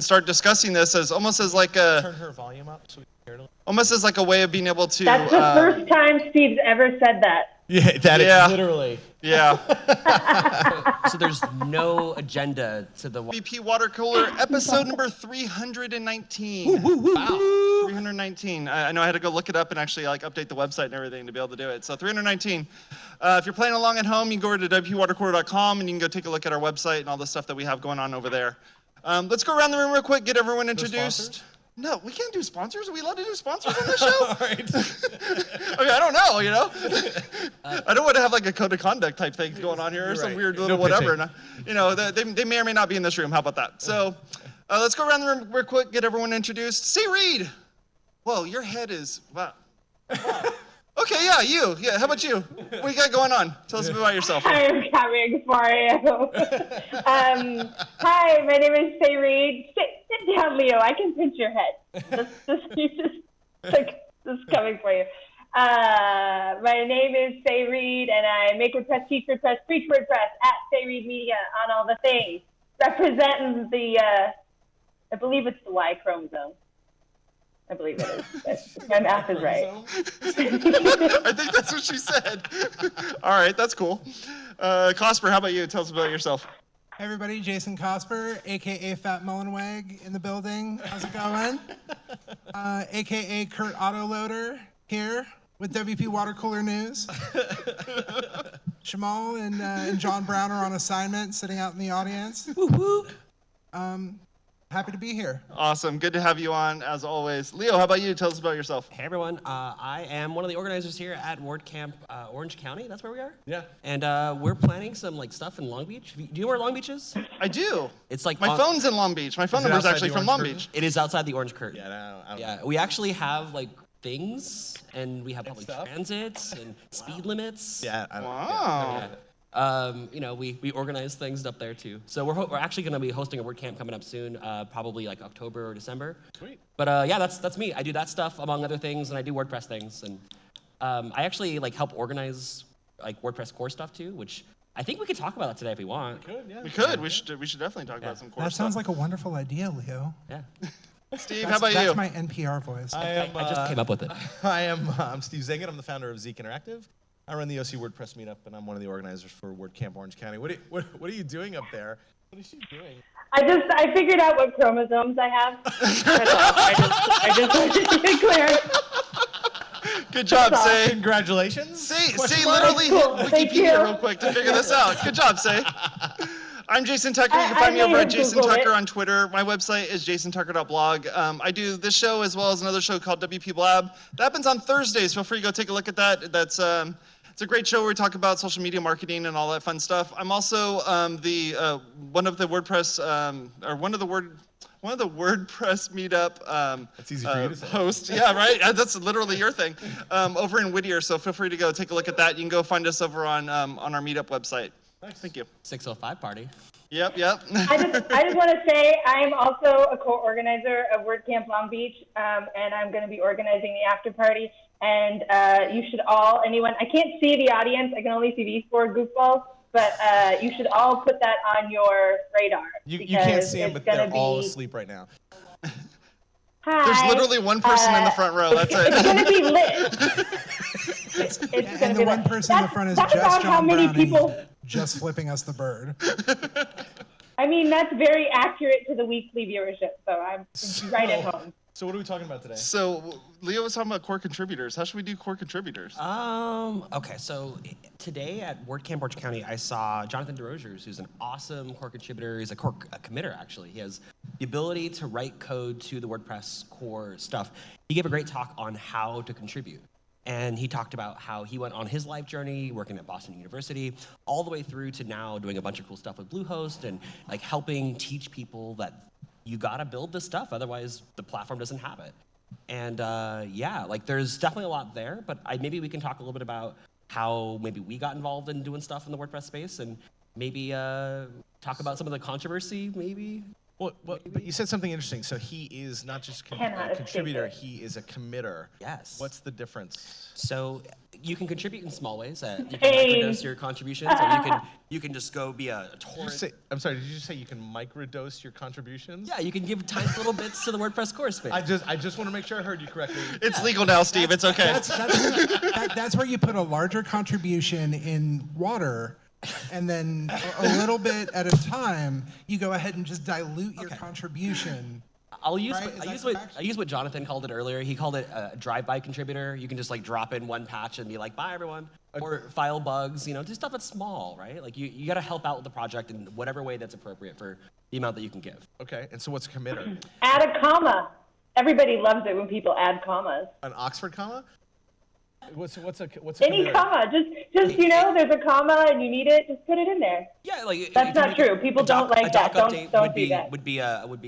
start discussing this as almost as like a Turn her volume up so we can hear it a little. Almost as like a way of being able to. That's the first time Steve's ever said that. Yeah, that is literally. Yeah. So there's no agenda to the WP Water Cooler episode number 319. Wow. 319. I know I had to go look it up and actually like update the website and everything to be able to do it. So 319. If you're playing along at home, you can go over to wpwatercooler.com and you can go take a look at our website and all the stuff that we have going on over there. Let's go around the room real quick, get everyone introduced. No, we can't do sponsors. Are we allowed to do sponsors on this show? All right. I mean, I don't know, I don't want to have like a code of conduct type thing going on here or some weird little whatever. And, they may or may not be in this room. How about that? So let's go around the room real quick, get everyone introduced. Say Reed. Whoa, your head is, wow. Okay, yeah, you. Yeah, how about you? What you got going on? Tell us a bit about yourself. I'm coming for you. Hi, my name is Say Reed. Sit down, Leo. I can pinch your head. Just coming for you. My name is Say Reed, and I make WordPress, teach WordPress, preach WordPress at Say Reed Media on all the things. Representing I believe it's the Y chromosome. I believe it is. My math is right. I think that's what she said. All right, that's cool. Cosper, how about you? Tell us about yourself. Hey everybody, Jason Cosper, aka Fat Mullenweg in the building. How's it going? Aka Kurt Autoloader here with WP Water Cooler News. Shamal and John Brown are on assignment, sitting out in the audience. Woo-hoo. Happy to be here. Awesome. Good to have you on, as always. Leo, how about you? Tell us about yourself. Hey everyone, I am one of the organizers here at WordCamp Orange County. That's where we are. Yeah. And we're planning some stuff in Long Beach. Do you know where Long Beach is? I do. It's like my phone's in Long Beach. My phone number is actually from Long Beach. It is outside the Orange Curtain. Yeah, I don't Yeah, we actually have like things, and we have public transits and speed limits. Yeah. Wow. We organize things up there too. So we're actually going to be hosting a WordCamp coming up soon, probably like October or December. Sweet. But that's me. I do that stuff among other things, and I do WordPress things, and I actually like help organize like WordPress core stuff too, which I think we could talk about that today if we want. We could, yeah. We could. We should definitely talk about some core That stuff. sounds like a wonderful idea, Leo. Yeah. Steve, how about you? That's my NPR voice. I just came up with it. I'm Steve Zangan. I'm the founder of Zeek Interactive. I run the OC WordPress meetup, and I'm one of the organizers for WordCamp Orange County. What are you doing up there? What is she doing? I figured out what chromosomes I have. I just wanted to be clear. Good job, That's Say. Congratulations. Say Question mark? literally Cool. hit Thank Wikipedia you. real quick to figure this out. Good job, Say. I'm Jason Tucker. You can I find me may over at have Jason Googled Tucker it. on Twitter. My website is jasontucker.blog. I do this show as well as another show called WP Lab. That happens on Thursdays. Feel free to go take a look at that. It's a great show where we talk about social media marketing and all that fun stuff. I'm also one of the WordPress meetup That's easy for you to say. host. Yeah, right. That's literally your thing. Over in Whittier, so feel free to go take a look at that. You can go find us over on our meetup website. Thank you. 605 party. Yep. I just want to say I'm also a co-organizer of WordCamp Long Beach, and I'm going to be organizing the after party. And you should all, I can't see the audience. I can only see these four goofballs. But you should all put that on your radar. You can't see them, it's but they're gonna all be- asleep right now. Hi. There's literally one person in the front row. That's it. It's going to be lit. It's going to And be the one lit. person in the front is That's just about John how many Brown, and he's people. just flipping us the bird. I mean, that's very accurate to the weekly viewership. So I'm right at home. So what are we talking about today? So Leo was talking about core contributors. How should we do core contributors? Okay, so today at WordCamp Orange County, I saw Jonathan DeRosiers, who's an awesome core contributor. He's a committer, actually. He has the ability to write code to the WordPress core stuff. He gave a great talk on how to contribute. And he talked about how he went on his life journey, working at Boston University, all the way through to now doing a bunch of cool stuff with Bluehost and like helping teach people that you gotta build this stuff, otherwise the platform doesn't have it. And yeah, like there's definitely a lot there, but maybe we can talk a little bit about how maybe we got involved in doing stuff in the WordPress space and maybe talk about some of the controversy, maybe. Well, but you said something interesting. So he is not just a contributor, he is a committer. Yes. What's the difference? So you can contribute in small ways. You can Hey. microdose your contributions, or you can just go be a torrent. I'm sorry, did you just say you can microdose your contributions? Yeah, you can give tiny little bits to the WordPress core space. I just want to make sure I heard you correctly. It's legal now, Steve. It's okay. That's where you put a larger contribution in water, and then a little bit at a time, you go ahead and just dilute your contribution. I'll use Right? Is that I use what Jonathan called it earlier. He called it a drive-by contributor. You can just like drop in one patch and be like, bye everyone. Or file bugs, do stuff that's small, right? Like you got to help out with the project in whatever way that's appropriate for the amount that you can give. Okay, and so what's a committer? Add a comma. Everybody loves it when people add commas. An Oxford comma? What's a Any committer? comma, just there's a comma and you need it, just put it in there. Yeah, like That's not true. People don't like that. Don't do that. Would be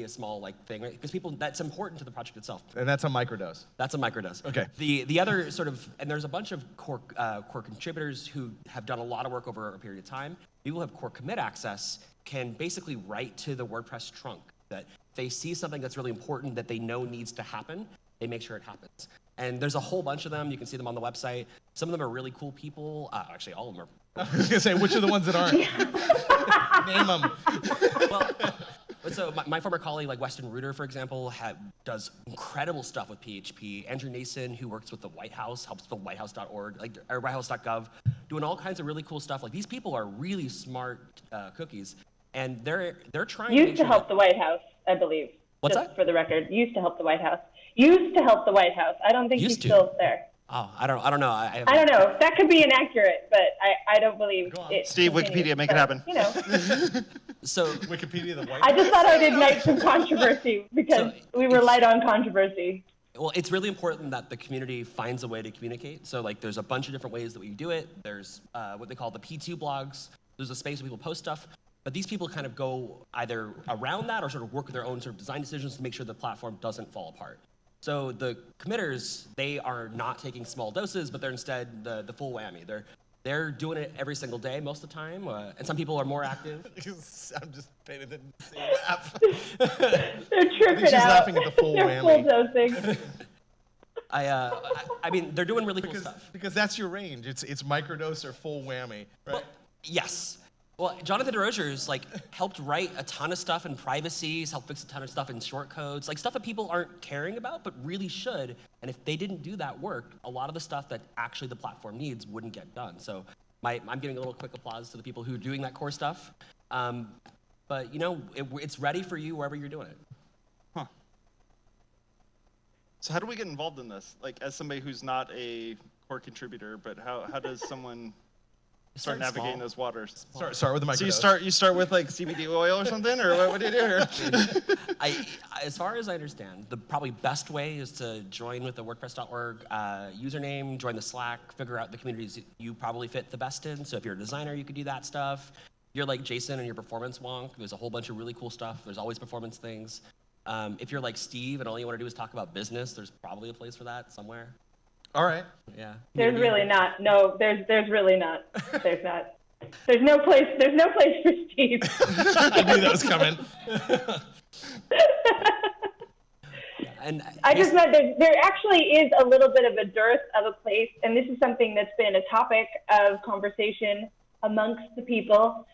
a small like thing, right? Because that's important to the project itself. And that's a microdose. That's a microdose. Okay. The other sort of, and there's a bunch of core contributors who have done a lot of work over a period of time. People who have core commit access can basically write to the WordPress trunk that if they see something that's really important that they know needs to happen, they make sure it happens. And there's a whole bunch of them. You can see them on the website. Some of them are really cool people. Actually, all of them are. I was gonna say, which are the ones that aren't? Name them. So my former colleague, like Weston Reuter, for example, does incredible stuff with PHP. Andrew Nason, who works with the White House, helps build whitehouse.org, or whitehouse.gov, doing all kinds of really cool stuff. Like these people are really smart cookies, and they're trying Used to help the White House, I believe. What's just that? For the record, used to help the White House. Used to help the White House. I don't think he's still there. Oh, I don't know. I don't know. That could be inaccurate, but I don't believe it. Steve, continues. Wikipedia, make it happen. So Wikipedia, the White I just thought I'd ignite some controversy because we were light on controversy. Well, it's really important that the community finds a way to communicate. So like there's a bunch of different ways that we do it. There's what they call the P2 blogs. There's a space where people post stuff. But these people kind of go either around that or sort of work with their own sort of design decisions to make sure the platform doesn't fall apart. So the committers, they are not taking small doses, but they're instead the full whammy. They're doing it every single day most of the time, and some people are more active. I'm just paying attention to see laugh. They're tripping She's out. laughing at the full They're whammy. full dosing. I mean, they're doing really cool stuff. Because that's your range. It's microdose or full whammy, right? Well, yes. Well, Jonathan DeRosiers helped write a ton of stuff in privacy, helped fix a ton of stuff in shortcodes, like stuff that people aren't caring about but really should. And if they didn't do that work, a lot of the stuff that actually the platform needs wouldn't get done. So I'm giving a little quick applause to the people who are doing that core stuff. But it's ready for you wherever you're doing it. So how do we get involved in this? Like, as somebody who's not a core contributor, but how does someone start navigating those waters? Start with the So microdose. you start with like CBD oil or something, or what do you do here? As far as I understand, the probably best way is to join with the WordPress.org username, join the Slack, figure out the communities you probably fit the best in. So if you're a designer, you could do that stuff. You're like Jason and you're performance wonk. There's a whole bunch of really cool stuff. There's always performance things. If you're like Steve and all you want to do is talk about business, there's probably a place for that somewhere. All right. Yeah. There's really not. No, there's really not. There's not. There's no place for Steve. I knew that was coming. And I just meant there actually is a little bit of a dearth of a place, and this is something that's been a topic of conversation amongst the people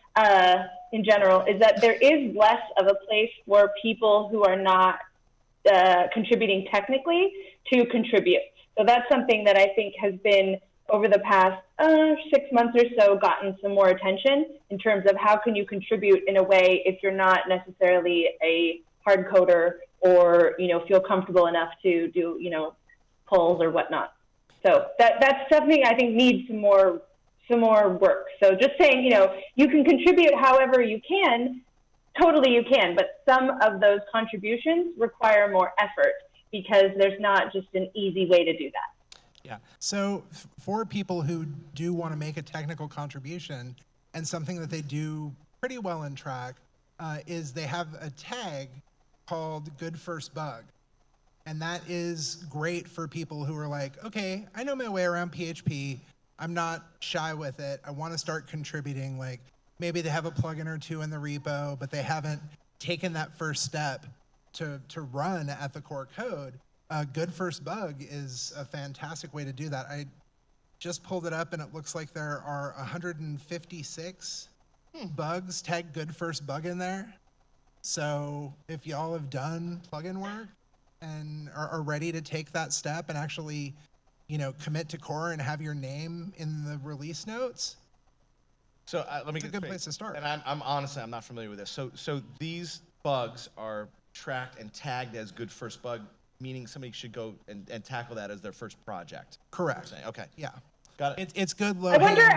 in general, is that there is less of a place for people who are not contributing technically to contribute. So that's something that I think has been, over the past 6 months or so, gotten some more attention in terms of how can you contribute in a way if you're not necessarily a hard coder or, feel comfortable enough to do, polls or whatnot. So that's something I think needs some more work. So just saying, you can contribute however you can, totally you can, but some of those contributions require more effort because there's not just an easy way to do that. Yeah. So for people who do want to make a technical contribution, and something that they do pretty well in Track is they have a tag called Good First Bug. And that is great for people who are like, okay, I know my way around PHP. I'm not shy with it. I want to start contributing. Like maybe they have a plugin or two in the repo, but they haven't taken that first step to run at the core code. Good First Bug is a fantastic way to do that. I just pulled it up and it looks like there are 156 bugs tagged Good First Bug in there. So if y'all have done plugin work and are ready to take that step and actually, commit to core and have your name in the release notes, So let me it's a good place to start. And I'm honestly, I'm not familiar with this. So these bugs are tracked and tagged as Good First Bug, meaning somebody should go and tackle that as their first project. Correct. Okay. Yeah. Got it. It's good low. I wonder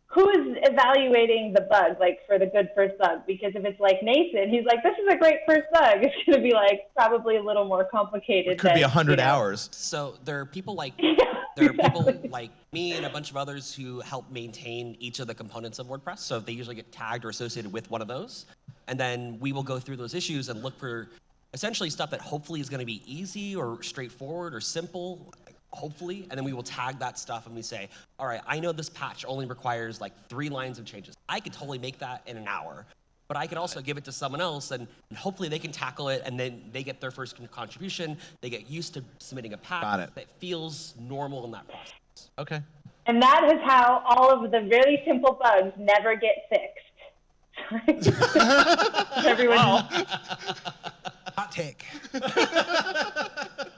who is evaluating the bug, like for the good first bug? Because if it's like Nathan, he's like, this is a great first bug. It's going to be like probably a little more complicated. It could be 100 hours. So there are people like me and a bunch of others who help maintain each of the components of WordPress. So they usually get tagged or associated with one of those. And then we will go through those issues and look for essentially stuff that hopefully is going to be easy or straightforward or simple, hopefully. And then we will tag that stuff and we say, all right, I know this patch only requires like 3 lines of changes. I could totally make that in an hour. But I could also give it to someone else and hopefully they can tackle it and then they get their first contribution. They get used to submitting a patch that feels normal in that process. Okay. And that is how all of the really simple bugs never get fixed. Everyone. Hot take.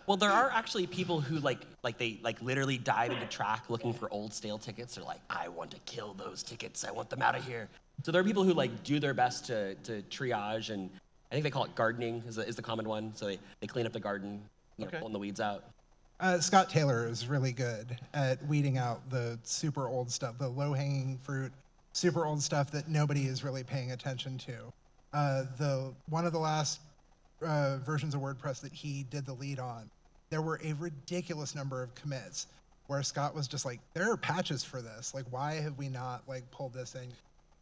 Well, there are actually people who they literally dive into Track looking for old stale tickets. They're like, I want to kill those tickets. I want them out of here. So there are people who do their best to triage, and I think they call it gardening is the common one. So they clean up the garden, pulling the weeds out. Scott Taylor is really good at weeding out the super old stuff, the low-hanging fruit, super old stuff that nobody is really paying attention to. One of the last versions of WordPress that he did the lead on, there were a ridiculous number of commits where Scott was just like, there are patches for this. Like, why have we not pulled this in?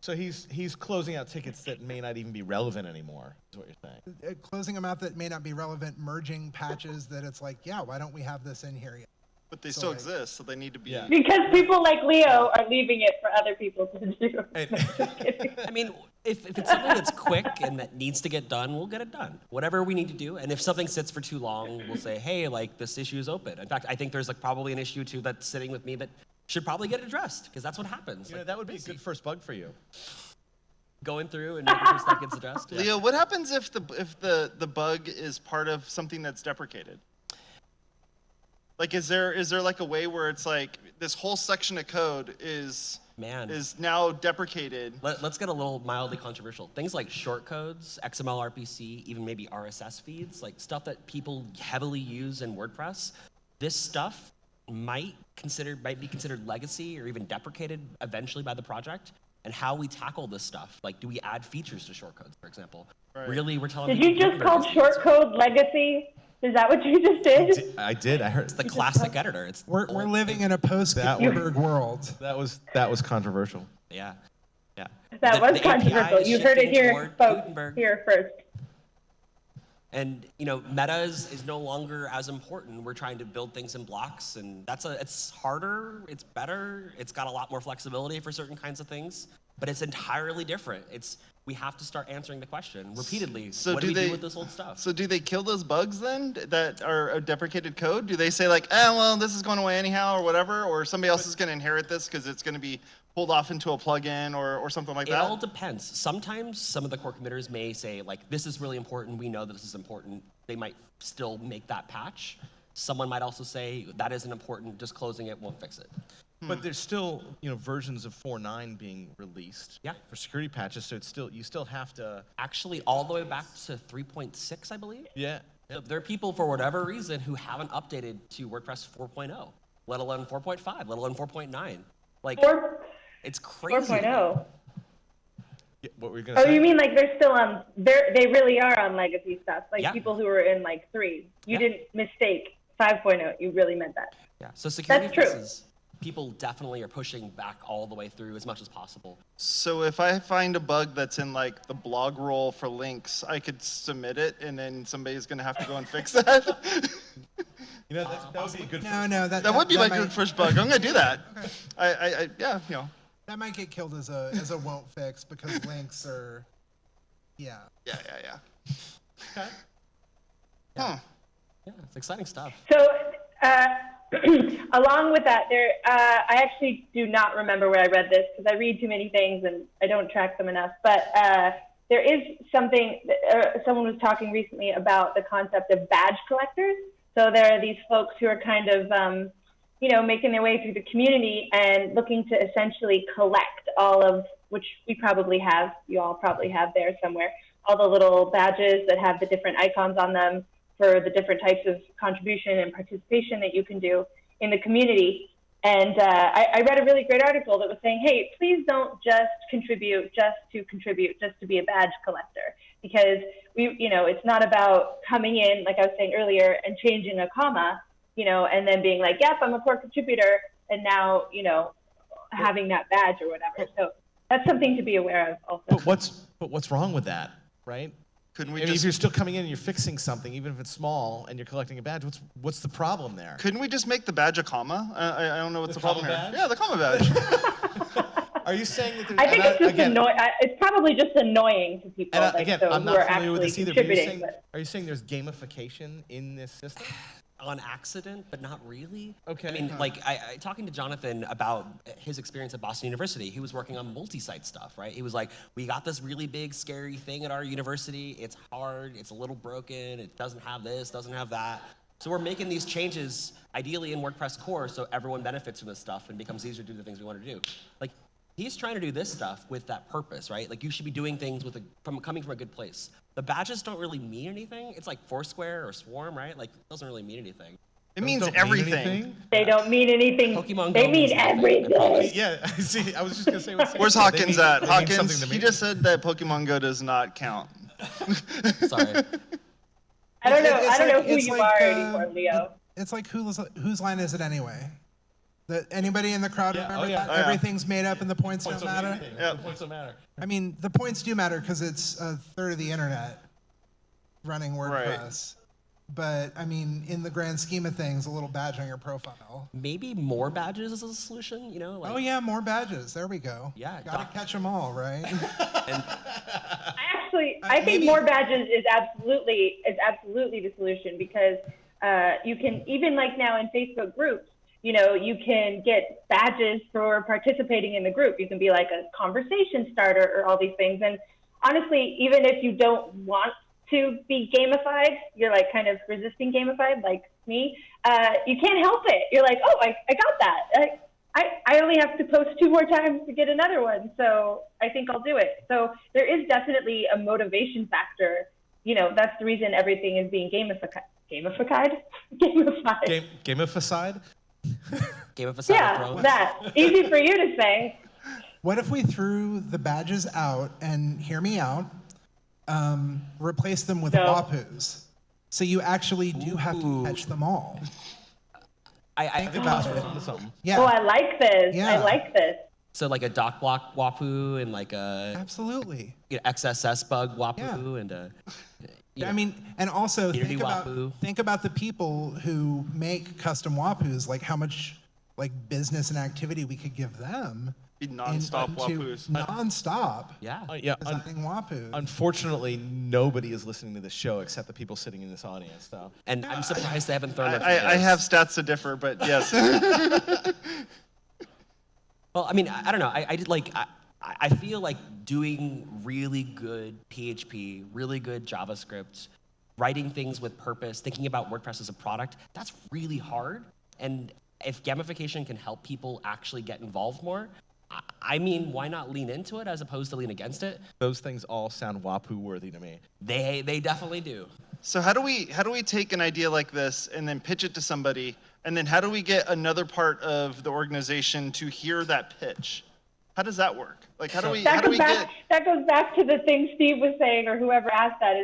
So he's closing out tickets that may not even be relevant anymore, is what you're saying. Closing them out that may not be relevant, merging patches that it's like, yeah, why don't we have this in here yet? But they still exist, so they need to be. Yeah. Because people like Leo are leaving it for other people to do. I mean, if it's something that's quick and that needs to get done, we'll get it done. Whatever we need to do. And if something sits for too long, we'll say, hey, this issue is open. In fact, I think there's probably an issue too that's sitting with me that should probably get addressed because that's what happens. That would be a good first bug for you. Going through and making sure stuff gets addressed. Yeah. Leo, what happens if the bug is part of something that's deprecated? Like, is there like a way where it's like this whole section of code is now deprecated? Let's get a little mildly controversial. Things like shortcodes, XML, RPC, even maybe RSS feeds, like stuff that people heavily use in WordPress. This stuff might be considered legacy or even deprecated eventually by the project. And how we tackle this stuff, like, do we add features to shortcodes, for example? Right. Really, we're telling Did you people just call shortcode legacy? Is that what you just did? I did. I heard it's the classic editor. It's We're living in a post-Gutenberg world. That was controversial. Yeah. That was the API controversial. is You heard it shifting here, toward folks, Gutenberg. here first. And meta is no longer as important. We're trying to build things in blocks, and it's harder, it's better, it's got a lot more flexibility for certain kinds of things, but it's entirely different. We have to start answering the question repeatedly. So what do we do with this old stuff? So do they kill those bugs then that are deprecated code? Do they say like, well, this is going away anyhow or whatever, or somebody else is going to inherit this because it's going to be pulled off into a plugin or something like It that? all depends. Sometimes some of the core committers may say, like, this is really important. We know that this is important. They might still make that patch. Someone might also say, that isn't important. Just closing it won't fix it. But there's still, versions of 4.9 being released for security patches, so you still have to. Actually, all the way back to 3.6, I believe. Yeah. So there are people, for whatever reason, who haven't updated to WordPress 4.0, let alone 4.5, let alone 4.9. Like, it's crazy. 4.0. Yeah, what were you going to say? Oh, you mean like they're still on? They really are on legacy stuff. Like Yeah. people who are in like 3. You didn't mistake 5.0. You really meant that. Yeah. So security That's true. fixes, people definitely are pushing back all the way through as much as possible. So if I find a bug that's in like the blog roll for links, I could submit it, and then somebody's going to have to go and fix that. That would be a good. That would be my good first bug. I'm going to do that. Yeah. That might get killed as a won't fix because links are, yeah. Yeah. Okay. Yeah, it's exciting stuff. So, along with that, I actually do not remember where I read this because I read too many things and I don't track them enough. But there is something, someone was talking recently about the concept of badge collectors. So there are these folks who are kind of, making their way through the community and looking to essentially collect all of, which we probably have, you all probably have there somewhere, all the little badges that have the different icons on them for the different types of contribution and participation that you can do in the community. And I read a really great article that was saying, hey, please don't just contribute just to be a badge collector. Because it's not about coming in, like I was saying earlier, and changing a comma, and then being like, yep, I'm a core contributor, and now, having that badge or whatever. So that's something to be aware of also. But what's wrong with that, right? Couldn't we if you're still coming in and you're fixing something, even if it's small, and you're collecting a badge, what's the problem there? Couldn't we just make the badge a comma? I don't know what's the problem comma here. badge? Yeah, the comma badge. Are you saying that there's... I think it's just annoying. It's probably just annoying to people. And again, I'm who not are familiar with actually this either, but contributing. are you saying there's gamification in this system? On accident, but not really. Okay. I mean, I talking to Jonathan about his experience at Boston University, he was working on multi-site stuff, right? He was like, we got this really big, scary thing at our university. It's hard. It's a little broken. It doesn't have this, doesn't have that. So we're making these changes, ideally in WordPress core, so everyone benefits from this stuff and becomes easier to do the things we want to do. Like, he's trying to do this stuff with that purpose, right? Like, you should be doing things coming from a good place. The badges don't really mean anything. It's like Foursquare or Swarm, right? Like, it doesn't really mean anything. It means everything. They don't mean anything. Pokemon they Go mean means nothing, everything. Yeah, see, I was just going to say... Where's Hawkins at? Hawkins, he just said that Pokemon Go does not count. Sorry. I don't know who it's you like, are anymore, Leo. It's like whose line is it anyway? Anybody in the crowd remember that? Oh, yeah. Everything's made up and the points don't matter? Yeah. The points don't matter. I mean, the points do matter because it's a third of the internet running WordPress. But, I mean, in the grand scheme of things, a little badge on your profile. Maybe more badges is a solution, Like, Oh, yeah, more badges. There we go. Yeah. Gotta catch them all, right? I think more badges is absolutely the solution because you can, even like now in Facebook groups, you can get badges for participating in the group. You can be like a conversation starter or all these things. And honestly, even if you don't want to be gamified, you're like kind of resisting gamified, like me, you can't help it. You're like, oh, I got that. I only have to post 2 more times to get another one, so I think I'll do it. So there is definitely a motivation factor. You know, that's the reason everything is being gamified. Gamified? Gamified? Yeah, that. Easy for you to say. What if we threw the badges out and, hear me out, replace them with WAPUs? So you actually do have to catch them all. I Think about it. Yeah. Oh, I like this. Yeah. I like this. So like a doc block WAPU and like a absolutely XSS bug WAPU and a. I mean, and also Unity think about the people who make custom WAPUs, like how much like business and activity we could give them. Be non-stop WAPUs. Non-stop. Yeah. Designing WAPUs. Unfortunately, nobody is listening to this show except the people sitting in this audience. So. And I'm surprised they haven't thrown their I have stats to differ, but yes. Well, I mean, I don't know. I feel like doing really good PHP, really good JavaScript, writing things with purpose, thinking about WordPress as a product, that's really hard. And if gamification can help people actually get involved more, I mean, why not lean into it as opposed to lean against it? Those things all sound WAPU worthy to me. They definitely do. So how do we take an idea like this and then pitch it to somebody, and then how do we get another part of the organization to hear that pitch? How does that work? Like how do we That goes back to the thing Steve was saying, or whoever asked that.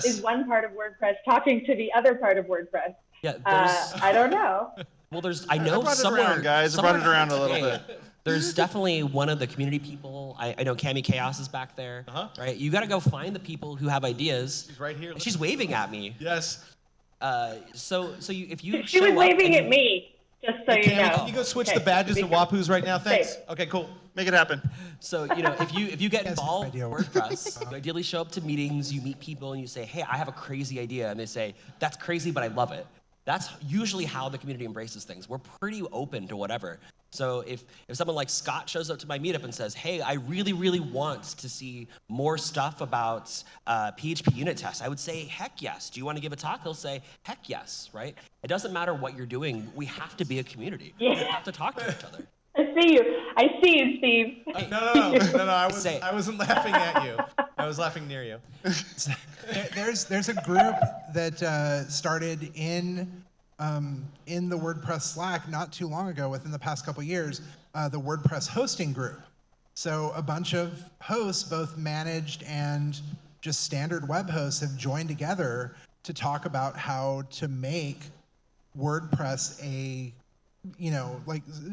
Is one part of WordPress talking to the other part of WordPress? Yeah, I don't know. Well, I know brought it somewhere, around, guys. I brought it around a little bit. There's definitely one of the community people. I know Cami Chaos is back there. Right? You got to go find the people who have ideas. She's right here. She's waving at me. Yes. If you She was waving at me, just so you know. Can you go switch the badges to WAPUs right now? Thanks. Okay, cool. Make it happen. So, if you get involved in WordPress, you ideally show up to meetings, you meet people, and you say, hey, I have a crazy idea. And they say, that's crazy, but I love it. That's usually how the community embraces things. We're pretty open to whatever. So if someone like Scott shows up to my meetup and says, hey, I really, really want to see more stuff about PHP unit tests, I would say, heck yes. Do you want to give a talk? He'll say, heck yes, right? It doesn't matter what you're doing. We have to be a community. We have to talk to each other. I see you, Steve. No, I wasn't laughing at you. I was laughing near you. There's a group that started in the WordPress Slack not too long ago, within the past couple years, the WordPress hosting group. So a bunch of hosts, both managed and just standard web hosts, have joined together to talk about how to make WordPress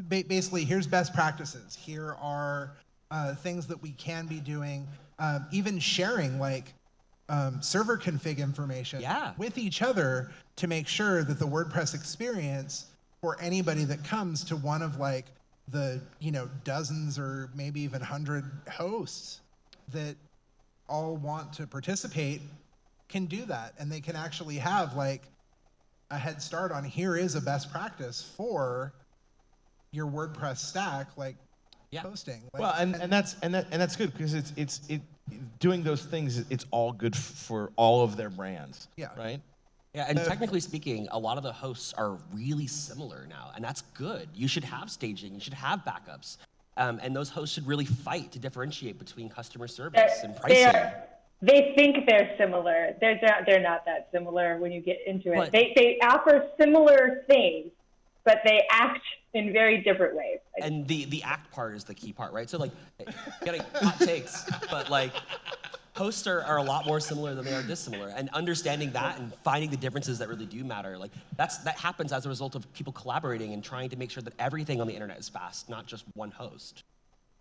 basically, here's best practices. Here are things that we can be doing. Even sharing server config information with each other to make sure that the WordPress experience for anybody that comes to one of the dozens or maybe even 100 hosts that all want to participate can do that, and they can actually have a head start on here is a best practice for your WordPress stack, hosting. Well, and that's good because it's doing those things. It's all good for all of their brands. Yeah. Right. Yeah, and technically speaking, a lot of the hosts are really similar now, and that's good. You should have staging. You should have backups, and those hosts should really fight to differentiate between customer service and pricing. They think they're similar. They're not that similar when you get into it. But- They offer similar things, but they act in very different ways. And the act part is the key part, right? So getting hot takes, but hosts are a lot more similar than they are dissimilar. And understanding that and finding the differences that really do matter, that happens as a result of people collaborating and trying to make sure that everything on the internet is fast, not just one host.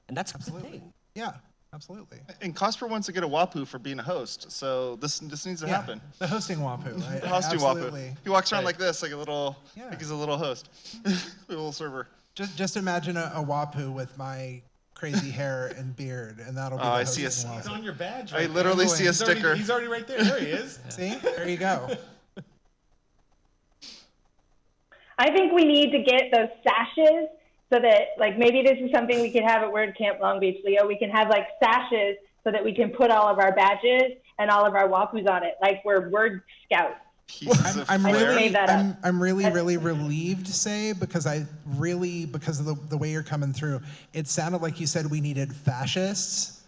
And that's a good thing. Yeah. Absolutely. And Cosper wants to get a WAPU for being a host, so this needs to happen. The hosting WAPU, right? The hosting Absolutely. WAPU. He walks around like this, like a little, like he's a little host, a little server. Just imagine a WAPU with my crazy hair and beard, and that'll be the I see hosting WAPU. It's on your badge. I literally see a sticker. He's already right there. There he is. See? There you go. I think we need to get those sashes so that, maybe this is something we could have at WordCamp Long Beach, Leo. We can have, sashes so that we can put all of our badges, and all of our wapus on it, like we're word scouts. I'm I just really, made that up. I'm really, really relieved, Say, because because of the way you're coming through, it sounded like you said we needed fascists.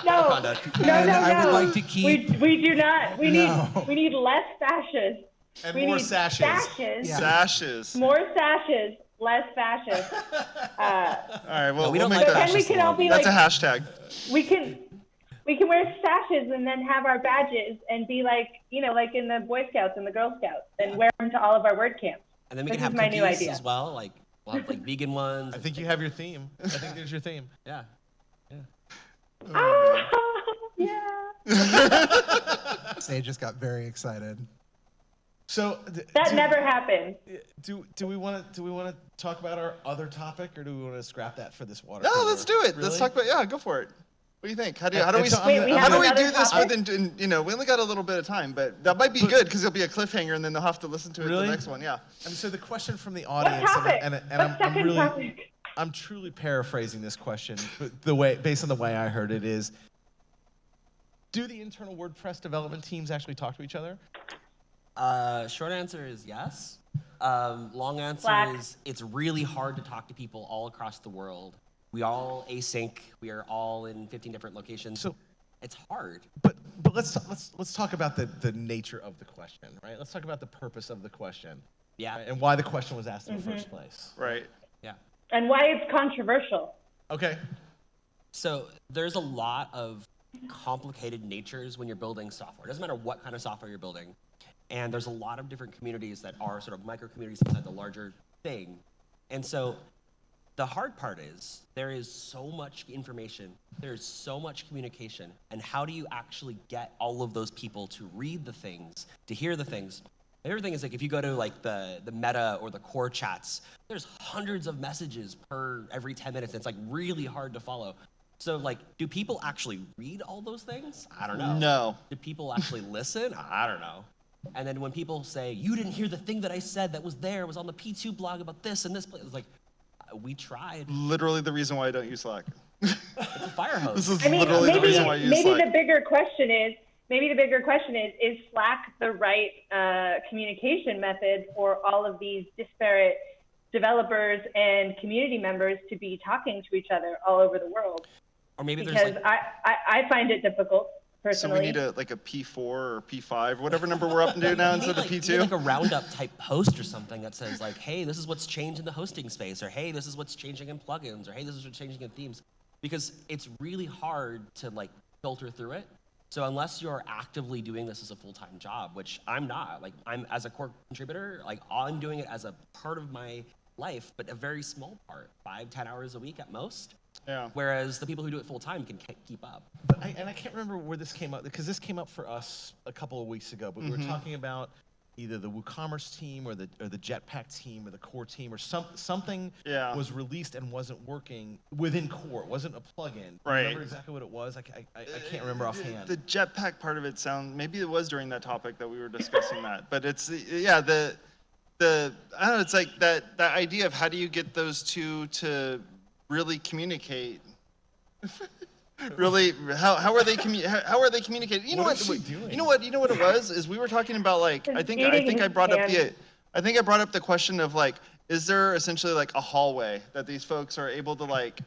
No, And I would like to keep. We do not. We No. need less fascists. And we more need sashes. Sashes. Yeah. Sashes. More sashes, less fascists. All right, well, we we'll don't make like that. then we can all be That's like, a hashtag. We can wear sashes and then have our badges and be like, like in the Boy Scouts and the Girl Scouts, and wear them to all of our WordCamps. And then we This can have is my cookies new idea. as well. Like we'll have like vegan ones. I think you have your theme. I think there's your theme. Yeah. Say just got very excited. So That never happened. Do we want to talk about our other topic, or do we want to scrap that for this water? No, cooler? let's do it. Let's Really? talk about. Yeah, go for it. What do you think? How do we have do another this topic? within? We only got a little bit of time, but that might be good because it'll be a cliffhanger, and then they'll have to listen to it Really? the next one. Yeah. And so the question from the audience, topic? and What I'm second really, topic? I'm truly paraphrasing this question, but based on the way I heard it is, do the internal WordPress development teams actually talk to each other? Short answer is yes. Long answer Slack. is it's really hard to talk to people all across the world. We all async. We are all in 15 different locations. So it's hard. But let's talk about the nature of the question, right? Let's talk about the purpose of the question. Yeah. And why the question was asked in the first place. Right. Yeah. And why it's controversial. Okay. So there's a lot of complicated natures when you're building software. It doesn't matter what kind of software you're building. And there's a lot of different communities that are sort of micro communities inside the larger thing. And so the hard part is there is so much information, there's so much communication, and how do you actually get all of those people to read the things, to hear the things? The other thing is, like, if you go to like the meta or the core chats, there's hundreds of messages per every 10 minutes. And it's like really hard to follow. So like, do people actually read all those things? I don't know. No. Do people actually listen? I don't know. And then when people say, you didn't hear the thing that I said that was there, was on the P2 blog about this and this place, it's like, we tried. Literally the reason why I don't use Slack. It's a fire hose. This is I mean, literally the reason why I use maybe Slack. the bigger question is Slack the right communication method for all of these disparate developers and community members to be talking to each other all over the world? Or maybe Because there's like, I find it difficult, So personally. we need a P4 or P5, whatever number we're up to now instead of like, P2. you need like a roundup type post or something that says like, hey, this is what's changed in the hosting space, or hey, this is what's changing in plugins, or hey, this is what's changing in themes. Because it's really hard to like filter through it. So unless you're actively doing this as a full-time job, which I'm not, like I'm as a core contributor, like I'm doing it as a part of my life, but a very small part, 5-10 hours a week at most. Yeah. Whereas the people who do it full time can keep up. But I can't remember where this came up, because this came up for us a couple of weeks ago, but we were talking about either the WooCommerce team or the Jetpack team or the core team or something was released and wasn't working within core. It wasn't a plugin. Right. Remember exactly what it was? I can't remember offhand. The Jetpack part of it maybe it was during that topic that we were discussing that, but it's the I don't know, it's like that idea of how do you get those two to really communicate. Really, how are they communicating? You know what? You know what it was? Is we were talking about like I think I brought up the question of like, is there essentially like a hallway that these folks are able to like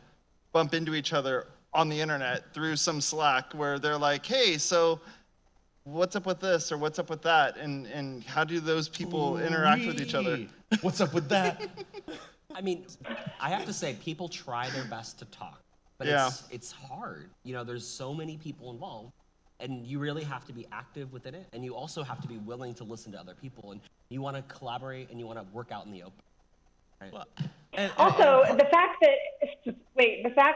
bump into each other on the internet through some Slack where they're like, hey, so what's up with this or what's up with that, and how do those people interact with each other? What's up with that? I mean, I have to say, people try their best to talk, but it's hard. You know, there's so many people involved, and you really have to be active within it, and you also have to be willing to listen to other people, and you want to collaborate, and you want to work out in the open. Right? Well, Also, the fact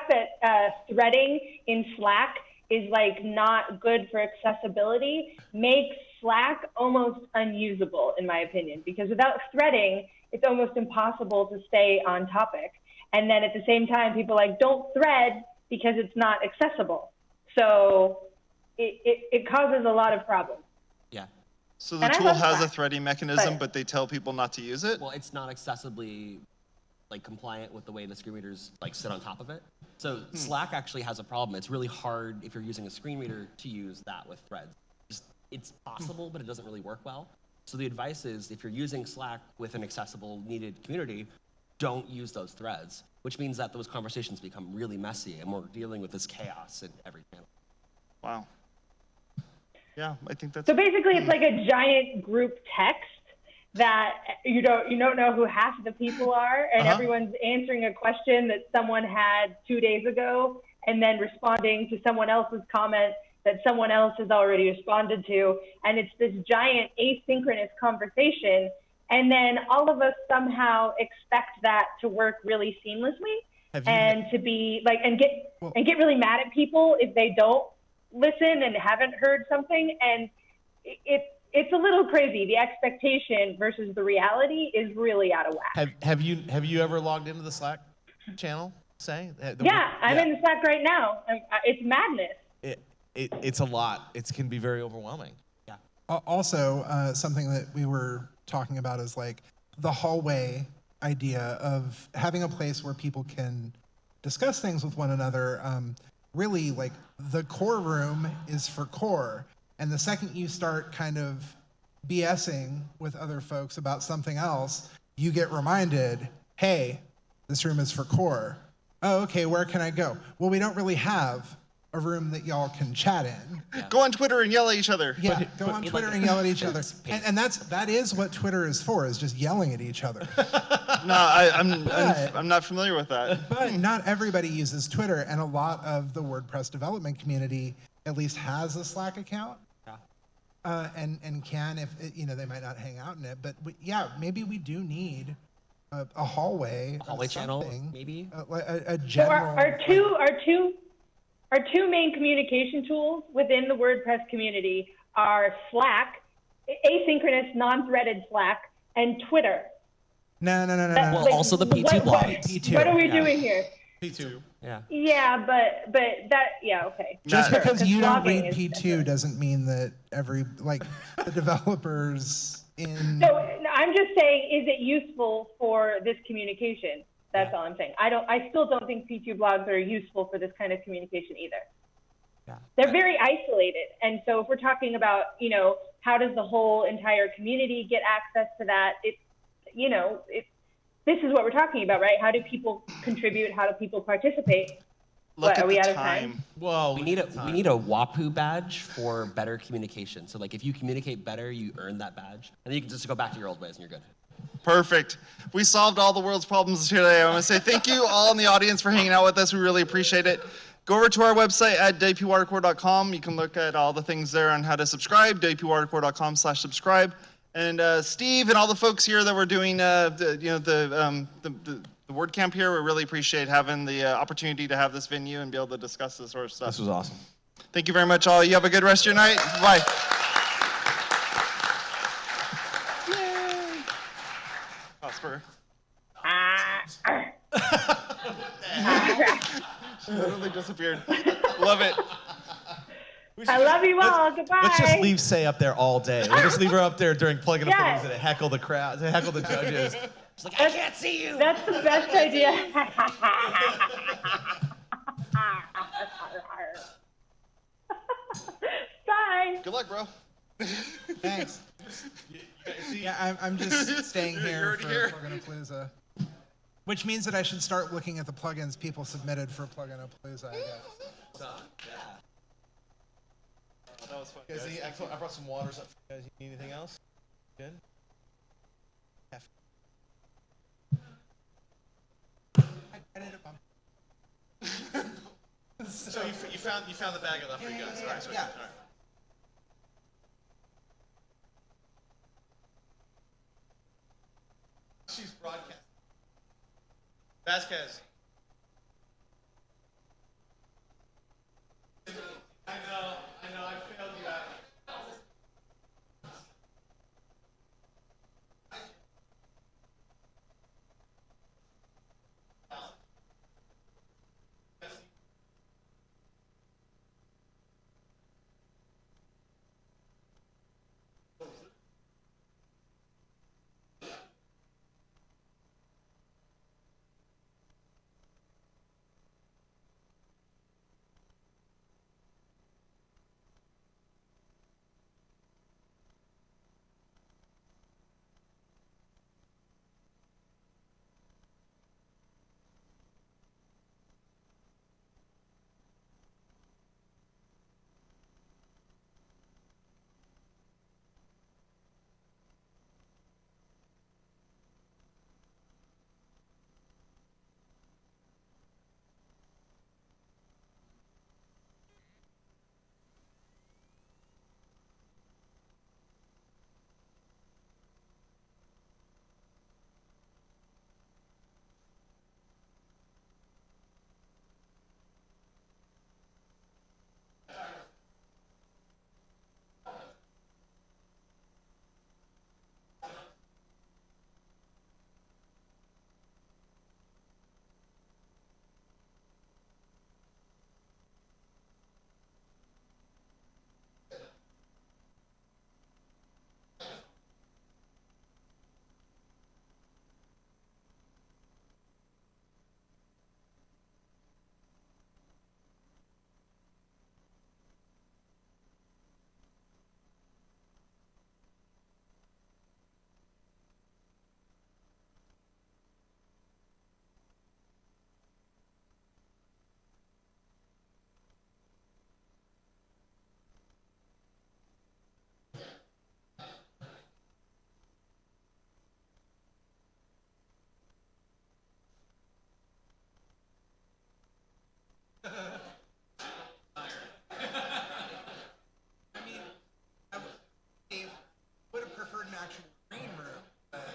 that threading in Slack is like not good for accessibility makes Slack almost unusable, in my opinion, because without threading, it's almost impossible to stay on topic. And then at the same time, people like don't thread because it's not accessible. So it causes a lot of problems. Yeah. So the tool has a threading mechanism, but they tell people not to use it? Well, it's not accessibly like compliant with the way the screen readers like sit on top of it. So Slack actually has a problem. It's really hard if you're using a screen reader to use that with threads. It's possible, but it doesn't really work well. So the advice is if you're using Slack with an accessible, needed community, don't use those threads, which means that those conversations become really messy and we're dealing with this chaos in every channel. Wow. Yeah, I think that's. So basically, it's like a giant group text that you don't know who half of the people are, and everyone's answering a question that someone had 2 days ago, and then responding to someone else's comment that someone else has already responded to, and it's this giant asynchronous conversation, and then all of us somehow expect that to work really seamlessly, and to be like, and get really mad at people if they don't listen and haven't heard something, and it's a little crazy. The expectation versus the reality is really out of whack. Have you ever logged into the Slack channel? I'm in the Slack right now. It's madness. It's a lot. It can be very overwhelming. Yeah. Also, something that we were talking about is like the hallway idea of having a place where people can discuss things with one another. Really, like the core room is for core. And the second you start kind of BSing with other folks about something else, you get reminded, hey, this room is for core. Oh, okay, where can I go? Well, we don't really have a room that y'all can chat in. Yeah. Go on Twitter and yell at each other. Yeah, go on Twitter and yell at each other. And that is what Twitter is for, is just yelling at each other. No, I'm not familiar with that. But not everybody uses Twitter, and a lot of the WordPress development community at least has a Slack account. Yeah. And can, if they might not hang out in it, but maybe we do need a hallway. A hallway channel, maybe. A general. So our two main communication tools within the WordPress community are Slack, asynchronous, non-threaded Slack, and Twitter. No. Well, also the P2 blog. P2. What are we doing here? P2. Yeah. Yeah, but okay. Just because you don't read Blogging is P2 doesn't mean that the developers in. So I'm just saying, is it useful for this communication? That's all I'm saying. I still don't think P2 blogs are useful for this kind of communication either. Yeah. They're very isolated. And so if we're talking about, how does the whole entire community get access to that? This is what we're talking about, right? How do people contribute? How do people participate? Are we out of time? Well, we need a WAPU badge for better communication. So like if you communicate better, you earn that badge. And then you can just go back to your old ways and you're good. Perfect. We solved all the world's problems here today. I want to say thank you all in the audience for hanging out with us. We really appreciate it. Go over to our website at wpwatercore.com. You can look at all the things there on how to subscribe, wpwatercore.com/subscribe. And Steve and all the folks here that were doing the WordCamp here, we really appreciate having the opportunity to have this venue and be able to discuss this sort of stuff. This was awesome. Thank you very much, all. You have a good rest of your night. Bye. Prosper. Totally disappeared. Love it. I love you all. Goodbye. Let's just leave Say up there all day. We'll just leave her up there during Plug and Apples and heckle the crowd, heckle the judges. She's like, I can't see you. That's the best idea. Bye. Good luck, bro. Thanks. Yeah, I'm just staying You're here already for here. Plug-in-a-Palooza. Which means that I should start looking at the plugins people submitted for Plug-in-a-Palooza, I guess. That was fun. Guys, I brought some waters up for you guys. You need anything else? Good? I did a bump. So you found the bag I left for you guys. All right, sorry. Yeah. All right. She's broadcasting. Vasquez. I know, I failed you out. I mean, Dave would have preferred an actual green room, but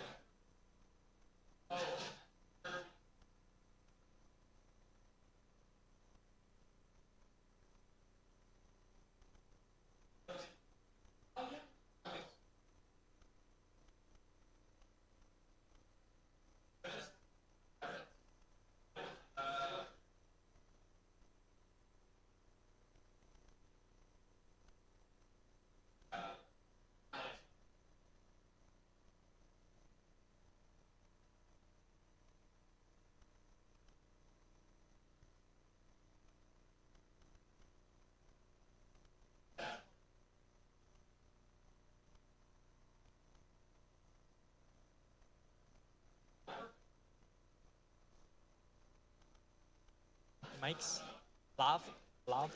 Mics, laugh, laugh.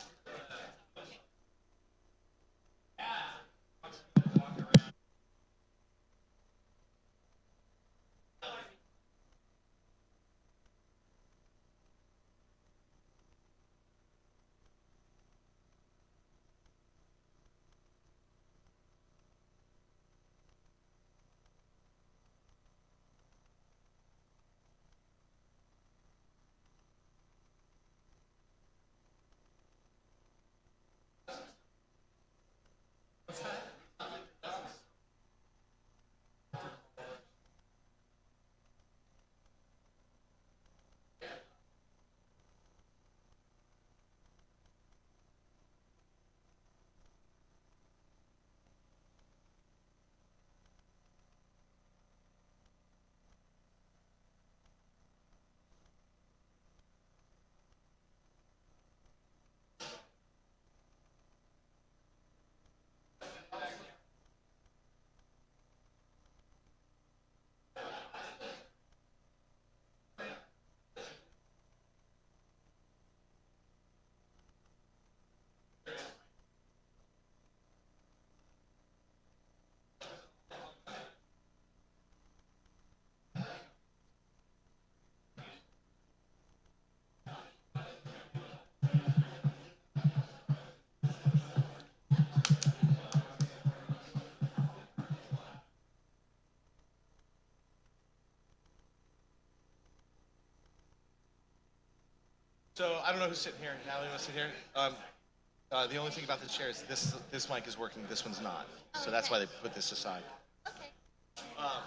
So I don't know who's sitting here. Natalie, wants to sit here? The only thing about the chair is this mic is working, this one's not. So that's why they put this aside. Okay. Oh,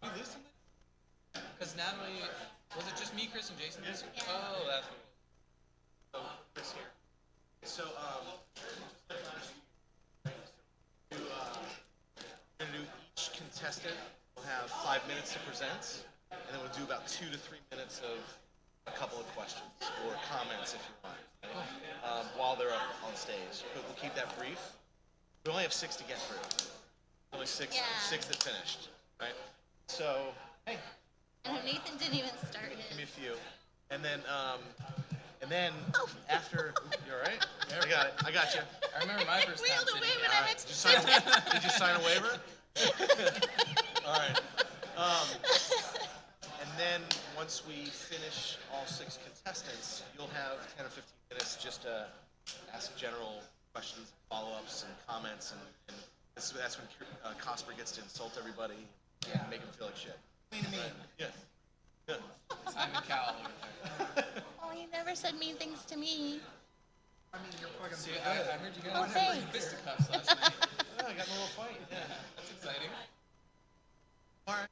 we lose something? Because Natalie, was it just me, Chris, and Jason? Oh, that's what So Chris here. So we're gonna do each contestant will have 5 minutes to present, and then we'll do about 2 to 3 minutes of a couple of questions or comments if you want, while they're up on stage. But we'll keep that brief. We only have 6 to get through. Only six that finished, right? So, hey. And Nathan didn't even start his. Give me a few. And then after, you all right? I got it. I got you. I remember my first time sitting here. when I went to Did you sign a waiver? All right. And then once we finish all 6 contestants, you'll have 10 or 15 minutes just to ask general questions, follow-ups, and comments, and that's when Cosper gets to insult everybody and make them feel like shit. Mean to me. Yeah. Good. Simon Cowell over there. Oh, you never said mean things to me. I mean, you're fucking See, good. I heard you guys Oh, were thanks. fisticuffs last night. Yeah, I got in a little fight. Yeah. That's exciting. All right.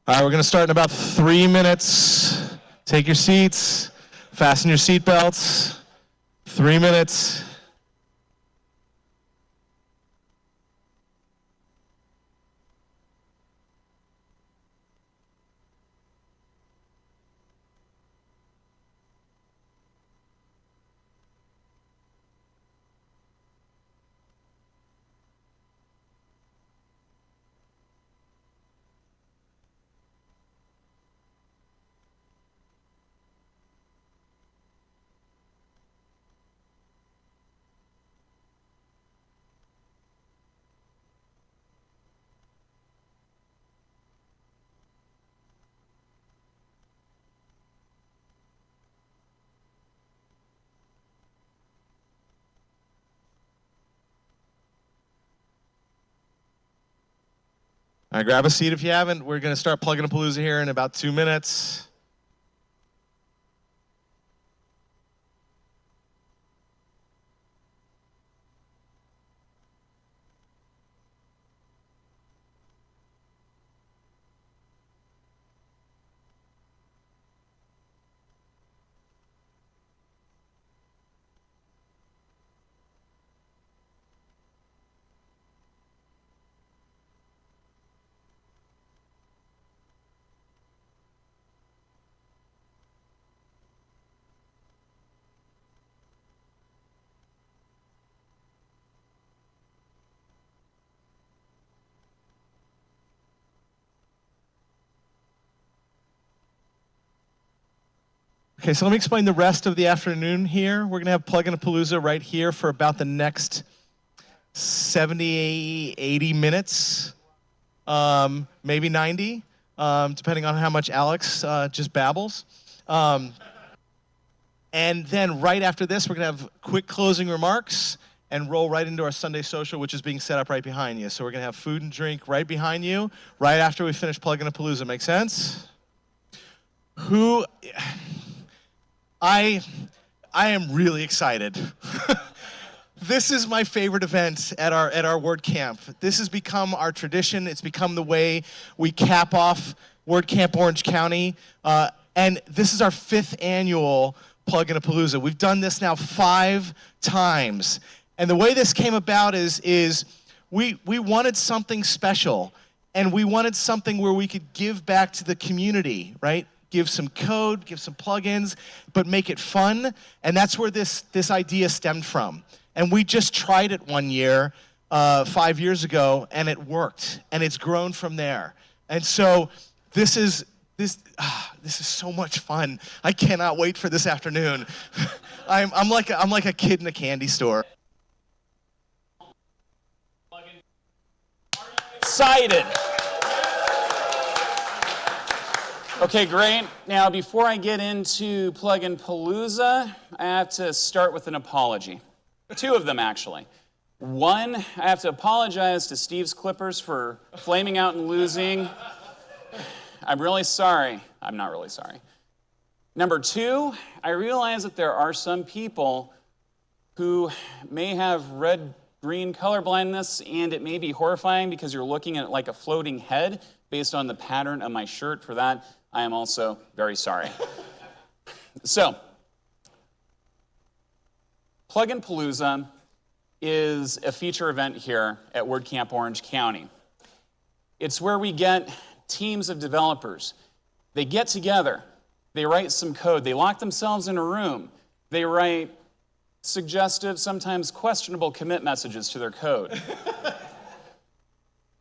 All right, we're going to start in about 3 minutes. Take your seats, fasten your seat belts. 3 minutes. All right, grab a seat if you haven't. We're going to start Plug in a Palooza here in about 2 minutes. Okay, so let me explain the rest of the afternoon here. We're going to have Plug in a Palooza right here for about the next 70, 80 minutes, maybe 90, depending on how much Alex just babbles. And then right after this, we're going to have quick closing remarks and roll right into our Sunday social, which is being set up right behind you. So we're going to have food and drink right behind you, right after we finish Plug in a Palooza. Make sense? I am really excited. This is my favorite event at our WordCamp. This has become our tradition. It's become the way we cap off WordCamp Orange County. And this is our 5th annual Plug in a Palooza. We've done this now 5 times. And the way this came about is we wanted something special. And we wanted something where we could give back to the community, right? Give some code, give some plugins, but make it fun. And that's where this idea stemmed from. And we just tried it one year, 5 years ago, and it worked. And it's grown from there. And so this is so much fun. I cannot wait for this afternoon. I'm like a kid in a candy store. Excited. Okay, great. Now, before I get into Plug in Palooza, I have to start with an apology. 2 of them, actually. One, I have to apologize to Steve's Clippers for flaming out and losing. I'm really sorry. I'm not really sorry. Number 2, I realize that there are some people who may have red-green color blindness, and it may be horrifying because you're looking at like a floating head based on the pattern of my shirt. For that, I am also very sorry. So, Plug in Palooza is a feature event here at WordCamp Orange County. It's where we get teams of developers. They get together, they write some code, they lock themselves in a room, they write suggestive, sometimes questionable commit messages to their code.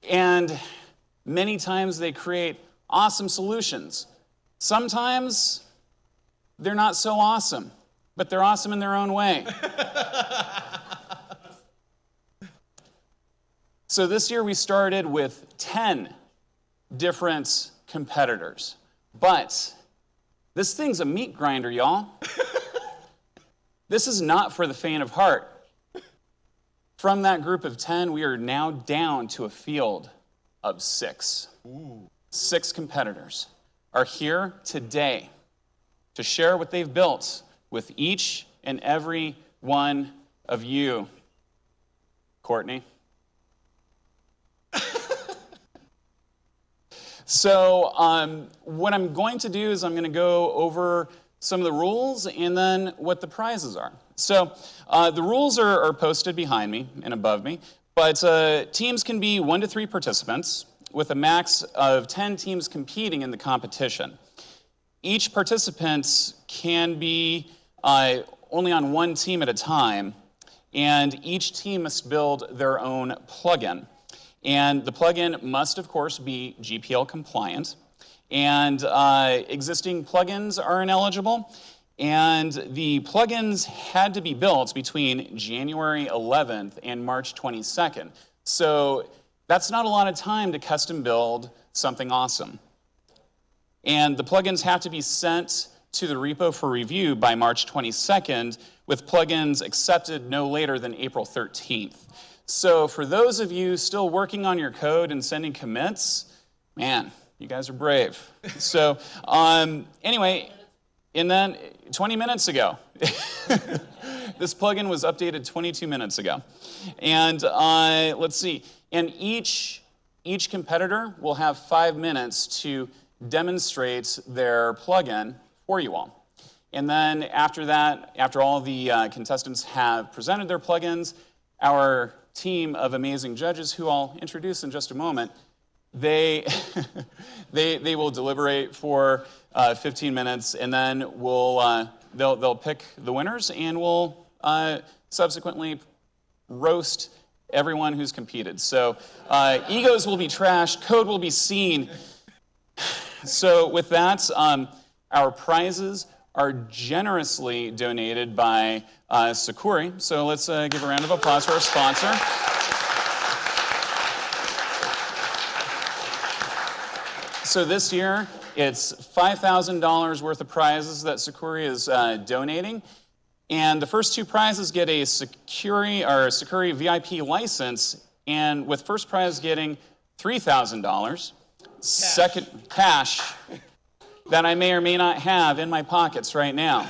And many times they create awesome solutions. Sometimes they're not so awesome, but they're awesome in their own way. So this year we started with 10 different competitors. But this thing's a meat grinder, y'all. This is not for the faint of heart. From that group of 10, we are now down to a field of 6. Ooh. 6 competitors are here today to share what they've built with each and every one of you. Courtney. So what I'm going to do is I'm going to go over some of the rules and then what the prizes are. So the rules are posted behind me and above me, but teams can be 1 to 3 participants with a max of 10 teams competing in the competition. Each participant can be only on one team at a time, and each team must build their own plugin. And the plugin must, of course, be GPL compliant. And existing plugins are ineligible. And the plugins had to be built between January 11th and March 22nd. So that's not a lot of time to custom build something awesome. And the plugins have to be sent to the repo for review by March 22nd, with plugins accepted no later than April 13th. So for those of you still working on your code and sending commits, man, you guys are brave. So anyway, and then 20 minutes ago, this plugin was updated 22 minutes ago. And let's see, and each competitor will have 5 minutes to demonstrate their plugin for you all. And then after that, after all the contestants have presented their plugins, our team of amazing judges, who I'll introduce in just a moment, they will deliberate for 15 minutes, and then they'll pick the winners, and we'll subsequently roast everyone who's competed. So egos will be trashed, code will be seen. So with that, our prizes are generously donated by Sakuri. So let's give a round of applause for our sponsor. So this year, it's $5,000 worth of prizes that Sakuri is donating. And the first 2 prizes get a Sakuri VIP license, and with first prize getting $3,000. Second, cash that I may or may not have in my pockets right now.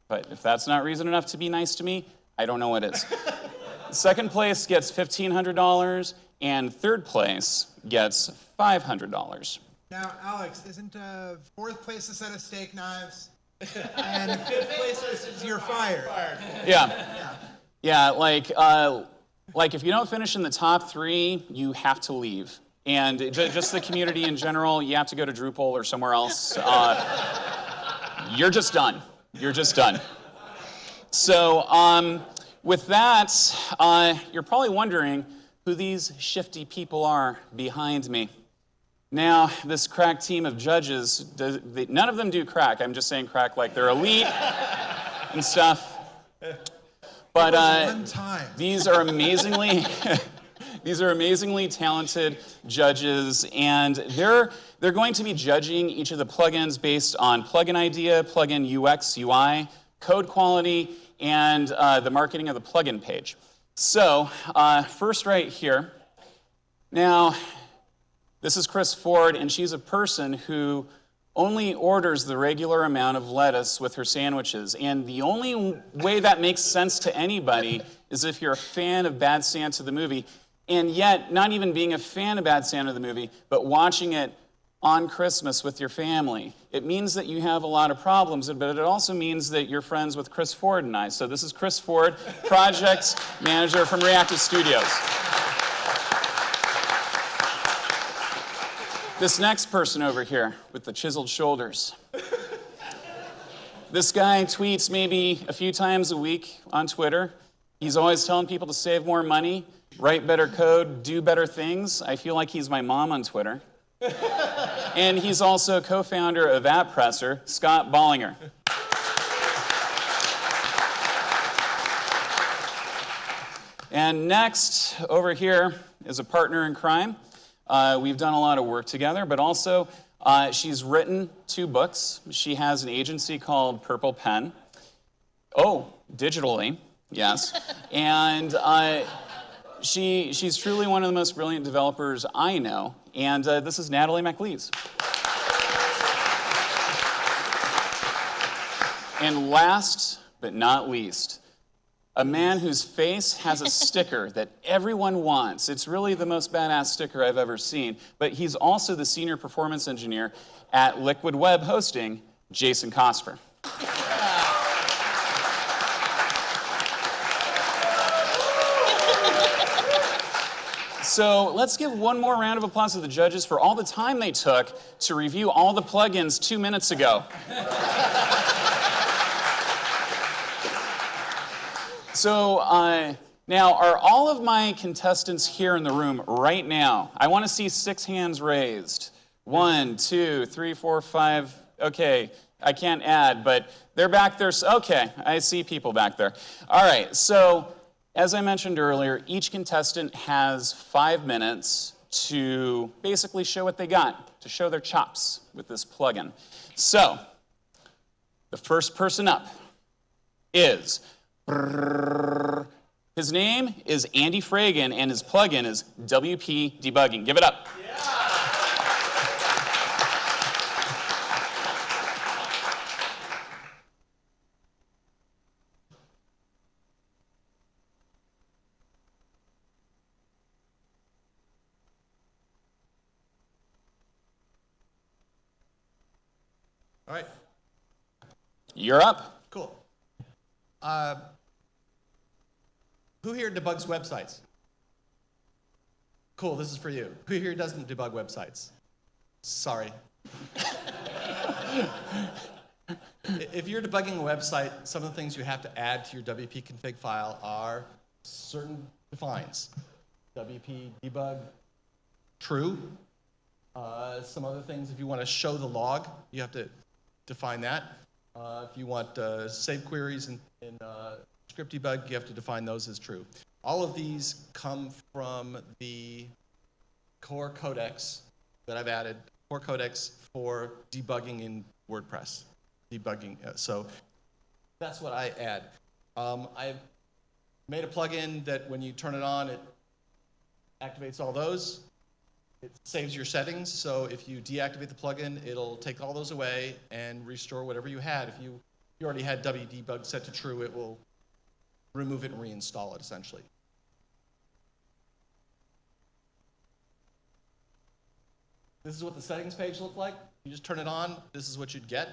But if that's not reason enough to be nice to me, I don't know what is. Second place gets $1,500, and third place gets $500. Now, Alex, isn't 4th place a set of steak knives? And 5th place is you're fired. Yeah, like if you don't finish in the top 3, you have to leave. And just the community in general, you have to go to Drupal or somewhere else. You're just done. You're just done. So with that, you're probably wondering who these shifty people are behind me. Now, this crack team of judges, none of them do crack. I'm just saying crack like they're elite and stuff. But these are amazingly talented judges, and they're going to be judging each of the plugins based on plugin idea, plugin UX, UI, code quality, and the marketing of the plugin page. So first right here, now this is Chris Ford, and she's a person who only orders the regular amount of lettuce with her sandwiches. And the only way that makes sense to anybody is if you're a fan of Bad Santa the movie, and yet not even being a fan of Bad Santa the movie, but watching it on Christmas with your family. It means that you have a lot of problems, but it also means that you're friends with Chris Ford and I. So this is Chris Ford, project manager from Reactive Studios. This next person over here with the chiseled shoulders. This guy tweets maybe a few times a week on Twitter. He's always telling people to save more money, write better code, do better things. I feel like he's my mom on Twitter. And he's also co-founder of AppPresser, Scott Bollinger. And next, over here, is a partner in crime. We've done a lot of work together, but also she's written 2 books. She has an agency called Purple Pen. Oh, digitally, yes. And she's truly one of the most brilliant developers I know. And this is Natalie McLeese. And last but not least, A man whose face has a sticker that everyone wants. It's really the most badass sticker I've ever seen. But he's also the senior performance engineer at Liquid Web Hosting, Jason Cosper. So let's give one more round of applause to the judges for all the time they took to review all the plugins 2 minutes ago. So now, are all of my contestants here in the room right now? I want to see 6 hands raised. 1, 2, 3, 4, 5. Okay, I can't add, but they're back there. Okay, I see people back there. All right, so as I mentioned earlier, each contestant has 5 minutes to basically show what they got, to show their chops with this plugin. So, the first person up is... His name is Andy Fragan, and his plugin is WP Debugging. Give it up. All right. You're up. Cool. Who here debugs websites? Cool, this is for you. Who here doesn't debug websites? Sorry. If you're debugging a website, some of the things you have to add to your WP config file are certain defines. WP debug true. Some other things, if you want to show the log, you have to define that. If you want save queries in script debug, you have to define those as true. All of these come from the core codex that I've added, core codex for debugging in WordPress. Debugging, so that's what I add. I've made a plugin that when you turn it on, it activates all those. It saves your settings, so if you deactivate the plugin, it'll take all those away and restore whatever you had. If you already had wdebug set to true, it will remove it and reinstall it, essentially. This is what the settings page looked like. You just turn it on, this is what you'd get.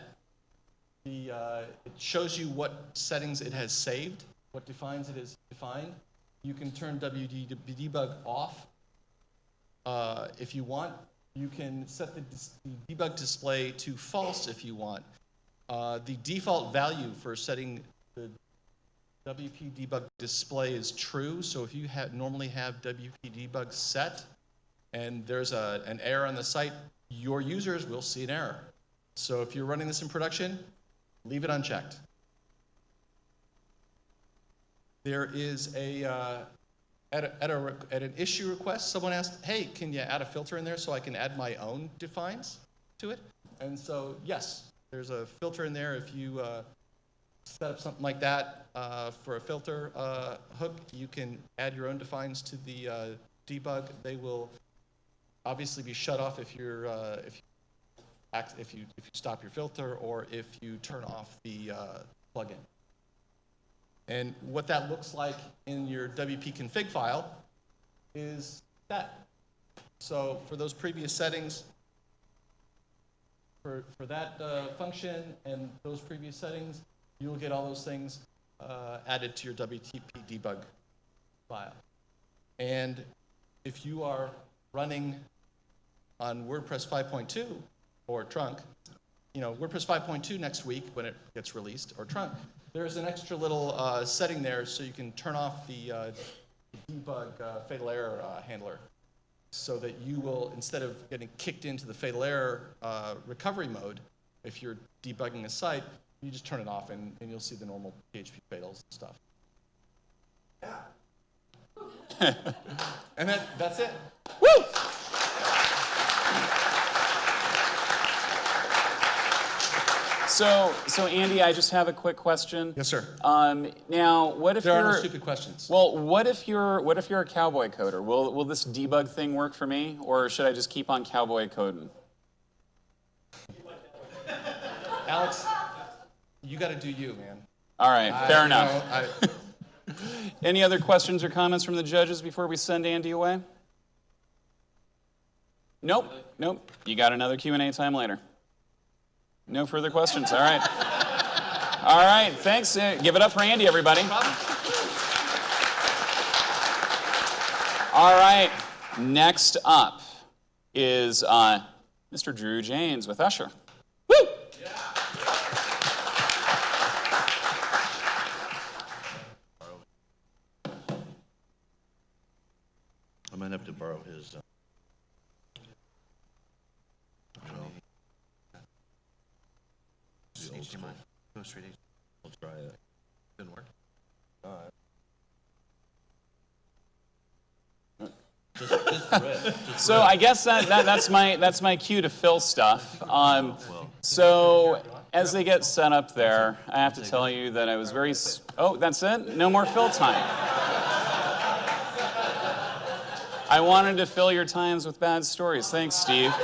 It shows you what settings it has saved, what defines it is defined. You can turn wdebug off if you want. You can set the debug display to false if you want. The default value for setting the WP debug display is true, so if you normally have WP debug set and there's an error on the site, your users will see an error. So if you're running this in production, leave it unchecked. There is at an issue request, someone asked, hey, can you add a filter in there so I can add my own defines to it? And so, yes, there's a filter in there. If you set up something like that for a filter hook, you can add your own defines to the debug. They will obviously be shut off if you stop your filter or if you turn off the plugin. And what that looks like in your WP config file is that. So for those previous settings, for that function and those previous settings, you'll get all those things added to your WP debug file. And if you are running on WordPress 5.2 or Trunk, WordPress 5.2 next week when it gets released, or Trunk, there's an extra little setting there so you can turn off the debug fatal error handler so that you will, instead of getting kicked into the fatal error recovery mode, if you're debugging a site, you just turn it off and you'll see the normal PHP fatals and stuff. Yeah. And that's it. Woo! So Andy, I just have a quick question. Yes, sir. Now, what if there are no stupid questions. Well, what if you're a cowboy coder? Will this debug thing work for me, or should I just keep on cowboy coding? Alex, you got to do you, man. All right, fair enough. Any other questions or comments from the judges before we send Andy away? Nope. You got another Q&A time later. No further questions. All right. All right. Thanks. Give it up for Andy, everybody. All right. Next up is Mr. Drew James with Usher. Woo! I might have to borrow his. Go straight H. We'll try it. Didn't work. So I guess that's my cue to fill stuff. So as they get set up there, I have to tell you that I was very. Oh, that's it. No more fill time. I wanted to fill your times with bad stories. Thanks, Steve.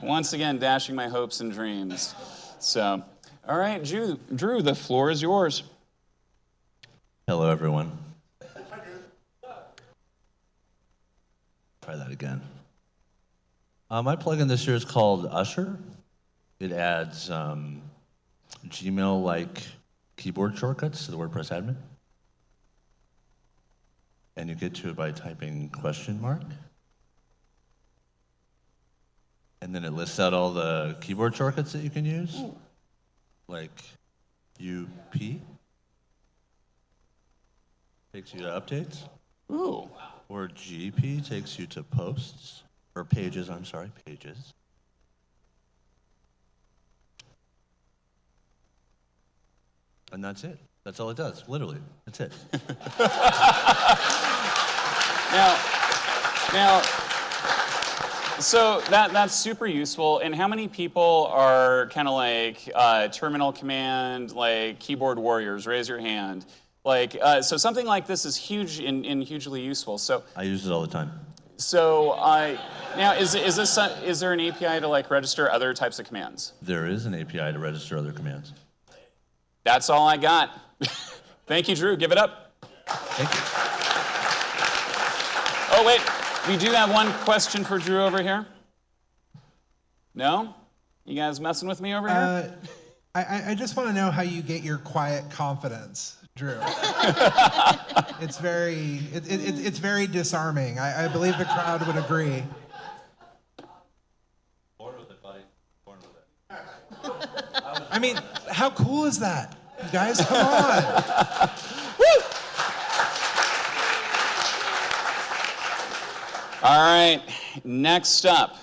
Once again, dashing my hopes and dreams. So, all right, Drew, the floor is yours. Hello, everyone. Try that again. My plugin this year is called Usher. It adds Gmail-like keyboard shortcuts to the WordPress admin. And you get to it by typing question mark. And then it lists out all the keyboard shortcuts that you can use, like UP. Takes you to updates. Ooh. Or GP takes you to posts, or pages, I'm sorry, pages. And that's it. That's all it does, literally. That's it. Now, so that's super useful. And how many people are kind of like terminal command, like keyboard warriors? Raise your hand. Like, so something like this is huge and hugely useful. So I use it all the time. So now is there an API to like register other types of commands? There is an API to register other commands. That's all I got. Thank you, Drew. Give it up. Thank you. Oh, wait. We do have one question for Drew over here. No? You guys messing with me over here? I just want to know how you get your quiet confidence, Drew. It's very disarming. I believe the crowd would agree. Born with it, buddy. Born with it. I mean, how cool is that? You guys, come on. Woo! All right, next up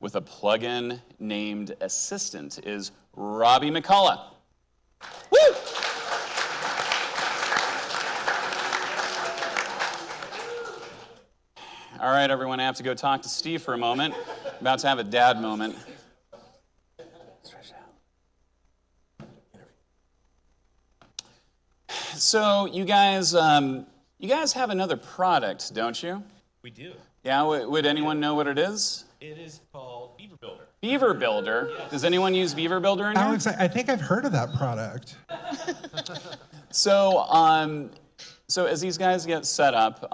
with a plugin named Assistant is Robbie McCullough. Woo! All right, everyone, I have to go talk to Steve for a moment. About to have a dad moment. So you guys have another product, don't you? We do. Yeah, would anyone know what it is? It is called Beaver Builder. Beaver Builder? Does anyone use Beaver Builder in here? Alex, I think I've heard of that product. So as these guys get set up,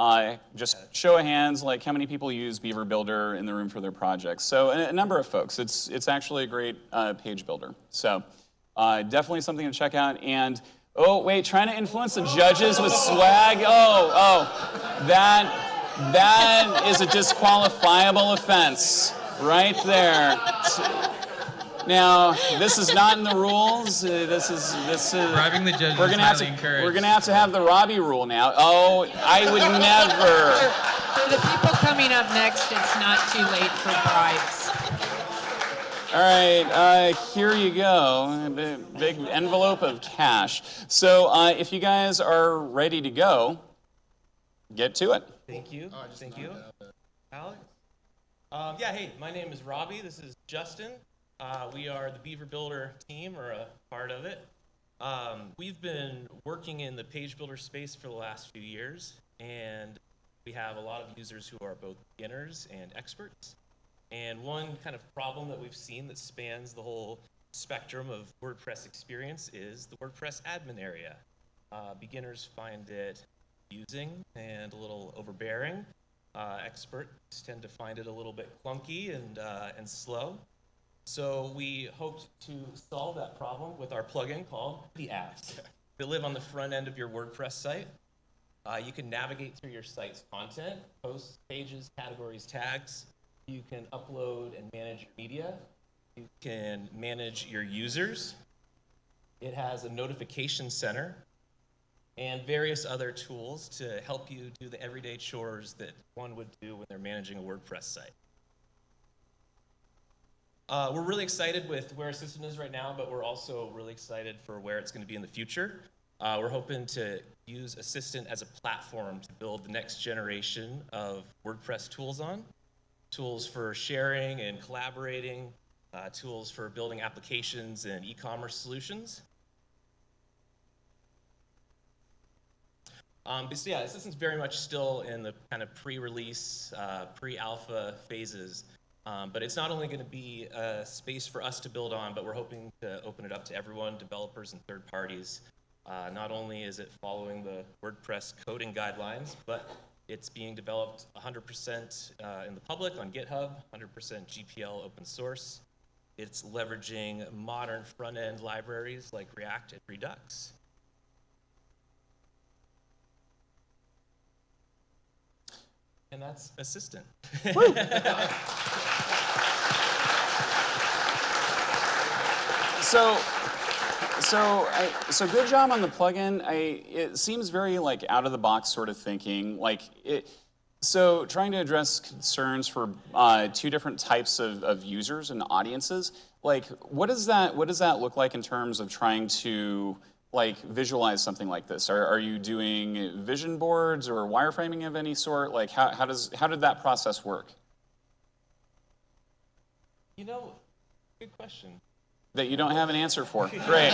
just show of hands, like how many people use Beaver Builder in the room for their projects? So a number of folks. It's actually a great page builder. So definitely something to check out. And oh wait, trying to influence the judges with swag. That is a disqualifiable offense right there. Now, this is not in the rules. This is bribing the judges. We're gonna have to have the Robbie rule now. Oh, I would never. For the people coming up next, it's not too late for bribes. All right, here you go. Big envelope of cash. So if you guys are ready to go, get to it. Thank you. Thank you. Alex? Hey, my name is Robbie. This is Justin. We are the Beaver Builder team, or a part of it. We've been working in the page builder space for the last few years, and we have a lot of users who are both beginners and experts. And one kind of problem that we've seen that spans the whole spectrum of WordPress experience is the WordPress admin area. Beginners find it confusing and a little overbearing. Experts tend to find it a little bit clunky and slow. So we hoped to solve that problem with our plugin called the apps. They live on the front end of your WordPress site. You can navigate through your site's content, posts, pages, categories, tags. You can upload and manage your media. You can manage your users. It has a notification center and various other tools to help you do the everyday chores that one would do when they're managing a WordPress site. We're really excited with where our system is right now, but we're also really excited for where it's going to be in the future. We're hoping to use Assistant as a platform to build the next generation of WordPress tools on. Tools for sharing and collaborating, tools for building applications and e-commerce solutions. But so yeah, Assistant's very much still in the kind of pre-release, pre-alpha phases. But it's not only going to be a space for us to build on, but we're hoping to open it up to everyone, developers and third parties. Not only is it following the WordPress coding guidelines, but it's being developed 100% in the public on GitHub, 100% GPL open source. It's leveraging modern front-end libraries like React and Redux. And that's Assistant. So good job on the plugin. It seems very like out of the box sort of thinking. So trying to address concerns for two different types of users and audiences. Like, what does that look like in terms of trying to visualize something like this? Are you doing vision boards or wireframing of any sort? Like, how did that process work? You know, good question. That you don't have an answer for. Great.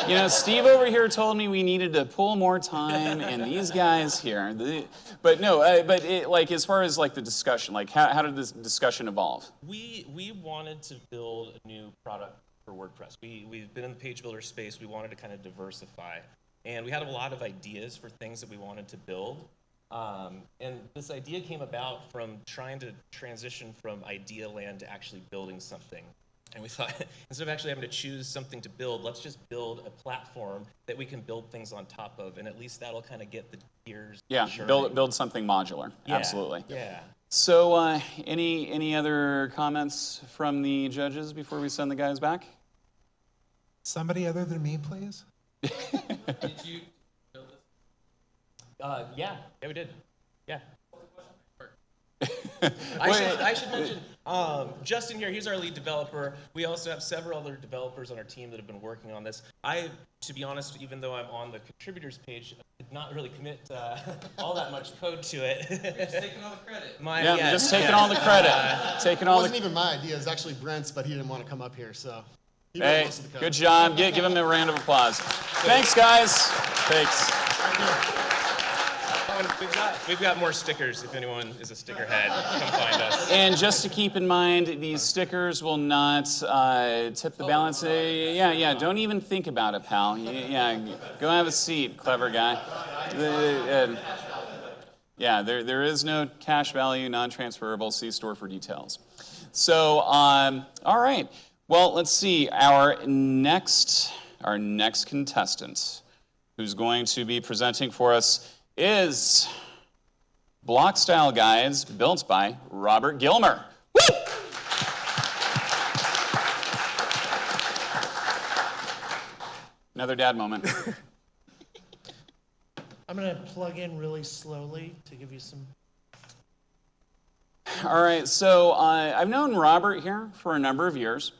You know, Steve over here told me we needed to pull more time, and these guys here. But no, as far as the discussion, how did this discussion evolve? We wanted to build a new product for WordPress. We've been in the page builder space. We wanted to kind of diversify. And we had a lot of ideas for things that we wanted to build. And this idea came about from trying to transition from idea land to actually building something. And we thought, instead of actually having to choose something to build, let's just build a platform that we can build things on top of, and at least that'll kind of get the gears. Yeah, churning. build something modular. Yeah, Absolutely. Yeah. So, any other comments from the judges before we send the guys back? Somebody other than me, please. Did you build this? Yeah, we did. Yeah. I should mention, Justin here, he's our lead developer. We also have several other developers on our team that have been working on this. To be honest, even though I'm on the contributors page, I did not really commit all that much code to it. You're just taking all the credit. Just taking all the credit. It wasn't even my idea. It was actually Brent's, but he didn't want to come up here, so he wrote Hey, most of the code. good job. Give him a round of applause. Thanks, guys. Thanks. We've got more stickers if anyone is a sticker head. Come find us. And just to keep in mind, these stickers will not tip the balance. Don't even think about it, pal. Go have a seat, clever guy. There is no cash value, non-transferable. See store for details. So, all right. Well, let's see. Our next contestant who's going to be presenting for us is Block Style Guides built by Robert Gilmer. Woo! Another dad moment. I'm going to plug in really slowly to give you some. All right, so I've known Robert here for a number of years,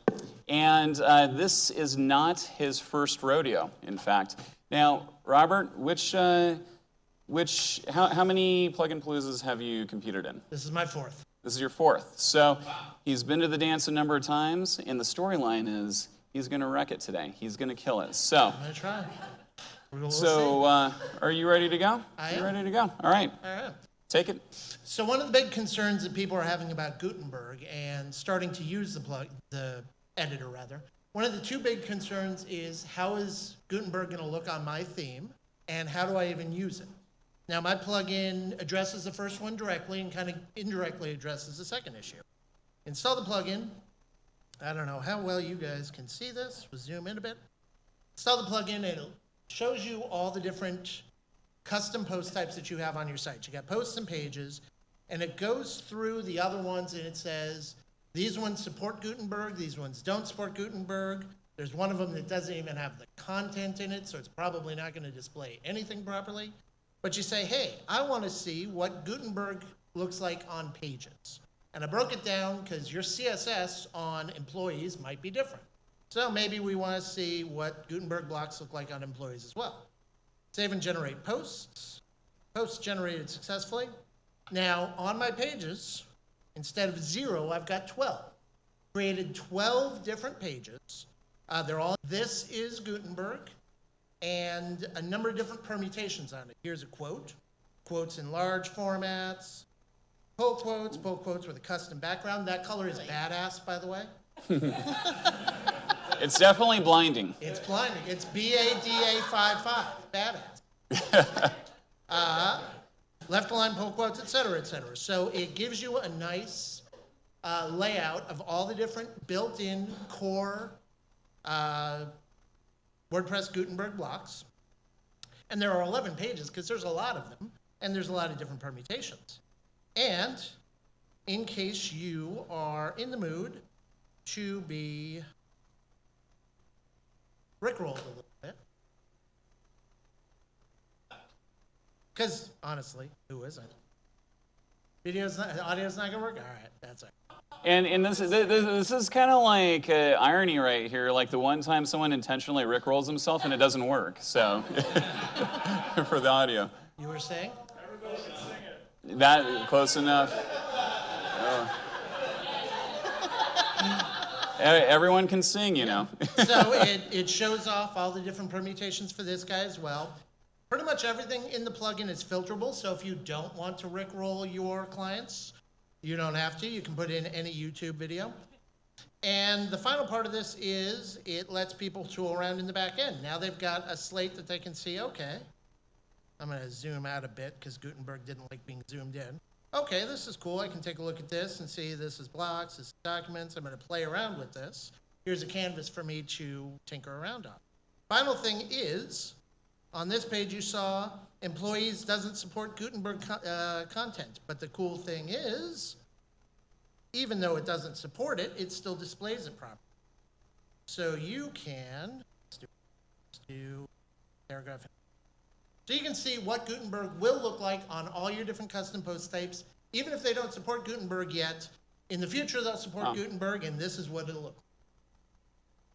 and this is not his first rodeo, in fact. Now, Robert, how many plugin paloozas have you competed in? This is my fourth. This is your fourth. So he's been to the dance a number of times, and the storyline is he's going to wreck it today. He's going to kill it. So, I'm going to try. Are you ready to go? I am. You ready to go? All right. I am. Take it. So one of the big concerns that people are having about Gutenberg and starting to use the editor, one of the two big concerns is how is Gutenberg going to look on my theme? and how do I even use it? Now, my plugin addresses the first one directly and kind of indirectly addresses the second issue. Install the plugin. I don't know how well you guys can see this. We'll zoom in a bit. Install the plugin, and it shows you all the different custom post types that you have on your site. You got posts and pages, and it goes through the other ones, and it says, these ones support Gutenberg, these ones don't support Gutenberg. There's one of them that doesn't even have the content in it, so it's probably not going to display anything properly. But you say, hey, I want to see what Gutenberg looks like on pages. And I broke it down because your CSS on employees might be different. So maybe we want to see what Gutenberg blocks look like on employees as well. Save and generate posts. Posts generated successfully. Now, on my pages, instead of 0, I've got 12. Created 12 different pages. They're all, this is Gutenberg, and a number of different permutations on it. Here's a quote, quotes in large formats, pull quotes with a custom background. That color is badass, by the way. It's definitely blinding. It's blinding. It's BADA55, badass. Left align, pull quotes, et cetera, et cetera. So it gives you a nice layout of all the different built-in core WordPress Gutenberg blocks. And there are 11 pages because there's a lot of them, and there's a lot of different permutations. And in case you are in the mood to be rickrolled a little bit, because honestly, who isn't? Audio's not gonna work? All right, that's it. And this is kind of like irony right here, like the one time someone intentionally rickrolls himself and it doesn't work, so, for the audio. You were saying? Everybody can sing it. That, close enough. Oh. Everyone can sing, you know. So it shows off all the different permutations for this guy as well. Pretty much everything in the plugin is filterable, so if you don't want to rickroll your clients, you don't have to. You can put in any YouTube video. And the final part of this is it lets people tool around in the back end. Now they've got a slate that they can see, okay. I'm going to zoom out a bit because Gutenberg didn't like being zoomed in. Okay, this is cool. I can take a look at this and see this is blocks, this is documents. I'm going to play around with this. Here's a canvas for me to tinker around on. Final thing is, on this page you saw employees doesn't support Gutenberg content. But the cool thing is, even though it doesn't support it, it still displays it properly. So you can, let's do paragraph. So you can see what Gutenberg will look like on all your different custom post types. Even if they don't support Gutenberg yet, in the future they'll support Gutenberg, and this is what it'll look like.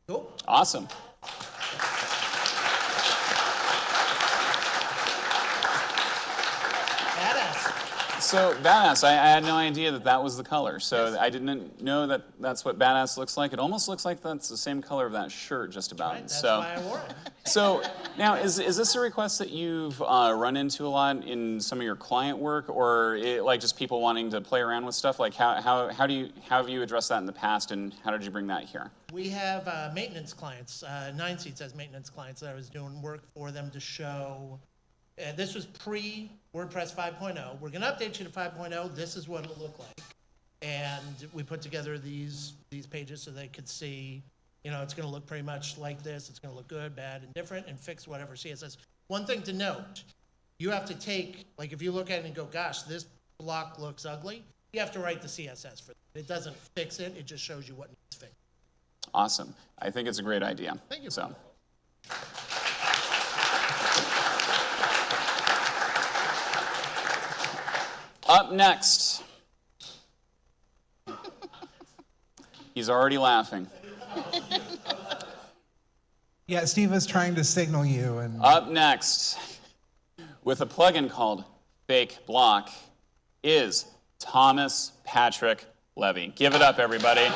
Cool? Awesome. So badass, I had no idea that that was the color. So yes. I didn't know that that's what badass looks like. It almost looks like that's the same color of that shirt, just about. Right, that's why I wore it. So now, is this a request that you've run into a lot in some of your client work, or like just people wanting to play around with stuff? Like how have you addressed that in the past, and how did you bring that here? We have maintenance clients. 9 Seats has maintenance clients that I was doing work for them to show. This was pre-WordPress 5.0. We're going to update you to 5.0. This is what it'll look like. And we put together these pages so they could see, you know, it's going to look pretty much like this. It's going to look good, bad, and different, and fix whatever CSS. One thing to note, you have to take, like if you look at it and go, gosh, this block looks ugly, you have to write the CSS for it. It doesn't fix it. It just shows you what needs fixed. Awesome. I think it's a great idea. Thank you. So. Up next, he's already laughing. Yeah, Steve is trying to signal you. And up next, with a plugin called Fake Block, is Thomas Patrick Levy. Give it up, everybody.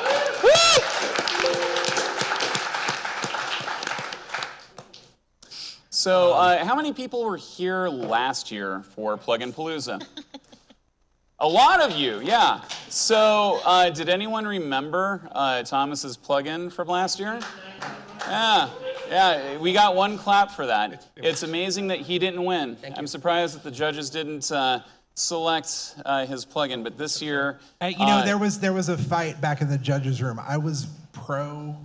So, how many people were here last year for Plugin Palooza? A lot of you, yeah. So, did anyone remember Thomas's plugin from last year? Yeah. Yeah, we got one clap for that. It's amazing that he didn't win. I'm surprised that the judges didn't select his plugin, but this year... there was a fight back in the judges' room. I was pro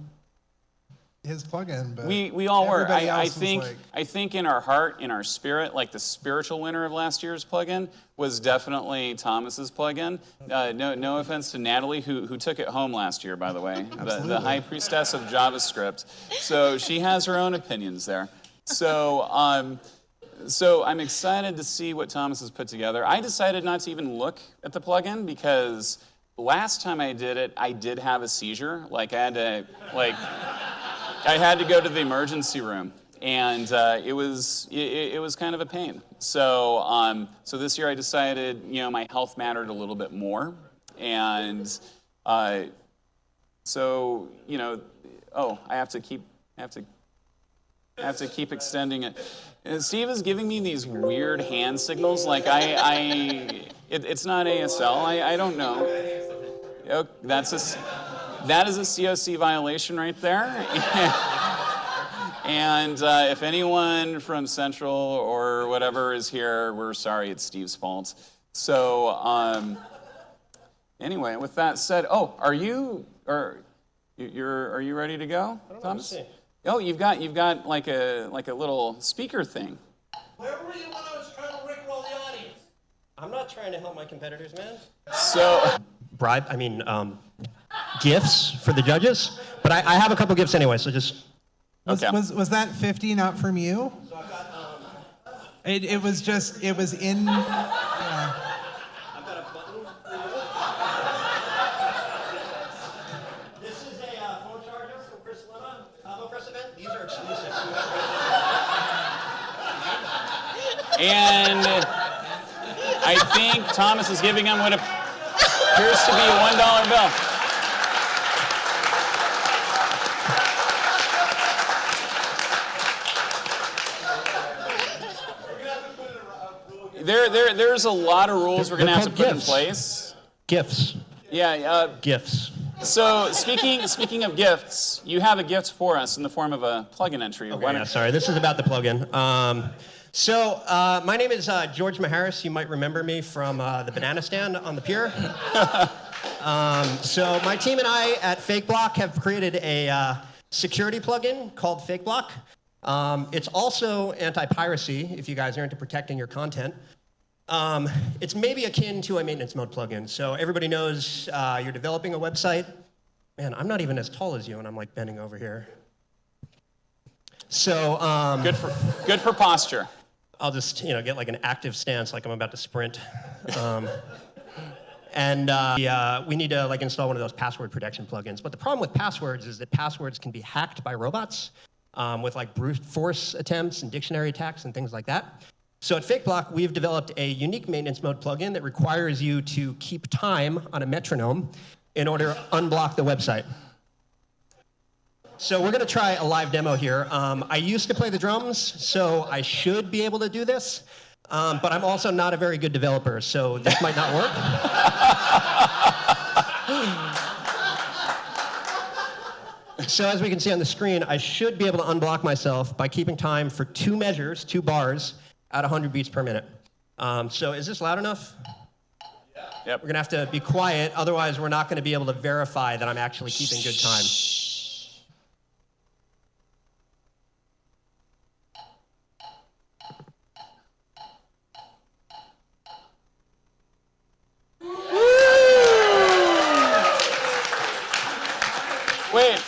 his plugin, but we all were. everybody I else was think like, I think in our heart, in our spirit, like the spiritual winner of last year's plugin was definitely Thomas's plugin. No offense to Natalie, who took it home last year, by the way, the high priestess of JavaScript. So she has her own opinions there. So I'm excited to see what Thomas has put together. I decided not to even look at the plugin because last time I did it, I did have a seizure. Like I had to go to the emergency room, and it was kind of a pain. So this year I decided, my health mattered a little bit more, and I have to keep extending it. And Steve is giving me these weird hand signals, like it's not ASL. I don't know. Oh, that is a COC violation right there. And if anyone from Central or whatever is here, we're sorry, it's Steve's fault. So anyway, with that said, are you ready to go, Thomas? Oh, you've got like a little speaker thing. Where were you when I was trying to rickroll the audience? I'm not trying to help my competitors, man. So Gifts for the judges, but I have a couple gifts anyway, so just... Was that 50 not from you? So I've got, it was in... I've got a button. This is a phone charger from Chris Lema, Press event. These are exclusive. And I think Thomas is giving him what appears to be a $1 bill. There's a lot of rules we're going to have to put in place. Gifts. Yeah. Gifts. So speaking of gifts, you have a gift for us in the form of a plugin entry. Okay, sorry, this is about the plugin. My name is George Maharis. You might remember me from the banana stand on the pier. So my team and I at FakeBlock have created a security plugin called FakeBlock. It's also anti-piracy if you guys are into protecting your content. It's maybe akin to a maintenance mode plugin. So everybody knows you're developing a website. Man, I'm not even as tall as you, and I'm like bending over here. So good for posture. I'll just get like an active stance, like I'm about to sprint. We need to install one of those password protection plugins. But the problem with passwords is that passwords can be hacked by robots with brute force attempts and dictionary attacks and things like that. So at FakeBlock, we've developed a unique maintenance mode plugin that requires you to keep time on a metronome in order to unblock the website. So we're going to try a live demo here. I used to play the drums, so I should be able to do this. But I'm also not a very good developer, so this might not work. So as we can see on the screen, I should be able to unblock myself by keeping time for 2 measures, 2 bars, at 100 beats per minute. So is this loud enough? Yep. We're going to have to be quiet, otherwise we're not going to be able to verify that I'm actually keeping good time. Wait,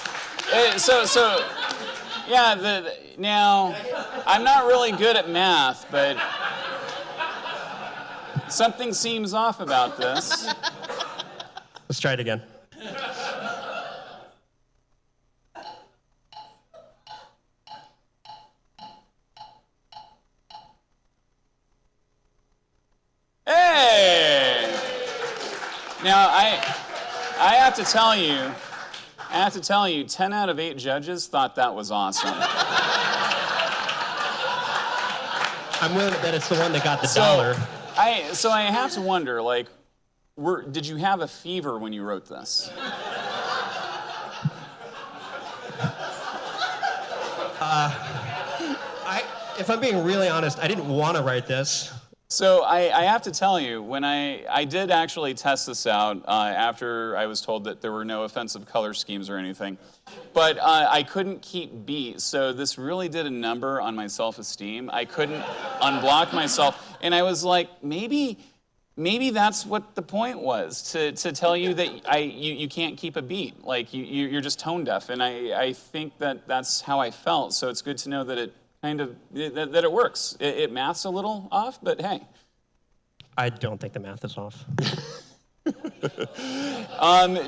now, I'm not really good at math, but something seems off about this. Let's try it again. Hey! Now, I have to tell you, 10 out of 8 judges thought that was awesome. I'm willing to bet it's the one that got the dollar. So I have to wonder, did you have a fever when you wrote this? If I'm being really honest, I didn't want to write this. So I have to tell you, when I did actually test this out after I was told that there were no offensive color schemes or anything, but I couldn't keep beat. So this really did a number on my self-esteem. I couldn't unblock myself, and I was like, maybe that's what the point was, to tell you that you can't keep a beat, like you're just tone deaf, and I think that's how I felt. So it's good to know that it that it works. It math's a little off, but hey. I don't think the math is off.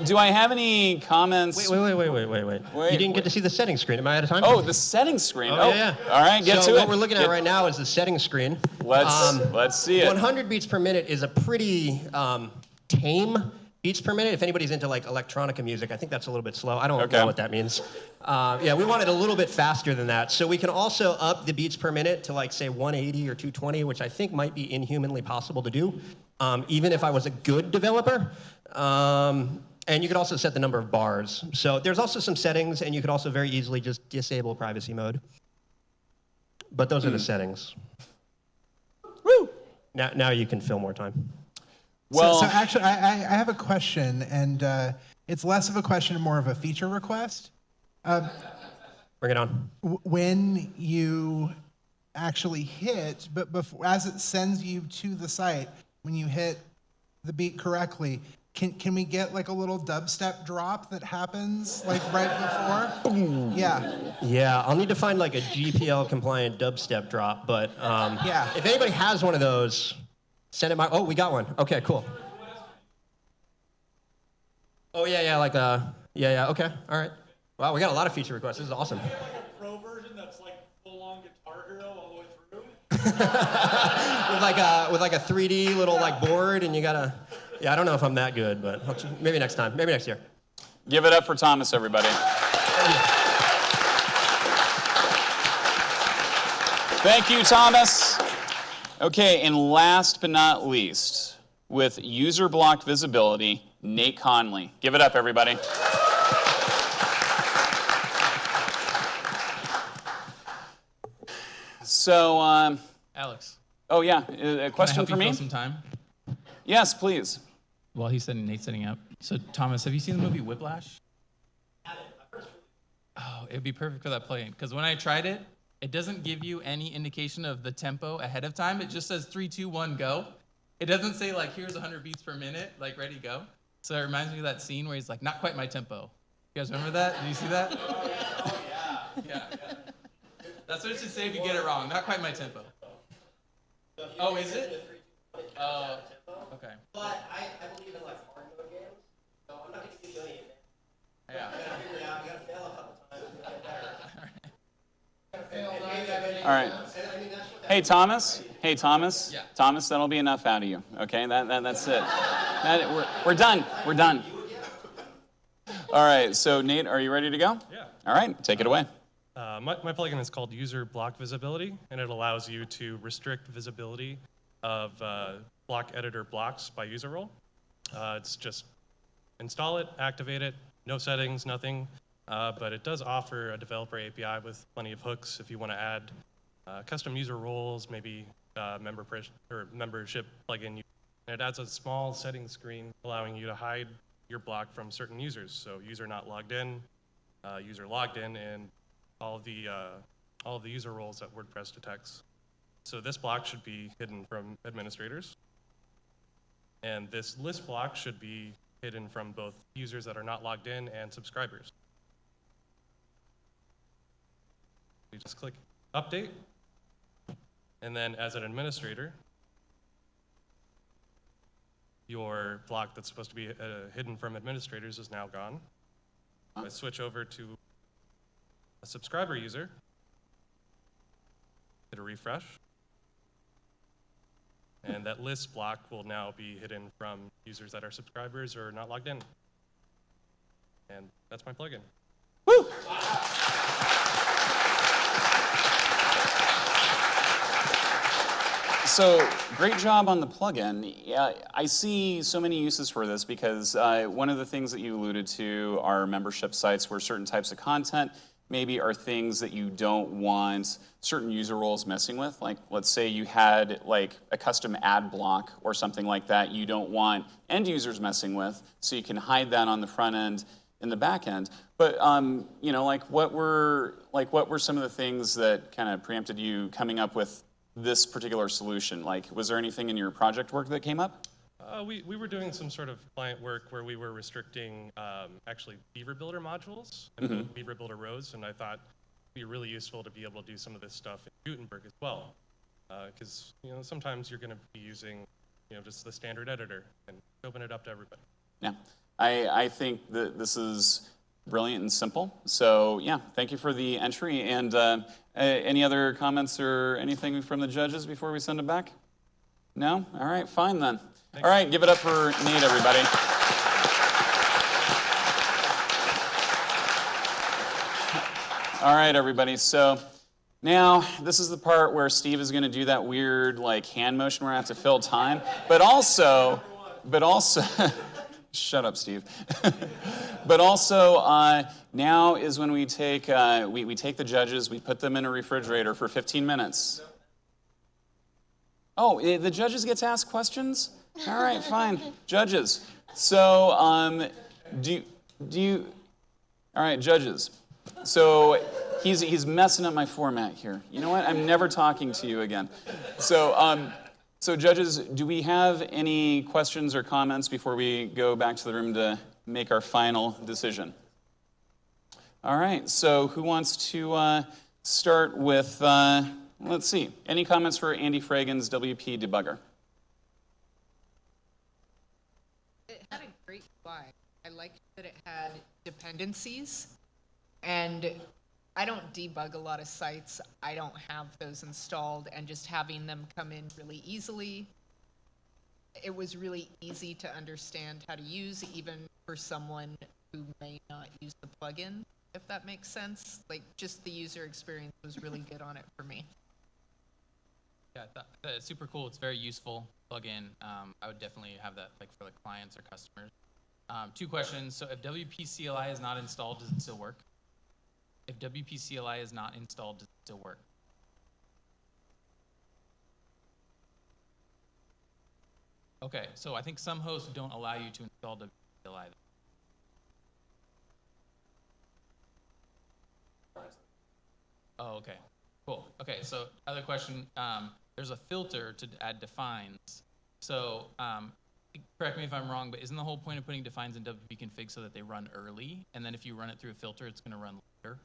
Do I have any comments? Wait. You didn't get to see the settings screen. Am I out of time? Oh, the settings screen. Oh, yeah. All right, get to it. So what we're looking at right now is the settings screen. Let's see it. 100 beats per minute is a pretty tame beats per minute. If anybody's into like electronica music, I think that's a little bit slow. I don't know what that means. Yeah, we want it a little bit faster than that. So we can also up the beats per minute to like say 180 or 220, which I think might be inhumanly possible to do, even if I was a good developer. And you could also set the number of bars. So there's also some settings, and you could also very easily just disable privacy mode. But those are the settings. Woo! Now you can fill more time. Well, so actually, I have a question, and it's less of a question and more of a feature request. Bring it on. When you actually hit, but before, as it sends you to the site, when you hit the beat correctly, can we get like a little dubstep drop that happens like right before? Yeah. Yeah, I'll need to find like a GPL compliant dubstep drop, but yeah. If anybody has one of those, send it my. Oh, we got one. Okay, cool. Oh yeah, like yeah. Okay, all right. Wow, we got a lot of feature requests. This is awesome. Pro version that's like full-on Guitar Hero all the way through. with like a 3D little like board, and you gotta. Yeah, I don't know if I'm that good, but maybe next time. Maybe next year. Give it up for Thomas, everybody. Thank you, Thomas. Okay, and last but not least, with user block visibility, Nate Conley. Give it up, everybody. So, Alex. Oh yeah, a question for me? Can I help you fill some time? Yes, please. Well, Nate's setting up. So, Thomas, have you seen the movie Whiplash? Oh, it'd be perfect for that plugin. Because when I tried it, it doesn't give you any indication of the tempo ahead of time. It just says 3, 2, 1, go. It doesn't say like, here's 100 beats per minute, like ready, go. So it reminds me of that scene where he's like, not quite my tempo. You guys remember that? Did you see that? Oh yeah. That's what it should say if you get it wrong. Not quite my tempo. Oh, is it? Oh, okay. But I believe in like hard mode games, so I'm not going to give you any. Yeah. You gotta fail a couple times to get better. All right. Hey, Thomas. Yeah. Thomas, that'll be enough out of you. Okay, that's it. We're done. We're done. All right. So, Nate, are you ready to go? Yeah. All right. Take it away. My plugin is called User Block Visibility, and it allows you to restrict visibility of block editor blocks by user role. It's just install it, activate it, no settings, nothing, but it does offer a developer API with plenty of hooks if you want to add custom user roles, maybe membership plugin. And it adds a small settings screen allowing you to hide your block from certain users. So user not logged in, user logged in, and all of the user roles that WordPress detects. So this block should be hidden from administrators. And this list block should be hidden from both users that are not logged in and subscribers. You just click update. And then as an administrator, your block that's supposed to be hidden from administrators is now gone. I switch over to a subscriber user, hit a refresh, and that list block will now be hidden from users that are subscribers or not logged in. And that's my plugin. Woo! So, great job on the plugin. Yeah, I see so many uses for this because one of the things that you alluded to are membership sites where certain types of content maybe are things that you don't want certain user roles messing with. Like, let's say you had like a custom ad block or something like that you don't want end users messing with, so you can hide that on the front end in the back end. But you know, like what were some of the things that kind of preempted you coming up with this particular solution? Like, was there anything in your project work that came up? We were doing some sort of client work where we were restricting actually Beaver Builder modules and Beaver Builder rows, and I thought it'd be really useful to be able to do some of this stuff in Gutenberg as well, because you know sometimes you're going to be using just the standard editor and open it up to everybody. Yeah, I think that this is brilliant and simple. So yeah, thank you for the entry. And any other comments or anything from the judges before we send it back? No? All right, fine then. All right, give it up for Nate, everybody. All right, everybody. So now this is the part where Steve is going to do that weird like hand motion where I have to fill time, but also, shut up, Steve. But also, now is when we take we take the judges, we put them in a refrigerator for 15 minutes. Oh, the judges get to ask questions? All right, fine. Judges. So, do you? All right, judges. So he's messing up my format here. You know what? I'm never talking to you again. So, so judges, do we have any questions or comments before we go back to the room to make our final decision? All right. So who wants to start with? Let's see. Any comments for Andy Fragan's WP debugger? It had a great UI. I liked that it had dependencies, and I don't debug a lot of sites. I don't have those installed, and just having them come in really easily, it was really easy to understand how to use, even for someone who may not use the plugin, if that makes sense. Like, just the user experience was really good on it for me. Yeah, it's super cool. It's very useful plugin. I would definitely have that like for the clients or customers. 2 questions. So if WP CLI is not installed, does it still work? If WP CLI is not installed, does it still work? Okay, so I think some hosts don't allow you to install WP CLI. Oh, okay. Cool. Okay, so other question. There's a filter to add defines. So correct me if I'm wrong, but isn't the whole point of putting defines in WP config so that they run early, and then if you run it through a filter, it's going to run later?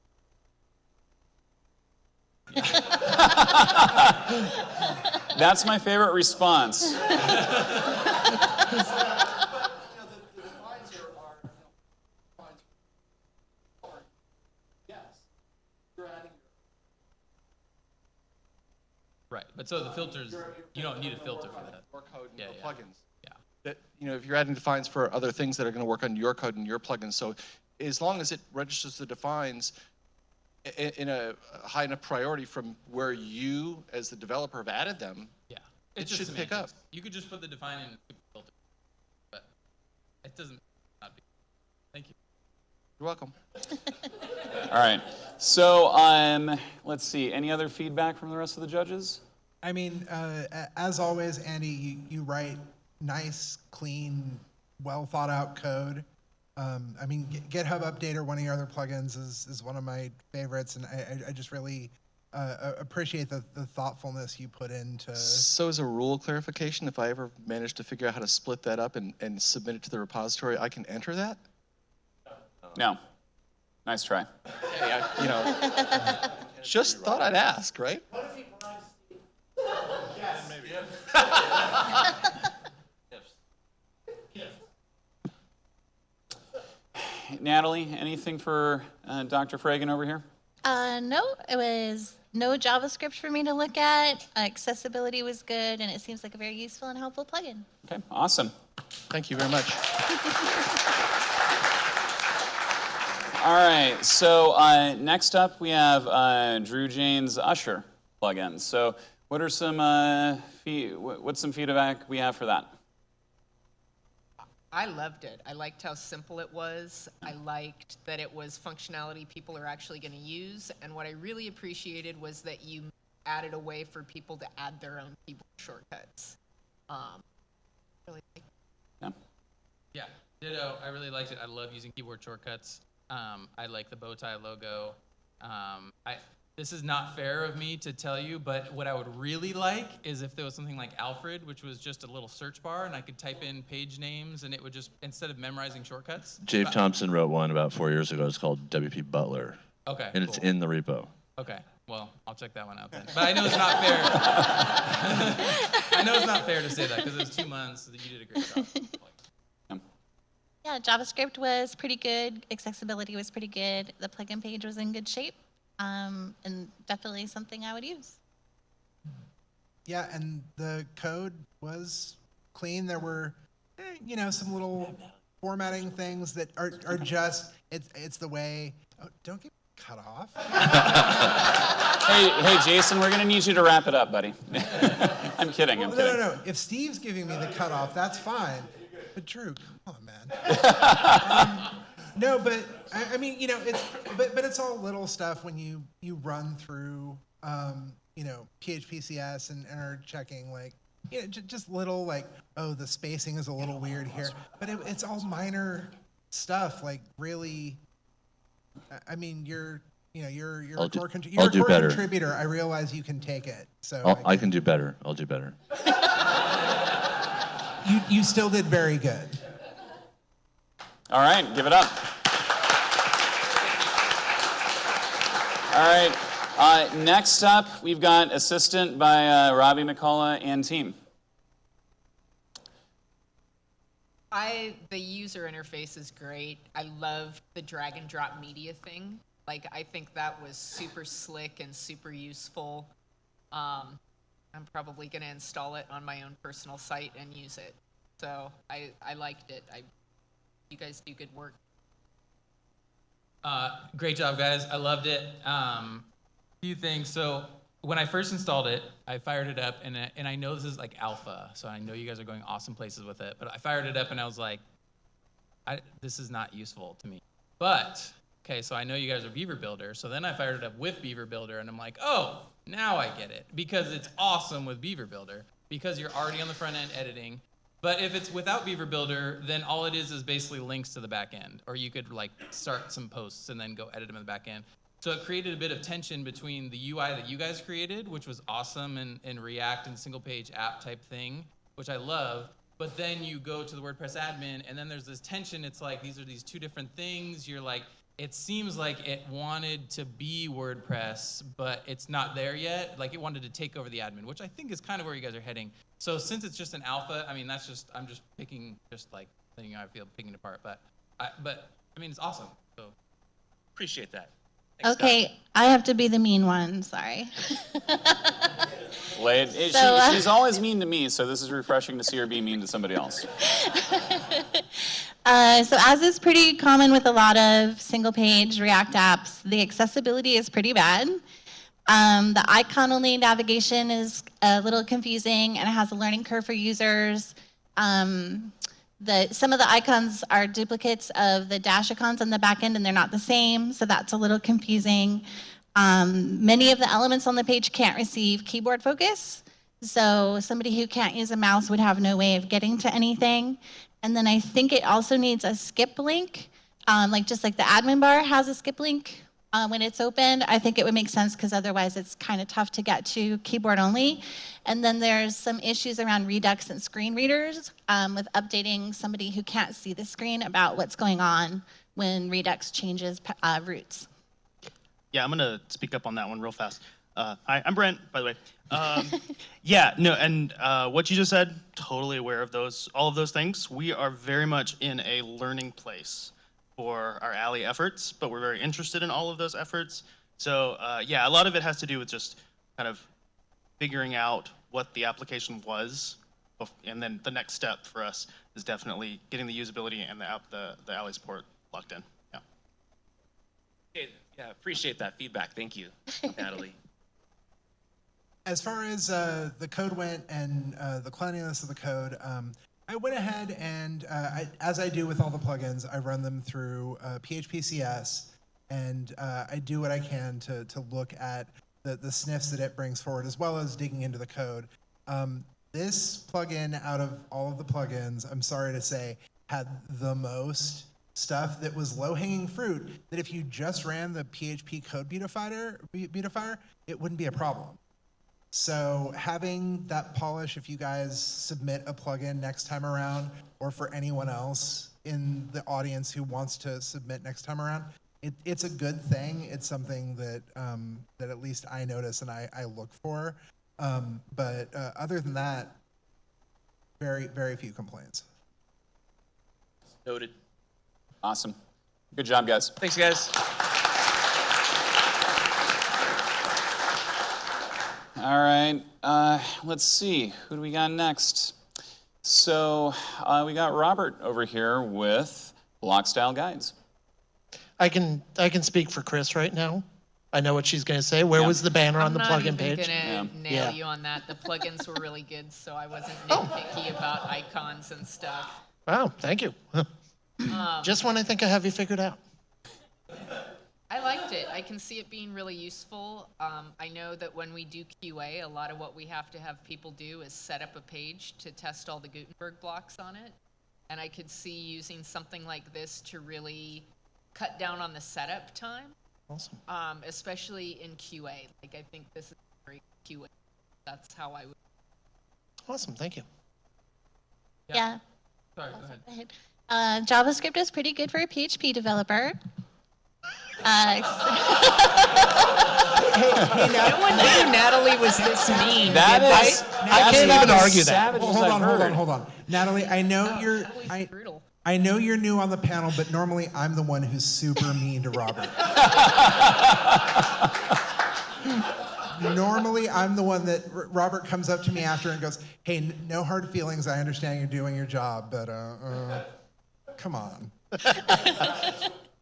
That's my favorite response. Right, but so the filters, you don't need a filter for that. Your code and Yeah, your yeah. plugins. Yeah. That, if you're adding defines for other things that are going to work on your code and your plugins, so as long as it registers the defines in a high enough priority from where you, as the developer, have added them, Yeah, it it's just should pick up. semantics. You could just put the define in a filter, but it doesn't not be. Thank you. You're welcome. All right. So let's see. Any other feedback from the rest of the judges? I mean, as always, Andy, you write nice, clean, well thought out code. I mean, GitHub Updater, one of your other plugins, is one of my favorites, and I just really appreciate the thoughtfulness you put into. So as a rule clarification, if I ever manage to figure out how to split that up and submit it to the repository, I can enter that? No. Nice try. Hey, just thought I'd ask, right? What if he bribes Steve? Yes. Maybe. Natalie, anything for Dr. Fragan over here? No, it was no JavaScript for me to look at. Accessibility was good, and it seems like a very useful and helpful plugin. Okay, awesome. Thank you very much. All right, so next up we have Drew Jane's Usher plugin. So what are some what's some feedback we have for that? I loved it. I liked how simple it was. I liked that it was functionality people are actually going to use. And what I really appreciated was that you added a way for people to add their own keyboard shortcuts. Really Yeah, ditto. I really liked it. I love using keyboard shortcuts. I like the bow tie logo. This is not fair of me to tell you, but what I would really like is if there was something like Alfred, which was just a little search bar, and I could type in page names, and it would just, instead of memorizing shortcuts. Dave Thompson wrote one about 4 years ago. It's called WP Butler. Okay, And it's cool. in the repo. Okay, well, I'll check that one out then. But I know it's not fair. I know it's not fair to say that because it was 2 months. So you did a great job. Yeah, JavaScript was pretty good. Accessibility was pretty good. The plugin page was in good shape, and definitely something I would use. Yeah, and the code was clean. There were, some little formatting things that are just it's the way. Oh, don't get cut off. Hey, Jason, we're gonna need you to wrap it up, buddy. I'm kidding. I'm kidding. No. If Steve's giving me the cutoff, that's fine. But Drew, come on, man. No, but I mean, but it's all little stuff when you run through, PHPCS and are checking just little the spacing is a little weird here, but it's all minor stuff. Really, I mean, you're a core contributor. I realize you can take it. So I can do better. I'll do better. You still did very good. All right, give it up. All right, next up, we've got assistant by Robbie McCullough and team. The user interface is great. I love the drag and drop media thing. I think that was super slick and super useful. I'm probably going to install it on my own personal site and use it. So I liked it. You guys do good work. Great job, guys. I loved it. Few things. So when I first installed it, I fired it up, and I know this is alpha, so I know you guys are going awesome places with it. But I fired it up, and I was like, this is not useful to me. But okay, so I know you guys are Beaver Builder. So then I fired it up with Beaver Builder, and I'm like, oh, now I get it, because it's awesome with Beaver Builder because you're already on the front end editing. But if it's without Beaver Builder, then all it is basically links to the back end. Or you could start some posts and then go edit them in the back end. So it created a bit of tension between the UI that you guys created, which was awesome and React and single page app type thing, which I love. But then you go to the WordPress admin and then there's this tension. It's these are these two different things. You're it seems like it wanted to be WordPress, but it's not there yet. It wanted to take over the admin, which I think is kind of where you guys are heading. So since it's just an alpha, I mean, I'm just picking, thing I feel picking it apart. But I mean, it's awesome. So appreciate that. Thanks, Okay, Scott. I have to be the mean one. Sorry. She's always mean to me, so this is refreshing to see her be mean to somebody else. So as is pretty common with a lot of single-page React apps, the accessibility is pretty bad. The icon-only navigation is a little confusing, and it has a learning curve for users. Some of the icons are duplicates of the dash icons on the back end, and they're not the same, so that's a little confusing. Many of the elements on the page can't receive keyboard focus, so somebody who can't use a mouse would have no way of getting to anything. And then I think it also needs a skip link, just like the admin bar has a skip link when it's opened. I think it would make sense because otherwise it's kind of tough to get to keyboard only. And then there's some issues around Redux and screen readers with updating somebody who can't see the screen about what's going on when Redux changes routes. Yeah, I'm going to speak up on that one real fast. Hi, I'm Brent, by the way. What you just said, totally aware of all of those things. We are very much in a learning place for our Alley efforts, but we're very interested in all of those efforts. So a lot of it has to do with just kind of figuring out what the application was, and then the next step for us is definitely getting the usability and the Alley support locked in. Yeah. Okay, yeah, appreciate that feedback. Thank you, Natalie. As far as the code went and the cleanliness of the code, I went ahead and, as I do with all the plugins, I run them through PHP-CS, and I do what I can to look at the sniffs that it brings forward, as well as digging into the code. This plugin, out of all of the plugins, I'm sorry to say, had the most stuff that was low-hanging fruit, that if you just ran the PHP code beautifier, it wouldn't be a problem. So having that polish, if you guys submit a plugin next time around, or for anyone else in the audience who wants to submit next time around, it's a good thing. It's something that that at least I notice and I look for. But other than that, very few complaints. Noted. Awesome. Good job, guys. Thanks, guys. All right, let's see, who do we got next? So we got Robert over here with block style guides. I can speak for Chris right now. I know what she's going to say. Where was the banner on the plugin page? I'm not even gonna nail you on that. The plugins were really good, so I wasn't nitpicky about icons and stuff. Wow, thank you. Just when I think I have you figured out. I liked it. I can see it being really useful. I know that when we do QA, a lot of what we have to have people do is set up a page to test all the Gutenberg blocks on it. And I could see using something like this to really cut down on the setup time. Awesome. Especially in QA. Like, I think this is very QA. That's how I would. Awesome, thank you. Yeah. Sorry, go ahead. Go ahead. JavaScript is pretty good for a PHP developer. No one knew Natalie was this mean. That did is, they? I can't even argue that. Hold on. Natalie, I know you're new on the panel, but normally I'm the one who's super mean to Robert. Normally I'm the one that Robert comes up to me after and goes, "Hey, no hard feelings. I understand you're doing your job, but come on."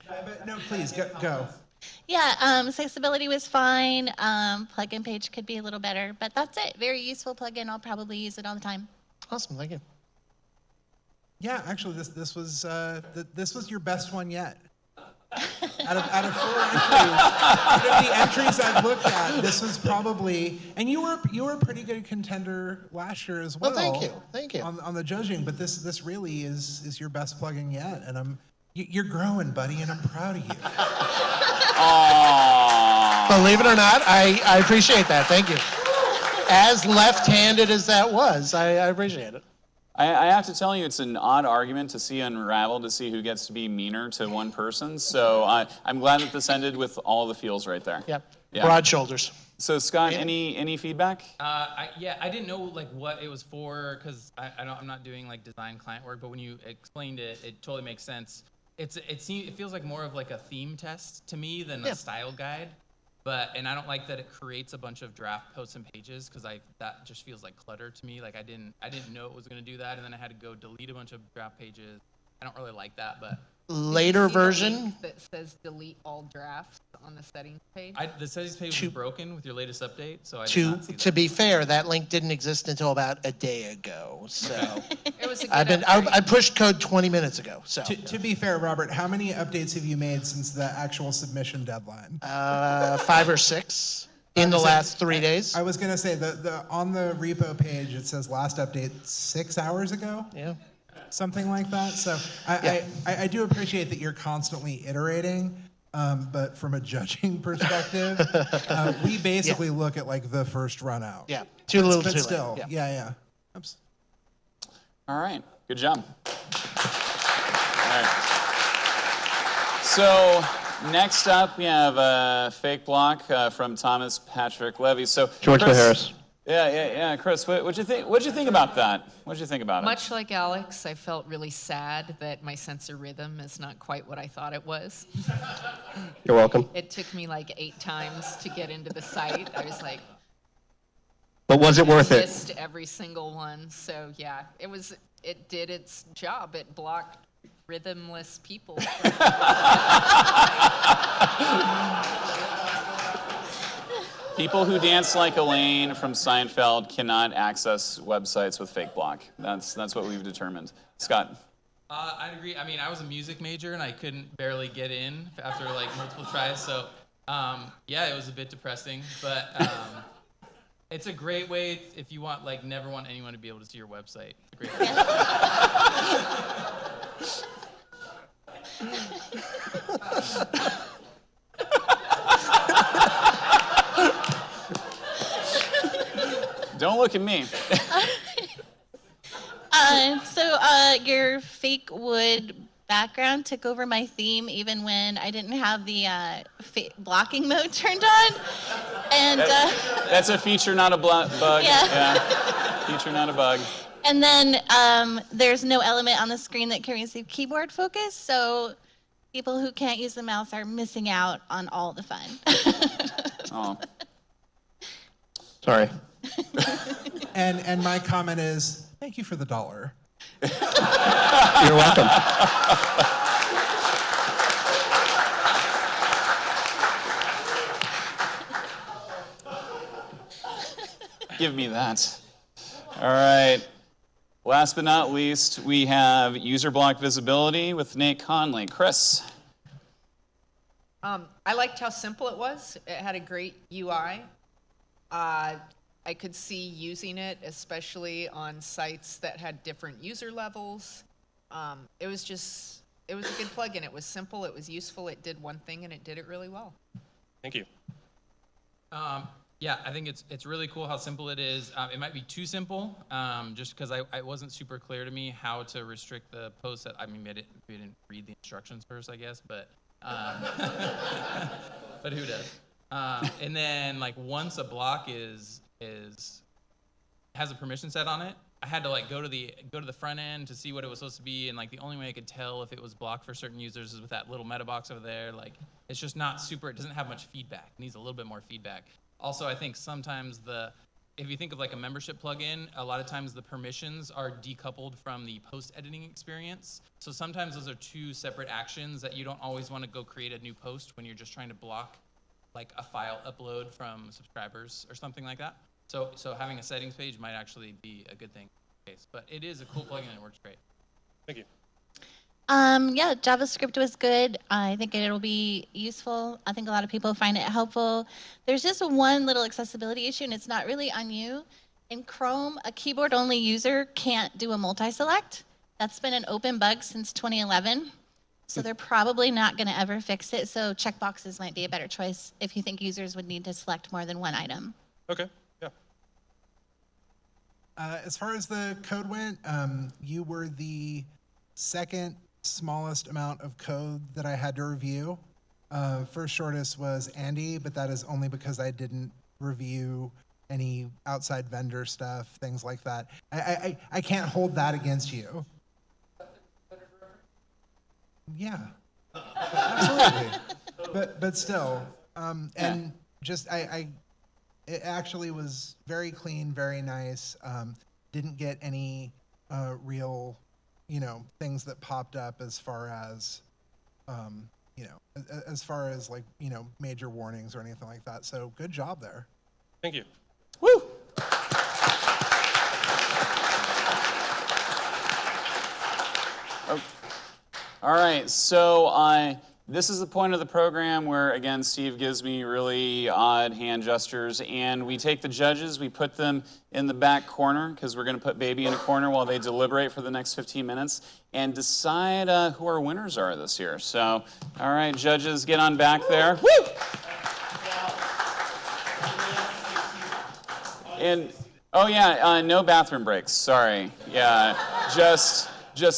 But no, please go. Yeah, accessibility was fine. Plugin page could be a little better, but that's it. Very useful plugin. I'll probably use it all the time. Awesome, thank you. Yeah, actually, this was your best one yet. Out of 4 entries, out of the entries I've looked at, this was probably, and you were a pretty good contender last year as well. Well, thank you. On the judging, but this really is your best plugin yet, and you're growing, buddy, and I'm proud of you. Aww. Believe it or not, I appreciate that. Thank you. As left-handed as that was, I appreciate it. I have to tell you, it's an odd argument to see unravel, to see who gets to be meaner to one person. So I'm glad that this ended with all the feels right there. Yep. Yeah. Broad shoulders. So Scott, any feedback? I didn't know like what it was for because I'm not doing like design client work, but when you explained it, it totally makes sense. It feels like more of like a theme test to me than a style guide. And I don't like that it creates a bunch of draft posts and pages because that just feels like clutter to me. Like I didn't know it was going to do that, and then I had to go delete a bunch of draft pages. I don't really like that, but later version that says delete all drafts on the settings page. The settings page was broken with your latest update, so I did to not see that. to be fair, that link didn't exist until about a day ago. So It was a good I pushed code 20 minutes ago. So To be fair, Robert, how many updates have you made since the actual submission deadline? 5 or 6 in the last 3 days. I was gonna say the on the repo page it says last update 6 hours ago. Yeah. Something like that. So I do appreciate that you're constantly iterating, but from a judging perspective, we basically look at like the first run out. Yeah, too little, but too still, late. yeah. All right, good job. All right. So next up, we have a fake block from Thomas Patrick Levy. So George Chris, Harris. Yeah. Chris, what'd you think? What'd you think about that? What'd you think about it? Much like Alex, I felt really sad that my sense of rhythm is not quite what I thought it was. You're welcome. It took me like 8 times to get into the site. I was like, But was it worth it? missed every single one. So yeah, it did its job. It blocked rhythmless people. People who dance like Elaine from Seinfeld cannot access websites with fake block. That's what we've determined. Scott. I'd agree. I mean, I was a music major and I couldn't barely get in after like multiple tries. So, yeah, it was a bit depressing, but it's a great way if you want never want anyone to be able to see your website. It's a great way. Don't look at me. Your fake wood background took over my theme even when I didn't have the blocking mode turned on. And that's a feature, not a bug. Yeah. Feature, not a bug. And then there's no element on the screen that can receive keyboard focus, so people who can't use the mouse are missing out on all the fun. Oh. Sorry. And my comment is, thank you for the $1. You're welcome. Give me that. All right. Last but not least, we have user block visibility with Nate Conley. Chris. I liked how simple it was. It had a great UI. I could see using it, especially on sites that had different user levels. It was a good plugin. It was simple, it was useful, it did one thing, and it did it really well. Thank you. Yeah, I think it's really cool how simple it is. It might be too simple, just because it wasn't super clear to me how to restrict the posts. That, I mean, we didn't read the instructions first, I guess, but but who does? And then once a block has a permission set on it, I had to go to the front end to see what it was supposed to be, and the only way I could tell if it was blocked for certain users is with that little meta box over there. It's just not super. It doesn't have much feedback. It needs a little bit more feedback. Also, I think sometimes if you think of a membership plugin, a lot of times the permissions are decoupled from the post editing experience. So sometimes those are two separate actions that you don't always want to go create a new post when you're just trying to block a file upload from subscribers or something like that. So having a settings page might actually be a good thing. But it is a cool plugin and it works great. Thank you. Yeah, JavaScript was good. I think it'll be useful. I think a lot of people find it helpful. There's just one little accessibility issue, and it's not really on you. In Chrome, a keyboard-only user can't do a multi-select. That's been an open bug since 2011. So they're probably not going to ever fix it. So checkboxes might be a better choice if you think users would need to select more than one item. Okay, yeah. As far as the code went, you were the second smallest amount of code that I had to review. First shortest was Andy, but that is only because I didn't review any outside vendor stuff, things like that. I can't hold that against you. Yeah, absolutely. But still, and just it actually was very clean, very nice. Didn't get any real, things that popped up as far as, as far as major warnings or anything like that. So good job there. Thank you. Woo! All right, so this is the point of the program where, again, Steve gives me really odd hand gestures, and we take the judges, we put them in the back corner, because we're going to put Baby in a corner while they deliberate for the next 15 minutes, and decide who our winners are this year. So, all right, judges, get on back there. Woo! And, oh yeah, no bathroom breaks, sorry. Yeah, just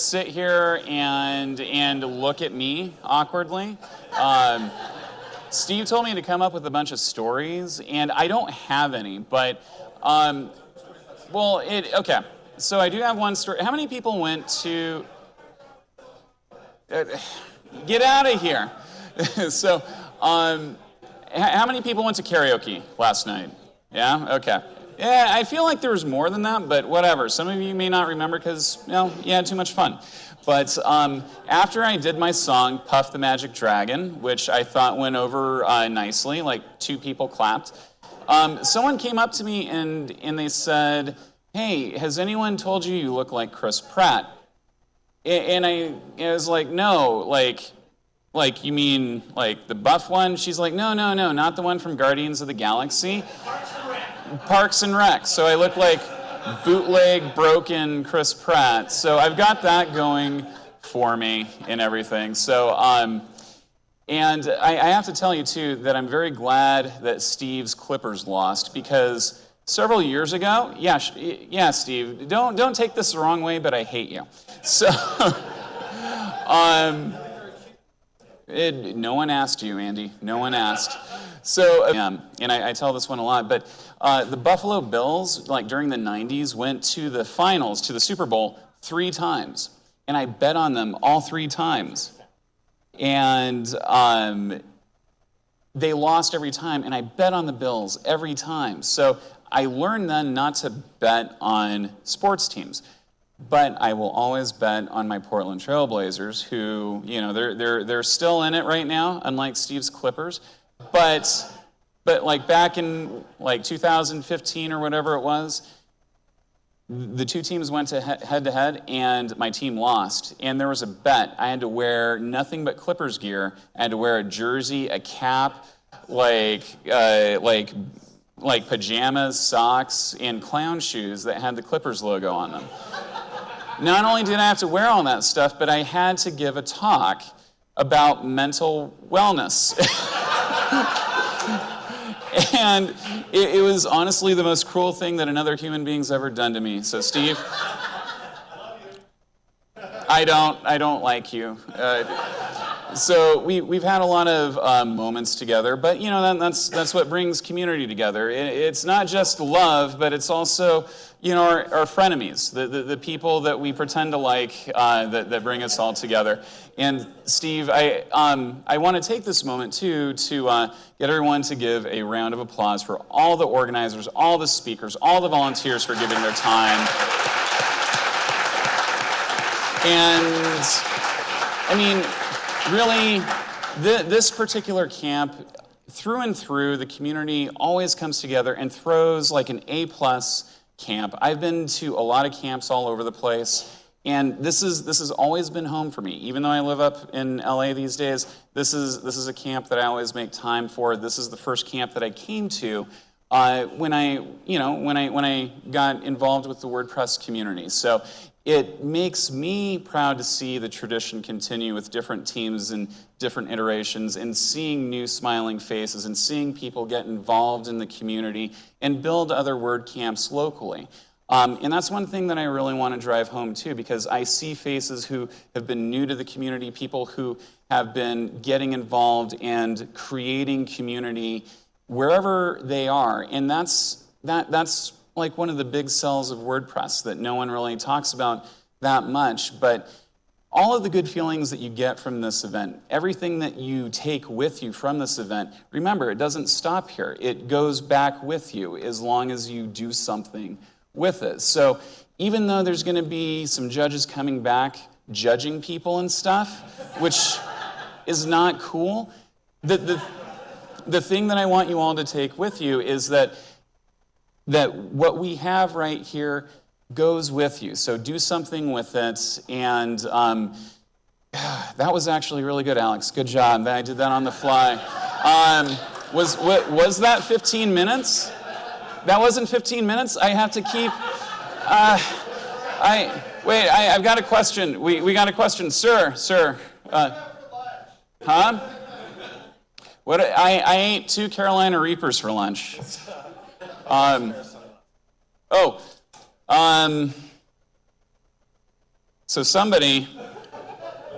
sit here and look at me awkwardly. Steve told me to come up with a bunch of stories, and I don't have any, but, okay. So I do have one story. How many people went to, get out of here. So, how many people went to karaoke last night? Yeah, okay. Yeah, I feel like there was more than that, but whatever. Some of you may not remember because, you had too much fun. But after I did my song, Puff the Magic Dragon, which I thought went over nicely, like 2 people clapped, someone came up to me and they said, hey, has anyone told you you look like Chris Pratt? And I was like, no, like you mean like the buff one? She's like, no, not the one from Guardians of the Galaxy. Parks and Rec. So I look like bootleg, broken Chris Pratt. So I've got that going for me and everything. So, and I have to tell you too that I'm very glad that Steve's Clippers lost, because several years ago, yeah, Steve, don't take this the wrong way, but I hate you. So, no one asked you, Andy. No one asked. So, and I tell this one a lot, but the Buffalo Bills, like during the 90s, went to the finals, to the Super Bowl 3 times. And I bet on them all 3 times. And they lost every time, and I bet on the Bills every time. So I learned then not to bet on sports teams. But I will always bet on my Portland Trail Blazers, who, they're still in it right now, unlike Steve's Clippers. But like back in like 2015 or whatever it was, the 2 teams went to head to head, and my team lost. And there was a bet. I had to wear nothing but Clippers gear. I had to wear a jersey, a cap, like pajamas, socks, and clown shoes that had the Clippers logo on them. Not only did I have to wear all that stuff, but I had to give a talk about mental wellness. And it was honestly the most cruel thing that another human being's ever done to me. So, Steve, I don't like you. So we've had a lot of moments together, but that's what brings community together. It's not just love, but it's also our frenemies, the people that we pretend to like, that bring us all together. And Steve, I want to take this moment too to get everyone to give a round of applause for all the organizers, all the speakers, all the volunteers for giving their time. And I mean, really, this particular camp, through and through, the community always comes together and throws like an A+ camp. I've been to a lot of camps all over the place, and this has always been home for me. Even though I live up in LA these days, this is a camp that I always make time for. This is the first camp that I came to when I got involved with the WordPress community. So it makes me proud to see the tradition continue with different teams and different iterations, and seeing new smiling faces and seeing people get involved in the community and build other WordCamps locally. And that's one thing that I really want to drive home too, because I see faces who have been new to the community, people who have been getting involved and creating community wherever they are. And that's like one of the big sells of WordPress that no one really talks about that much. But all of the good feelings that you get from this event, everything that you take with you from this event, remember, it doesn't stop here. It goes back with you as long as you do something with it. So even though there's going to be some judges coming back judging people and stuff, which is not cool, the thing that I want you all to take with you is that what we have right here goes with you. So do something with it. And that was actually really good, Alex. Good job. I did that on the fly. Was that 15 minutes? That wasn't 15 minutes? I have to keep... I've got a question. We got a question. Sir. Huh? What? I ate 2 Carolina Reapers for lunch. So somebody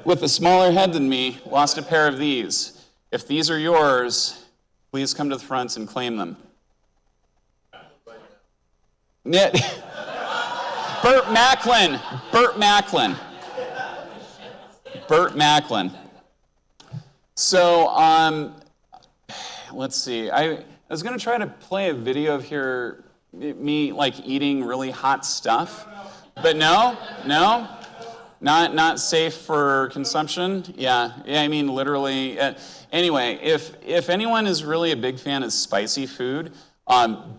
with a smaller head than me lost a pair of these. If these are yours, please come to the front and claim them. Burt Macklin. So, let's see. I was going to try to play a video of here me like eating really hot stuff. But no, not safe for consumption. Yeah, I mean literally. Anyway, if anyone is really a big fan of spicy food,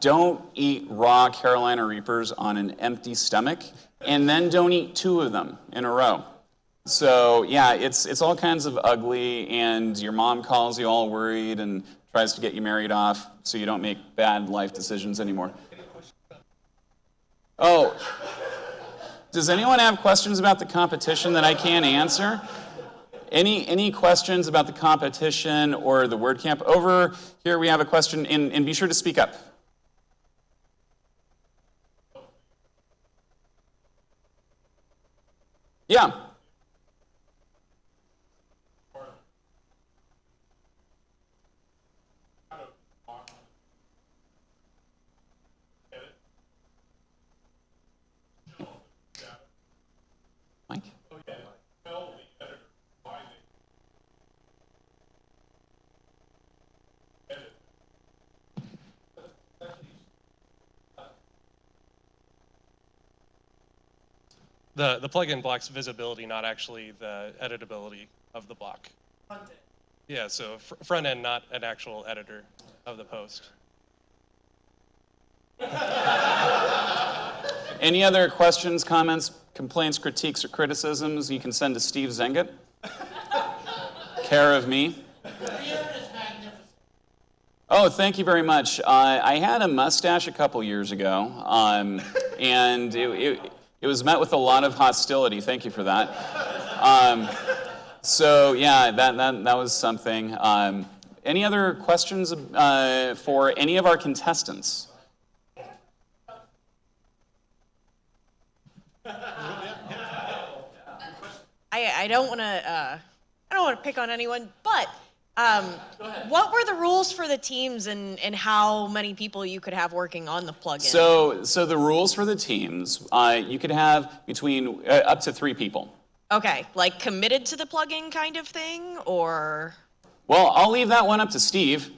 don't eat raw Carolina Reapers on an empty stomach, and then don't eat 2 of them in a row. So yeah, it's all kinds of ugly, and your mom calls you all worried and tries to get you married off so you don't make bad life decisions anymore. Oh, does anyone have questions about the competition that I can't answer? Any questions about the competition or the WordCamp? Over here we have a question, and be sure to speak up. Yeah. Mike? The plugin blocks visibility, not actually the editability of the block. Yeah, so front end, not an actual editor of the post. Any other questions, comments, complaints, critiques, or criticisms you can send to Steve Zengut, care of me. Oh, thank you very much. I had a mustache a couple years ago, and it was met with a lot of hostility. Thank you for that. So yeah, that was something. Any other questions for any of our contestants? I don't want to pick on anyone, but what were the rules for the teams and how many people you could have working on the plugin? So the rules for the teams, you could have between up to 3 people. Okay, like committed to the plugin kind of thing, or? Well, I'll leave that one up to Steve.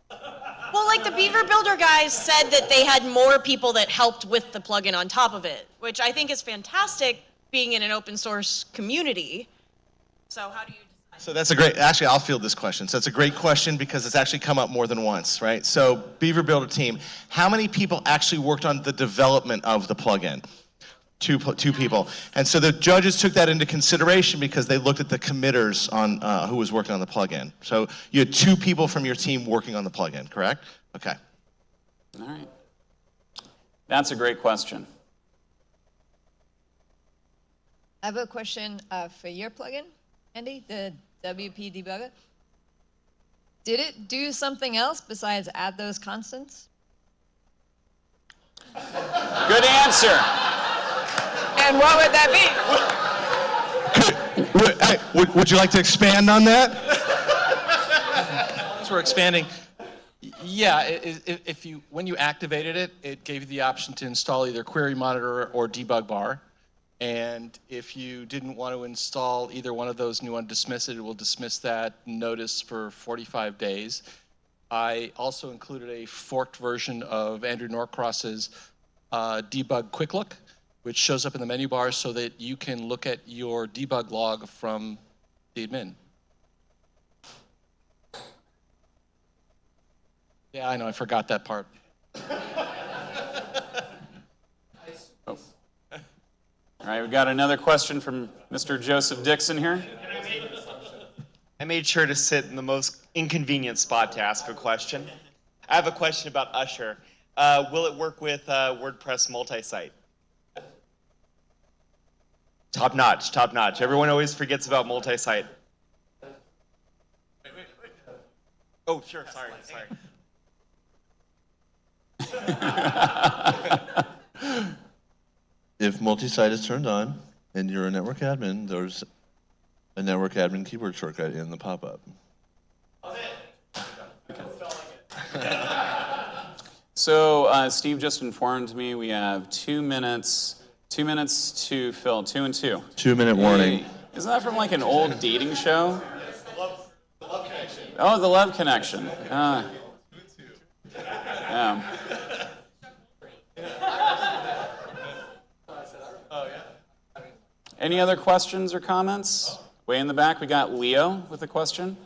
Well, like the Beaver Builder guys said that they had more people that helped with the plugin on top of it, which I think is fantastic being in an open source community. So how do you decide? So that's a great, actually I'll field this question. So it's a great question because it's actually come up more than once, right? So Beaver Builder team, how many people actually worked on the development of the plugin? Two people. And so the judges took that into consideration because they looked at the committers on who was working on the plugin. So you had 2 people from your team working on the plugin, correct? Okay. All right. That's a great question. I have a question for your plugin, Andy, the WP debugger. Did it do something else besides add those constants? Good answer. And what would that be? Would you like to expand on that? As we're expanding, yeah, when you activated it, it gave you the option to install either Query Monitor or Debug Bar. And if you didn't want to install either one of those and you want to dismiss it, it will dismiss that notice for 45 days. I also included a forked version of Andrew Norcross's Debug Quick Look, which shows up in the menu bar so that you can look at your debug log from the admin. Yeah, I know, I forgot that part. All right, we've got another question from Mr. Joseph Dixon here. I made sure to sit in the most inconvenient spot to ask a question. I have a question about Usher. Will it work with WordPress multi-site? Top notch, top notch. Everyone always forgets about multi-site. Oh, sure, sorry. If multi-site is turned on and you're a network admin, there's a network admin keyboard shortcut in the pop-up. So Steve just informed me we have 2 minutes. 2 minutes to fill. 2 and 2. 2-minute warning. Hey, isn't that from like an old dating show? Oh, The Love Connection. Any other questions or comments? Way in the back, we got Leo with a question.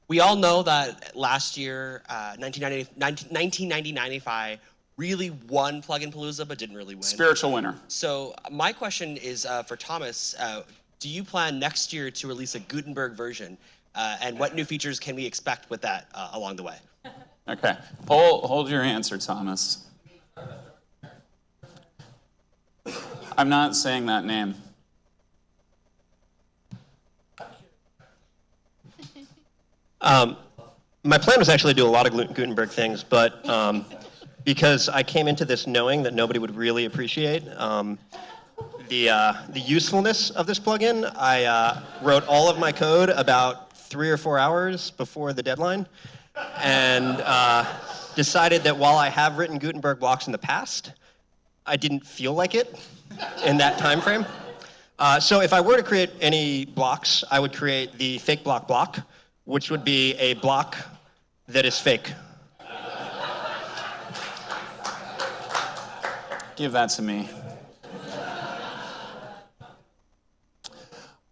We all know that last year, 1990-95 really won Plugin Palooza, but didn't really win. Spiritual winner. So my question is for Thomas. Do you plan next year to release a Gutenberg version? And what new features can we expect with that along the way? Okay, hold your answer, Thomas. I'm not saying that name. My plan was actually to do a lot of Gutenberg things, but because I came into this knowing that nobody would really appreciate the usefulness of this plugin, I wrote all of my code about 3 or 4 hours before the deadline, and decided that while I have written Gutenberg blocks in the past, I didn't feel like it in that time frame. So if I were to create any blocks, I would create the fake block, which would be a block that is fake. Give that to me.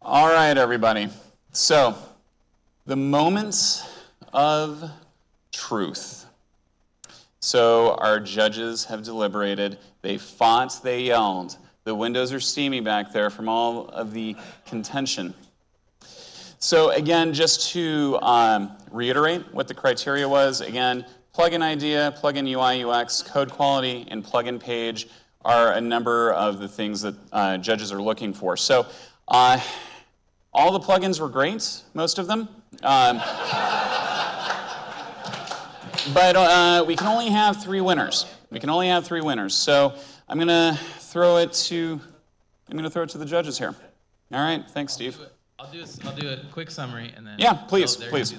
All right, everybody. So, the moments of truth. So, our judges have deliberated. They fought, they yelled. The windows are steamy back there from all of the contention. So again, just to reiterate what the criteria was, again, plugin idea, plugin UI, UX, code quality, and plugin page are a number of the things that judges are looking for. So all the plugins were great, most of them. But we can only have 3 winners. We can only have 3 winners. So I'm gonna throw it to the judges here. All right, thanks, Steve. I'll do a quick summary and then. Yeah, please, please.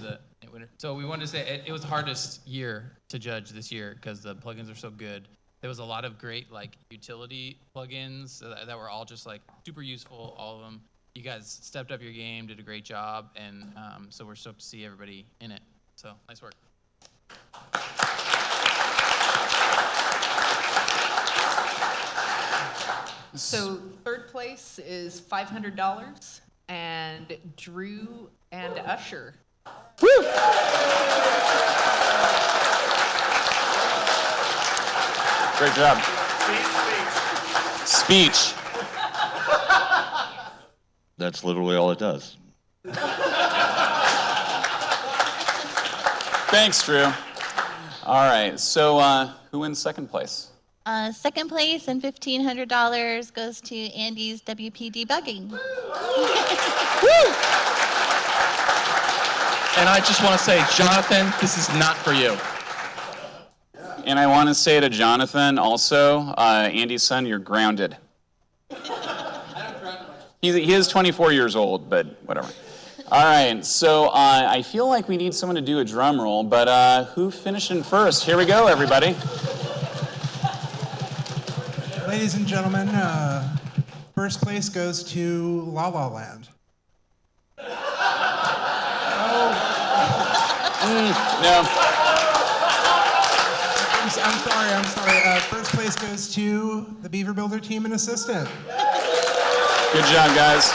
So we wanted to say it was the hardest year to judge this year because the plugins are so good. There was a lot of great utility plugins that were all just super useful, all of them. You guys stepped up your game, did a great job, and so we're stoked to see everybody in it. So nice work. So third place is $500, and Drew and Usher. Woo! Great job. Speech. That's literally all it does. Thanks, Drew. All right, so who wins second place? Second place and $1,500 goes to Andy's WP debugging. And I just want to say, Jonathan, this is not for you. And I want to say to Jonathan also, Andy's son, you're grounded. He is 24 years old, but whatever. All right, so I feel like we need someone to do a drum roll, but who finished in first? Here we go, everybody. Ladies and gentlemen, first place goes to La La Land. No. I'm sorry. First place goes to the Beaver Builder team and assistant. Good job, guys.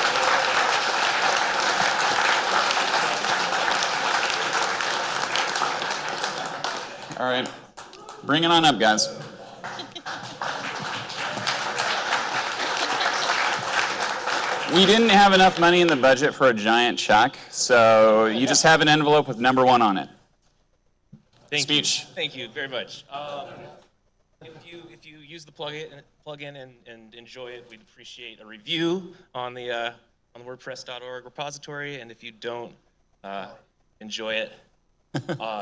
All right, bring it on up, guys. We didn't have enough money in the budget for a giant check, so you just have an envelope with number 1 on it. Speech. Thank you very much. If you use the plugin and enjoy it, we'd appreciate a review on the WordPress.org repository. And if you don't enjoy it,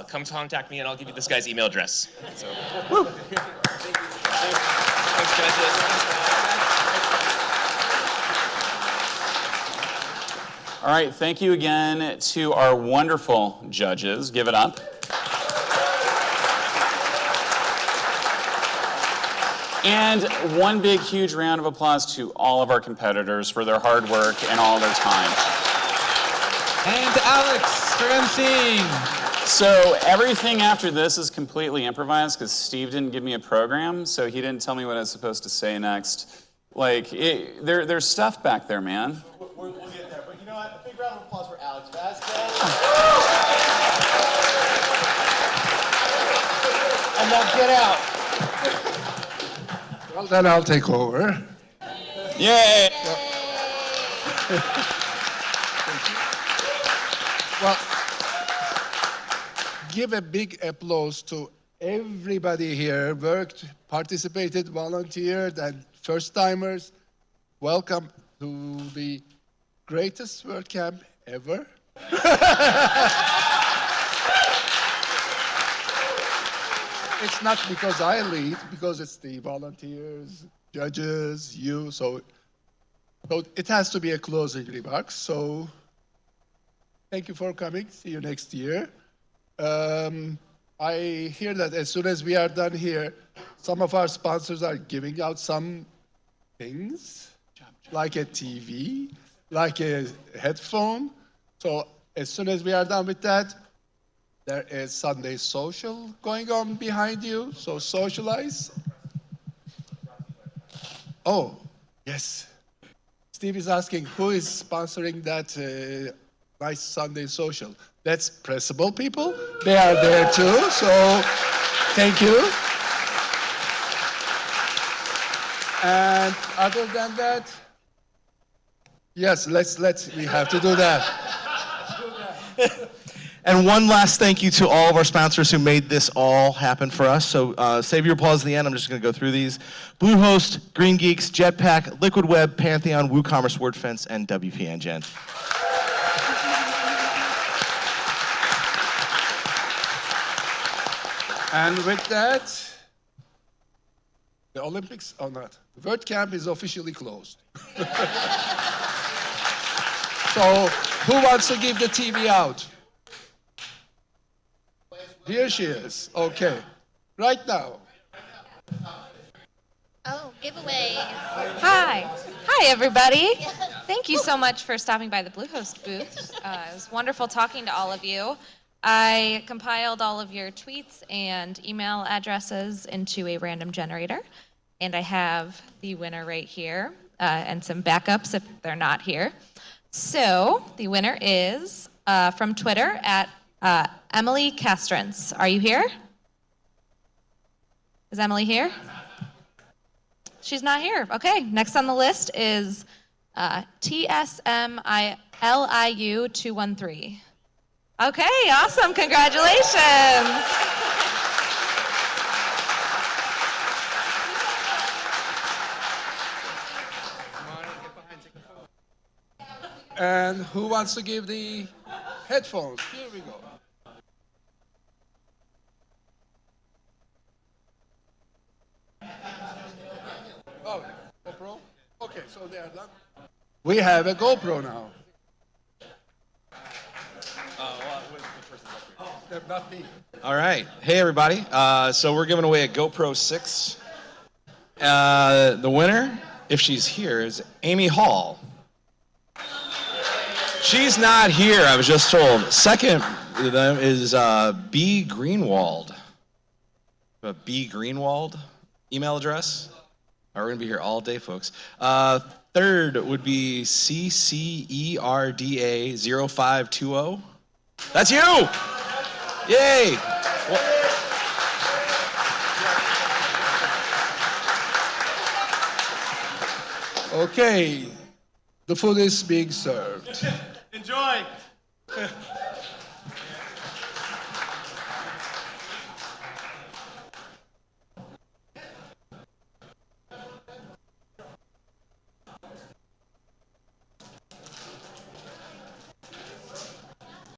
come contact me and I'll give you this guy's email address. So, woo. Thanks, judges. All right, thank you again to our wonderful judges. Give it up. And one big, huge round of applause to all of our competitors for their hard work and all their time. And to Alex for emceeing. So everything after this is completely improvised because Steve didn't give me a program, so he didn't tell me what I was supposed to say next. Like, there's stuff back there, man. We'll get there. But you know what? A big round of applause for Alex Vasquez. And now get out. Well, then I'll take over. Yay! Well, give a big applause to everybody here, worked, participated, volunteered, and first-timers. Welcome to the greatest WordCamp ever. It's not because I lead, because it's the volunteers, judges, you, so it has to be a closing remarks. So thank you for coming. See you next year. I hear that as soon as we are done here, some of our sponsors are giving out some things, like a TV, like a headphone. So as soon as we are done with that, there is Sunday social going on behind you, so socialize. Oh, yes. Steve is asking who is sponsoring that nice Sunday social. That's Pressable people. They are there too, so thank you. And other than that, yes, we have to do that. And one last thank you to all of our sponsors who made this all happen for us. So save your applause at the end. I'm just going to go through these. Bluehost, Green Geeks, Jetpack, Liquid Web, Pantheon, WooCommerce, WordFence, and WP Engine. And with that, the Olympics, or not, the WordCamp is officially closed. So who wants to give the TV out? Here she is. Okay. Right now. Oh, giveaways. Hi. Hi, everybody. Thank you so much for stopping by the Bluehost booth. It was wonderful talking to all of you. I compiled all of your tweets and email addresses into a random generator, and I have the winner right here, and some backups if they're not here. So the winner is from Twitter at Emily Castrance. Are you here? Is Emily here? She's not here. Okay, next on the list is TSMILIU213. Okay, awesome, congratulations. And who wants to give the headphones? Here we go. Oh, GoPro? Okay, so they are done. We have a GoPro now. Not me. All right. Hey, everybody. So we're giving away a GoPro 6. The winner, if she's here, is Amy Hall. She's not here, I was just told. Second to them is B. Greenwald. B. Greenwald email address. We're going to be here all day, folks. Third would be CCERDA0520. That's you! Yay! Okay, the food is being served. Enjoy.